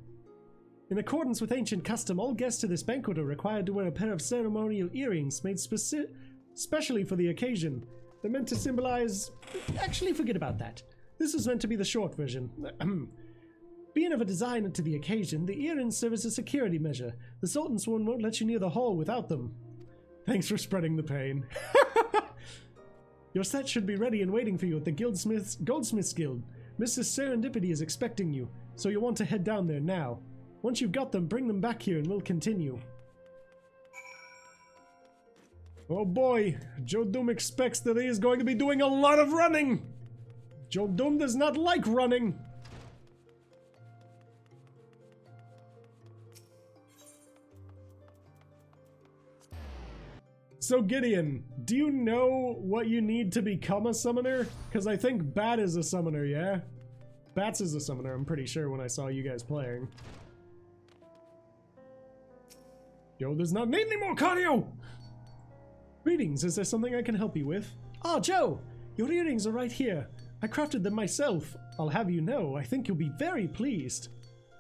In accordance with ancient custom, all guests to this banquet are required to wear a pair of ceremonial earrings made specially for the occasion. They're meant to symbolize... Actually, forget about that. This is meant to be the short version. Being of a design to the occasion, the earrings serve as a security measure. The Sultan's one won't let you near the hall without them. Thanks for spreading the pain. Your set should be ready and waiting for you at the Goldsmiths Guild. Mrs. Serendipity is expecting you, so you'll want to head down there now. Once you've got them, bring them back here and we'll continue. Oh boy, Joe Doom expects that he is going to be doing a lot of running! Joe Doom does not like running! So Gideon, do you know what you need to become a summoner? Because I think Bat is a summoner, yeah? Bats is a summoner, I'm pretty sure, when I saw you guys playing. Joe does not need any more cardio! Greetings, is there something I can help you with? Ah, Joe! Your earrings are right here. I crafted them myself. I'll have you know, I think you'll be very pleased.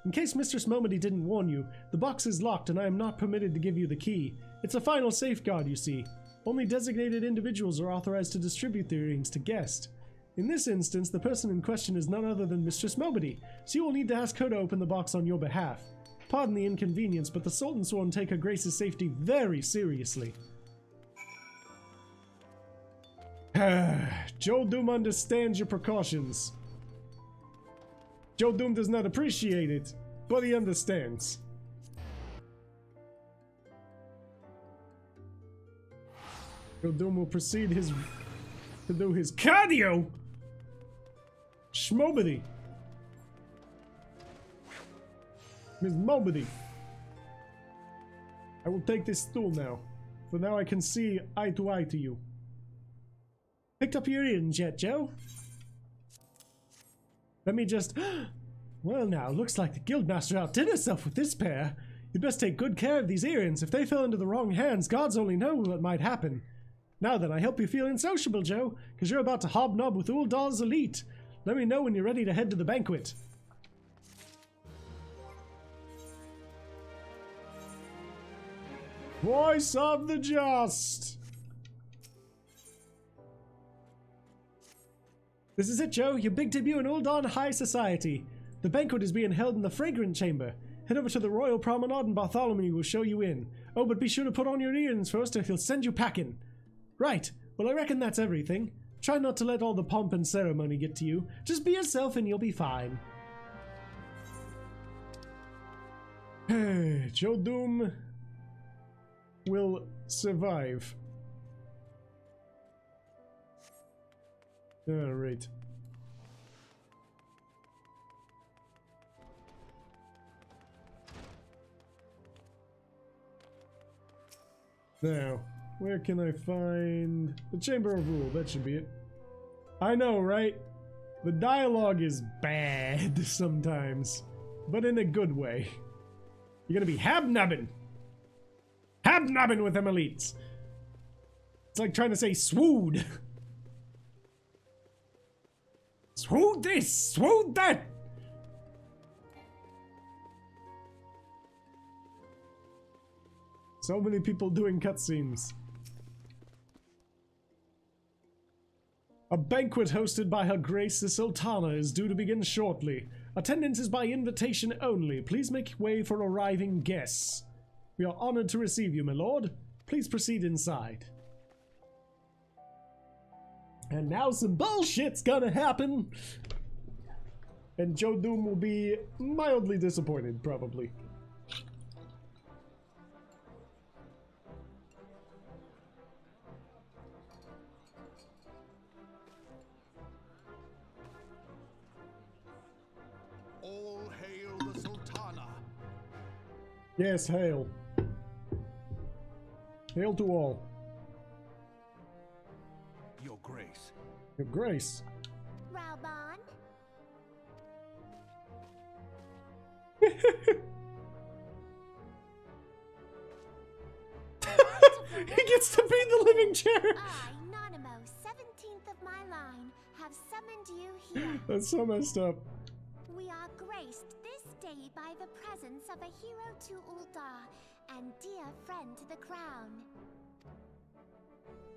In case Mistress Momody didn't warn you, the box is locked and I am not permitted to give you the key. It's a final safeguard, you see. Only designated individuals are authorized to distribute the earrings to guests. In this instance, the person in question is none other than Mistress Momody, so you will need to ask her to open the box on your behalf. Pardon the inconvenience, but the Sultan Sworn take her grace's safety very seriously. Joe Doom understands your precautions. Joe Doom does not appreciate it, but he understands. Joe Doom will proceed to do his cardio. Schmobody. Miss Mobody. I will take this stool now, for now I can see eye to eye to you. Picked up your earrings yet, Joe? Let me just... Well now, looks like the Guildmaster outdid herself with this pair. You'd best take good care of these earrings. If they fell into the wrong hands, gods only know what might happen. Now then, I hope you're feeling sociable, Joe, because you're about to hobnob with Uldar's elite. Let me know when you're ready to head to the banquet. Voice of the Just! This is it, Joe, your big debut in Uldan High Society. The banquet is being held in the Fragrant Chamber. Head over to the Royal Promenade and Bartholomew will show you in. Oh, but be sure to put on your earrings first or he'll send you packing. Right, well I reckon that's everything. Try not to let all the pomp and ceremony get to you. Just be yourself and you'll be fine. Joe Doom will survive. Alright. Now, where can I find the Chamber of Rule? That should be it. I know, right? The dialogue is bad sometimes, but in a good way. You're gonna be habnobbing. Habnobbing with them elites. It's like trying to say swood. Swood this, swood that. So many people doing cutscenes. A banquet hosted by Her Grace the Sultana is due to begin shortly. Attendance is by invitation only. Please make way for arriving guests. We are honored to receive you, my lord. Please proceed inside. And now some bullshit's gonna happen. And Joe Doom will be mildly disappointed, probably. All hail the Sultana. Yes, hail. Hail to all. Your Grace. Your Grace. Raubon? He gets to be the living chair. I, Nanamo, 17th of my line, have summoned you here. That's so messed up. We are graced this day by the presence of a hero to Uldar and dear friend to the crown.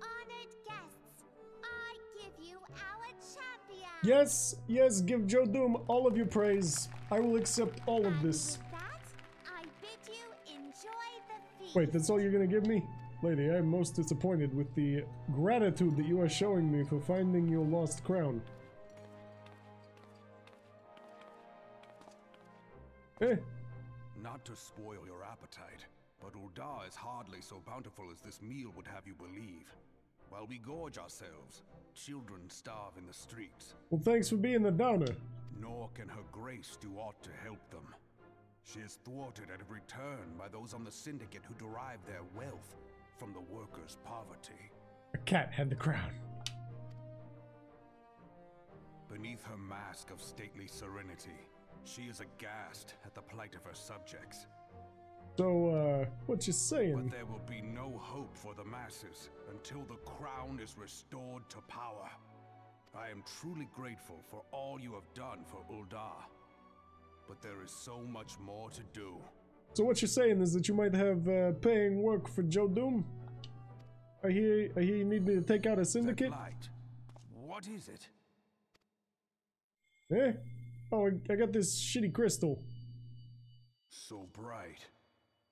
Honored guests, I give you our champion. Yes, yes, give Joe Doom all of your praise. I will accept all of this. With that, I bid you enjoy the feast. Wait, that's all you're gonna give me? Lady, I am most disappointed with the gratitude that you are showing me for finding your lost crown. Eh. Not to spoil your appetite, but Uldar is hardly so bountiful as this meal would have you believe. While we gorge ourselves, children starve in the streets. Well, thanks for being the downer. Nor can her grace do aught to help them. She is thwarted at every turn by those on the syndicate who derive their wealth from the workers' poverty. A cat had the crown. Beneath her mask of stately serenity, she is aghast at the plight of her subjects. So, what you saying? But there will be no hope for the masses until the crown is restored to power. I am truly grateful for all you have done for Uldar. But there is so much more to do. So what you're saying is that you might have paying work for Joe Doom? I hear you need me to take out a syndicate? That light, what is it? Eh? Oh, I got this shitty crystal. So bright.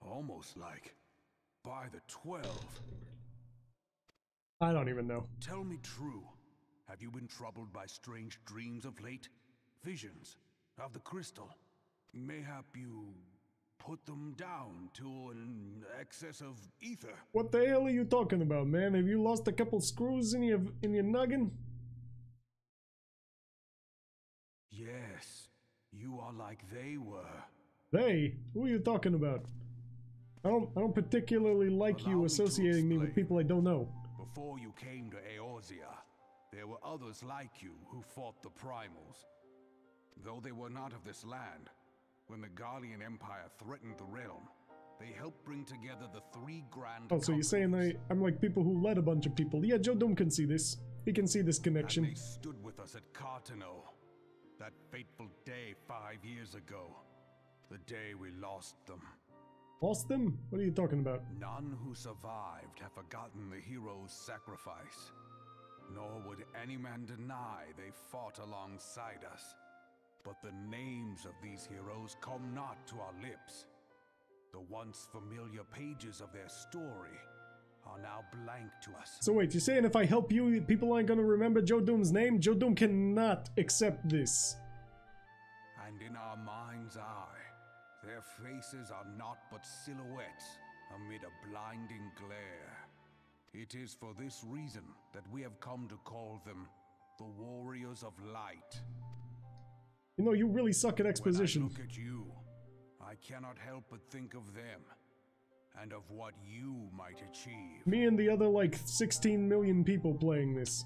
Almost like by the 12. I don't even know. Tell me true. Have you been troubled by strange dreams of late? Visions of the crystal? Mayhap you put them down to an excess of ether? What the hell are you talking about, man? Have you lost a couple screws in your noggin? Yes, you are like they were. They? Who are you talking about? I don't particularly like Allow you me to associating me with explain. people I don't know. Before you came to Eorzea, there were others like you who fought the primals. Though they were not of this land, when the Garlean Empire threatened the realm, they helped bring together the three grand Oh, so you're saying I'm like people who led a bunch of people. Yeah, Joe Doom can see this. He can see this connection. And they stood with us at Cartano, that fateful day 5 years ago. The day we lost them. Lost them? What are you talking about? None who survived have forgotten the hero's sacrifice. Nor would any man deny they fought alongside us. But the names of these heroes come not to our lips. The once familiar pages of their story are now blank to us. So wait, you're saying if I help you, people aren't gonna remember Joe Doom's name? Joe Doom cannot accept this. And in our mind's eye, their faces are not but silhouettes amid a blinding glare. It is for this reason that we have come to call them the Warriors of Light. You know, you really suck at exposition. When I look at you, I cannot help but think of them, and of what you might achieve. Me and the other, like, 16 million people playing this.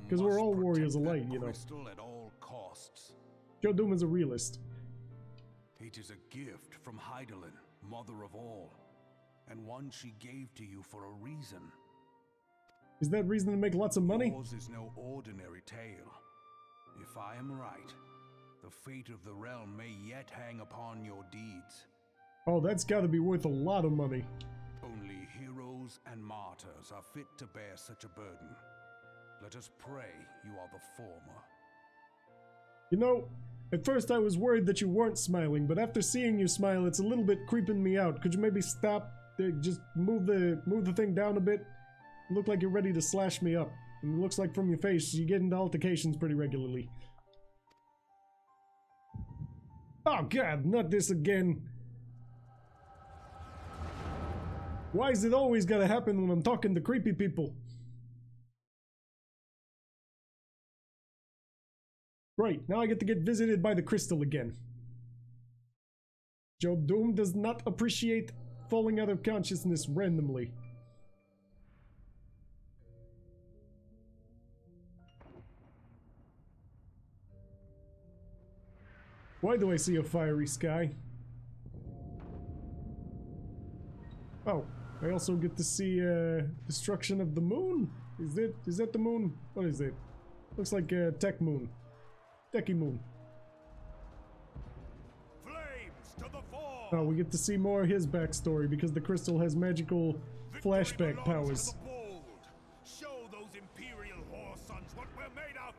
Because we're all Warriors of Light, you know. Crystal at all costs. Joe Doom is a realist. It is a gift from Heidelin, mother of all, and one she gave to you for a reason. Is that reason to make lots of money? Yours is no ordinary tale. If I am right, the fate of the realm may yet hang upon your deeds. Oh, that's gotta be worth a lot of money. Only heroes and martyrs are fit to bear such a burden. Let us pray you are the former. You know, at first I was worried that you weren't smiling, but after seeing you smile, it's a little bit creeping me out. Could you maybe stop? Just move the thing down a bit? You look like you're ready to slash me up. And it looks like from your face, you get into altercations pretty regularly. Oh god, not this again. Why is it always gotta happen when I'm talking to creepy people? Right, now I get to get visited by the crystal again. Joe Doom does not appreciate falling out of consciousness randomly. Why do I see a fiery sky? Oh, I also get to see destruction of the moon? Is that the moon? What is it? Looks like a tech moon. Techie moon. Flames to the fore! Oh, we get to see more of his backstory because the crystal has magical flashback Victory belongs powers. to the bold. Show those imperial whore sons what we're made of.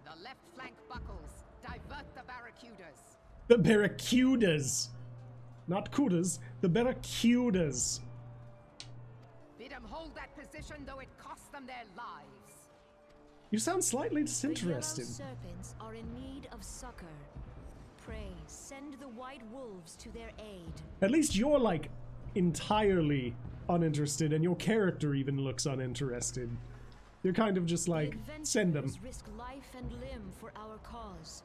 The left flank buckles. Divert the barracudas. The barracudas! Not cudas, the barracudas. Bid them hold that position, though it costs them their lives. You sound slightly The disinterested. yellow serpents are in need of succor. Pray, send the white wolves to their aid. At least you're like entirely uninterested and your character even looks uninterested. You're kind of just like, The send them. adventurers risk life and limb for our cause.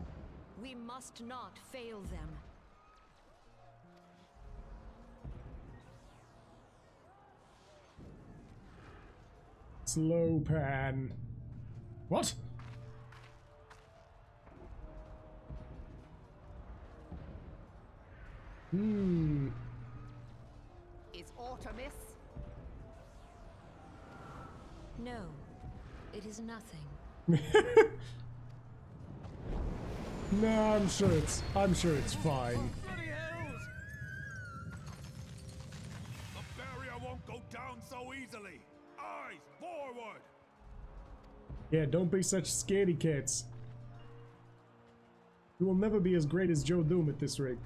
We must not fail them. Slow pan. What? Is Artemis? No, it is nothing. Nah, I'm sure it's fine. The barrier won't go down so easily. Eyes forward. Yeah, don't be such scaredy cats. You will never be as great as Joe Doom at this rate.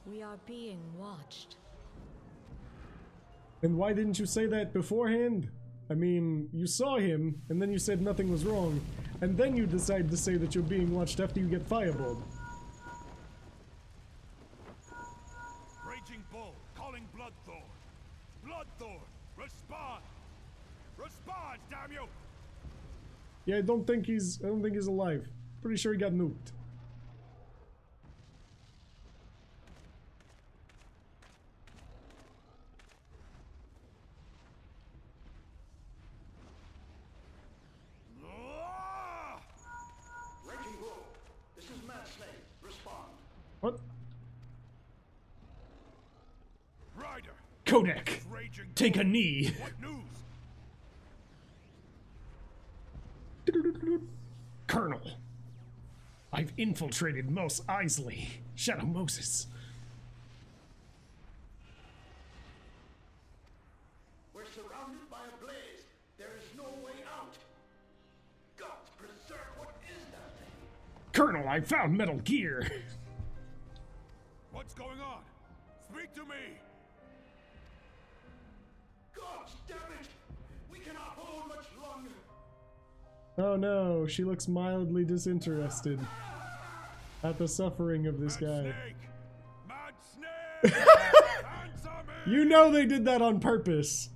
We are being watched. And why didn't you say that beforehand? I mean, you saw him, and then you said nothing was wrong, and then you decide to say that you're being watched after you get fireballed. Raging Bull, calling Bloodthorn. Bloodthorn, respond! Respond, damn you! Yeah, I don't think he's alive. Pretty sure he got nuked. What? Ryder, Kodak! Raging Take a Bull. knee! What news? Colonel! I've infiltrated Mos Eisley, Shadow Moses. We're surrounded by a blaze. There is no way out. Gods preserve, what is that thing? Colonel, I found Metal Gear! What's going on? Speak to me! Gods damn it! We cannot hold much longer. Oh no, she looks mildly disinterested at the suffering of this guy. Snake! Mad Snake! Answer me! You know they did that on purpose.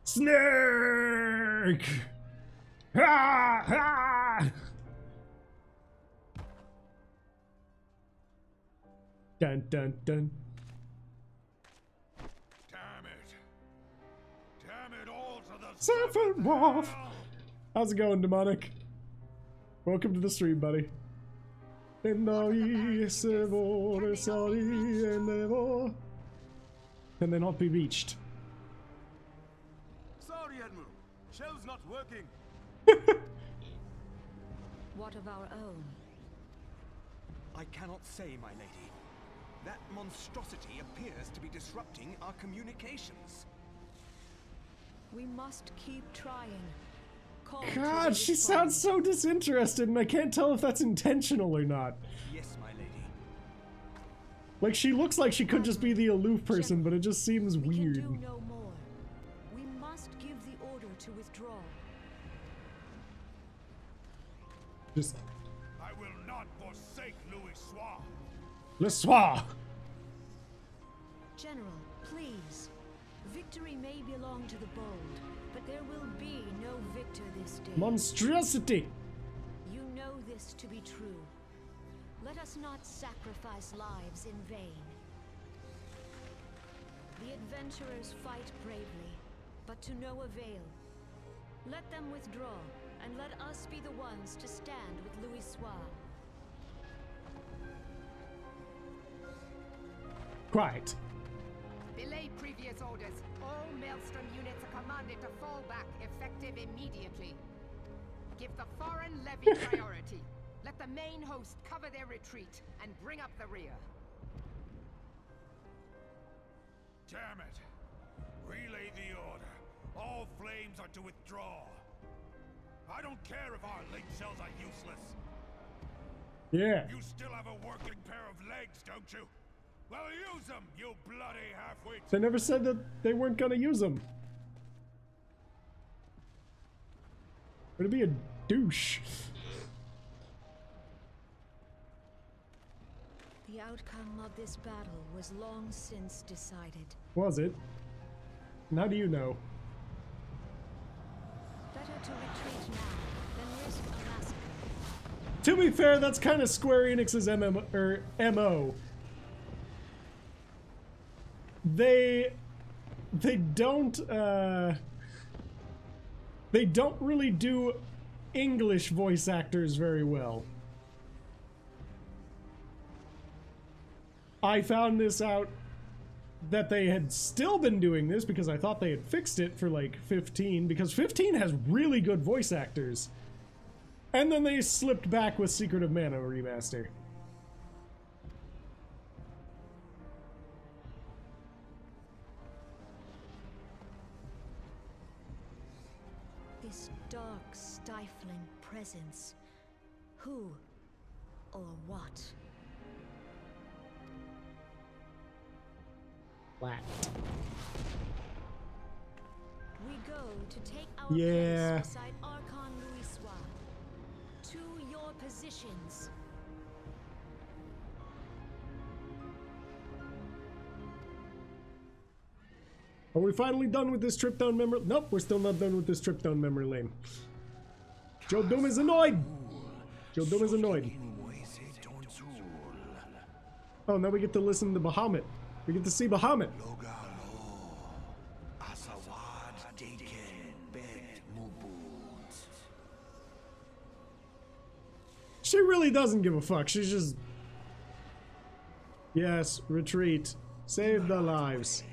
Snake! Ah, ah! Dun dun dun. Damn it! Damn it all to the Seventh Wolf! How's it going, Demonic? Welcome to the stream, buddy. And they not be reached. Sorry, Admiral. Shell's not working. What of our own? I cannot say, my lady. That monstrosity appears to be disrupting our communications. We must keep trying. Call to God, she respond. sounds so disinterested, and I can't tell if that's intentional or not. Yes, my lady. Like, she looks like she could just be the aloof person, but it just seems We weird. can do no more. We must give the order to withdraw. Just I will not forsake Louis Soir. le soir. General, please. Victory may belong to the bold, but there will be no victor this day. Monstrosity. You know this to be true. Let us not sacrifice lives in vain. The adventurers fight bravely, but to no avail. Let them withdraw, and let us be the ones to stand with Louis Soir. Quiet. Belay previous orders. All Maelstrom units are commanded to fall back, effective immediately. Give the foreign levy priority. Let the main host cover their retreat and bring up the rear. Damn it! Relay the order. All flames are to withdraw. I don't care if our link cells are useless. Yeah. You still have a working pair of legs, don't you? Well, use them, you bloody half-wit! They never said that they weren't gonna use them. Way to be a douche. The outcome of this battle was long since decided. Was it? And how do you know? Better to retreat now than risk a massacre. To be fair, that's kind of Square Enix's MO. They don't really do English voice actors very well. I found this out that they had still been doing this, because I thought they had fixed it for like 15, because 15 has really good voice actors. And then they slipped back with Secret of Mana remaster. This dark, stifling presence. Who or what? Flat. We go to take our Yeah. place beside Archon Louis. To your positions. Are we finally done with this trip down memory? Nope, we're still not done with this trip down memory lane. Joe Doom is annoyed. Joe Doom is annoyed. Oh, now we get to listen to Bahamut. We get to see Bahamut. She really doesn't give a fuck. She's just... Yes, retreat. Save their lives.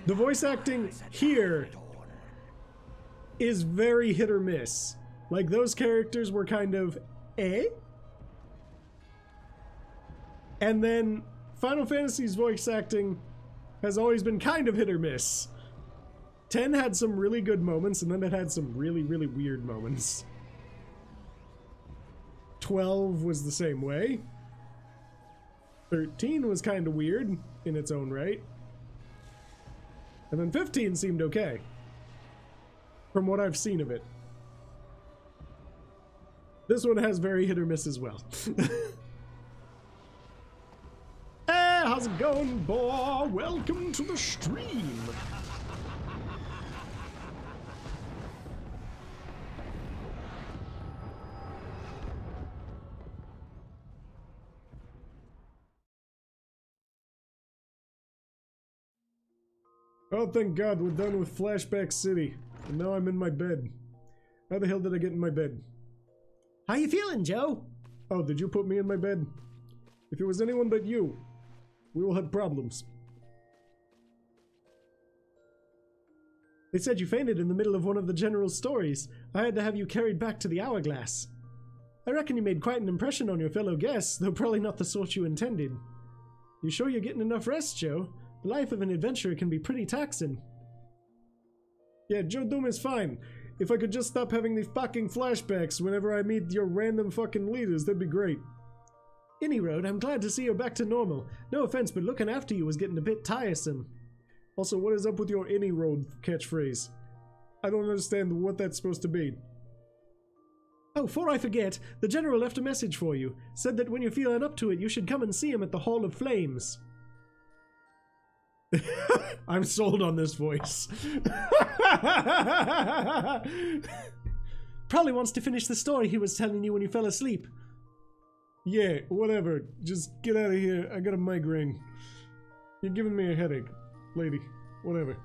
The voice acting here is very hit or miss. Like, those characters were kind of eh? And then Final Fantasy's voice acting has always been kind of hit or miss. 10 had some really good moments, and then it had some really, really weird moments. 12 was the same way. 13 was kind of weird in its own right. And then 15 seemed okay. From what I've seen of it. This one has very hit or miss as well. Hey, how's it going, boy? Welcome to the stream. Oh, thank God, we're done with Flashback City. And now I'm in my bed. How the hell did I get in my bed? How you feeling, Joe? Oh, did you put me in my bed? If it was anyone but you, we will have problems. They said you fainted in the middle of one of the general's stories. I had to have you carried back to the Hourglass. I reckon you made quite an impression on your fellow guests, though probably not the sort you intended. You sure you're getting enough rest, Joe? The life of an adventurer can be pretty taxing. Yeah, Joe Doom is fine. If I could just stop having these fucking flashbacks whenever I meet your random fucking leaders, that'd be great. Any road, I'm glad to see you're back to normal. No offense, but looking after you was getting a bit tiresome. Also, what is up with your any road catchphrase? I don't understand what that's supposed to be. Oh, before I forget, the general left a message for you. Said that when you're feeling up to it, you should come and see him at the Hall of Flames. I'm sold on this voice. Probably wants to finish the story he was telling you when you fell asleep. Yeah, whatever. Just get out of here. I got a migraine. You're giving me a headache, lady. Whatever.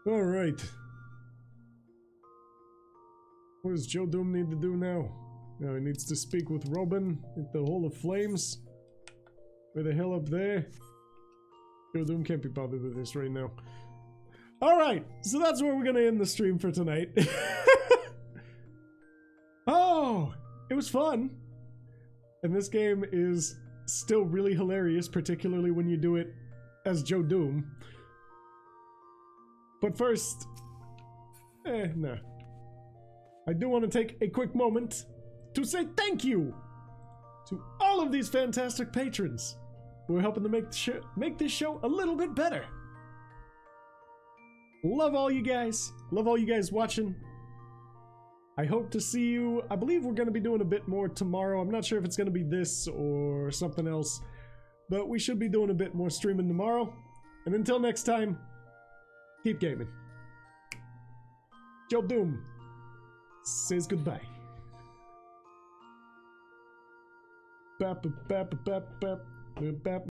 Alright. What does Joe Doom need to do now? Now he needs to speak with Robin at the Hall of Flames. Where the hell up there? Joe Doom can't be bothered with this right now. Alright, so that's where we're gonna end the stream for tonight. Oh, it was fun. And this game is still really hilarious, particularly when you do it as Joe Doom. But first, no. I do want to take a quick moment to say thank you to all of these fantastic patrons who are helping to make this show a little bit better. Love all you guys. Love all you guys watching. I hope to see you. I believe we're going to be doing a bit more tomorrow. I'm not sure if it's going to be this or something else, but we should be doing a bit more streaming tomorrow. And until next time, keep gaming. Joe Doom says goodbye. Bap, bap, bap, bap. Boop, bap.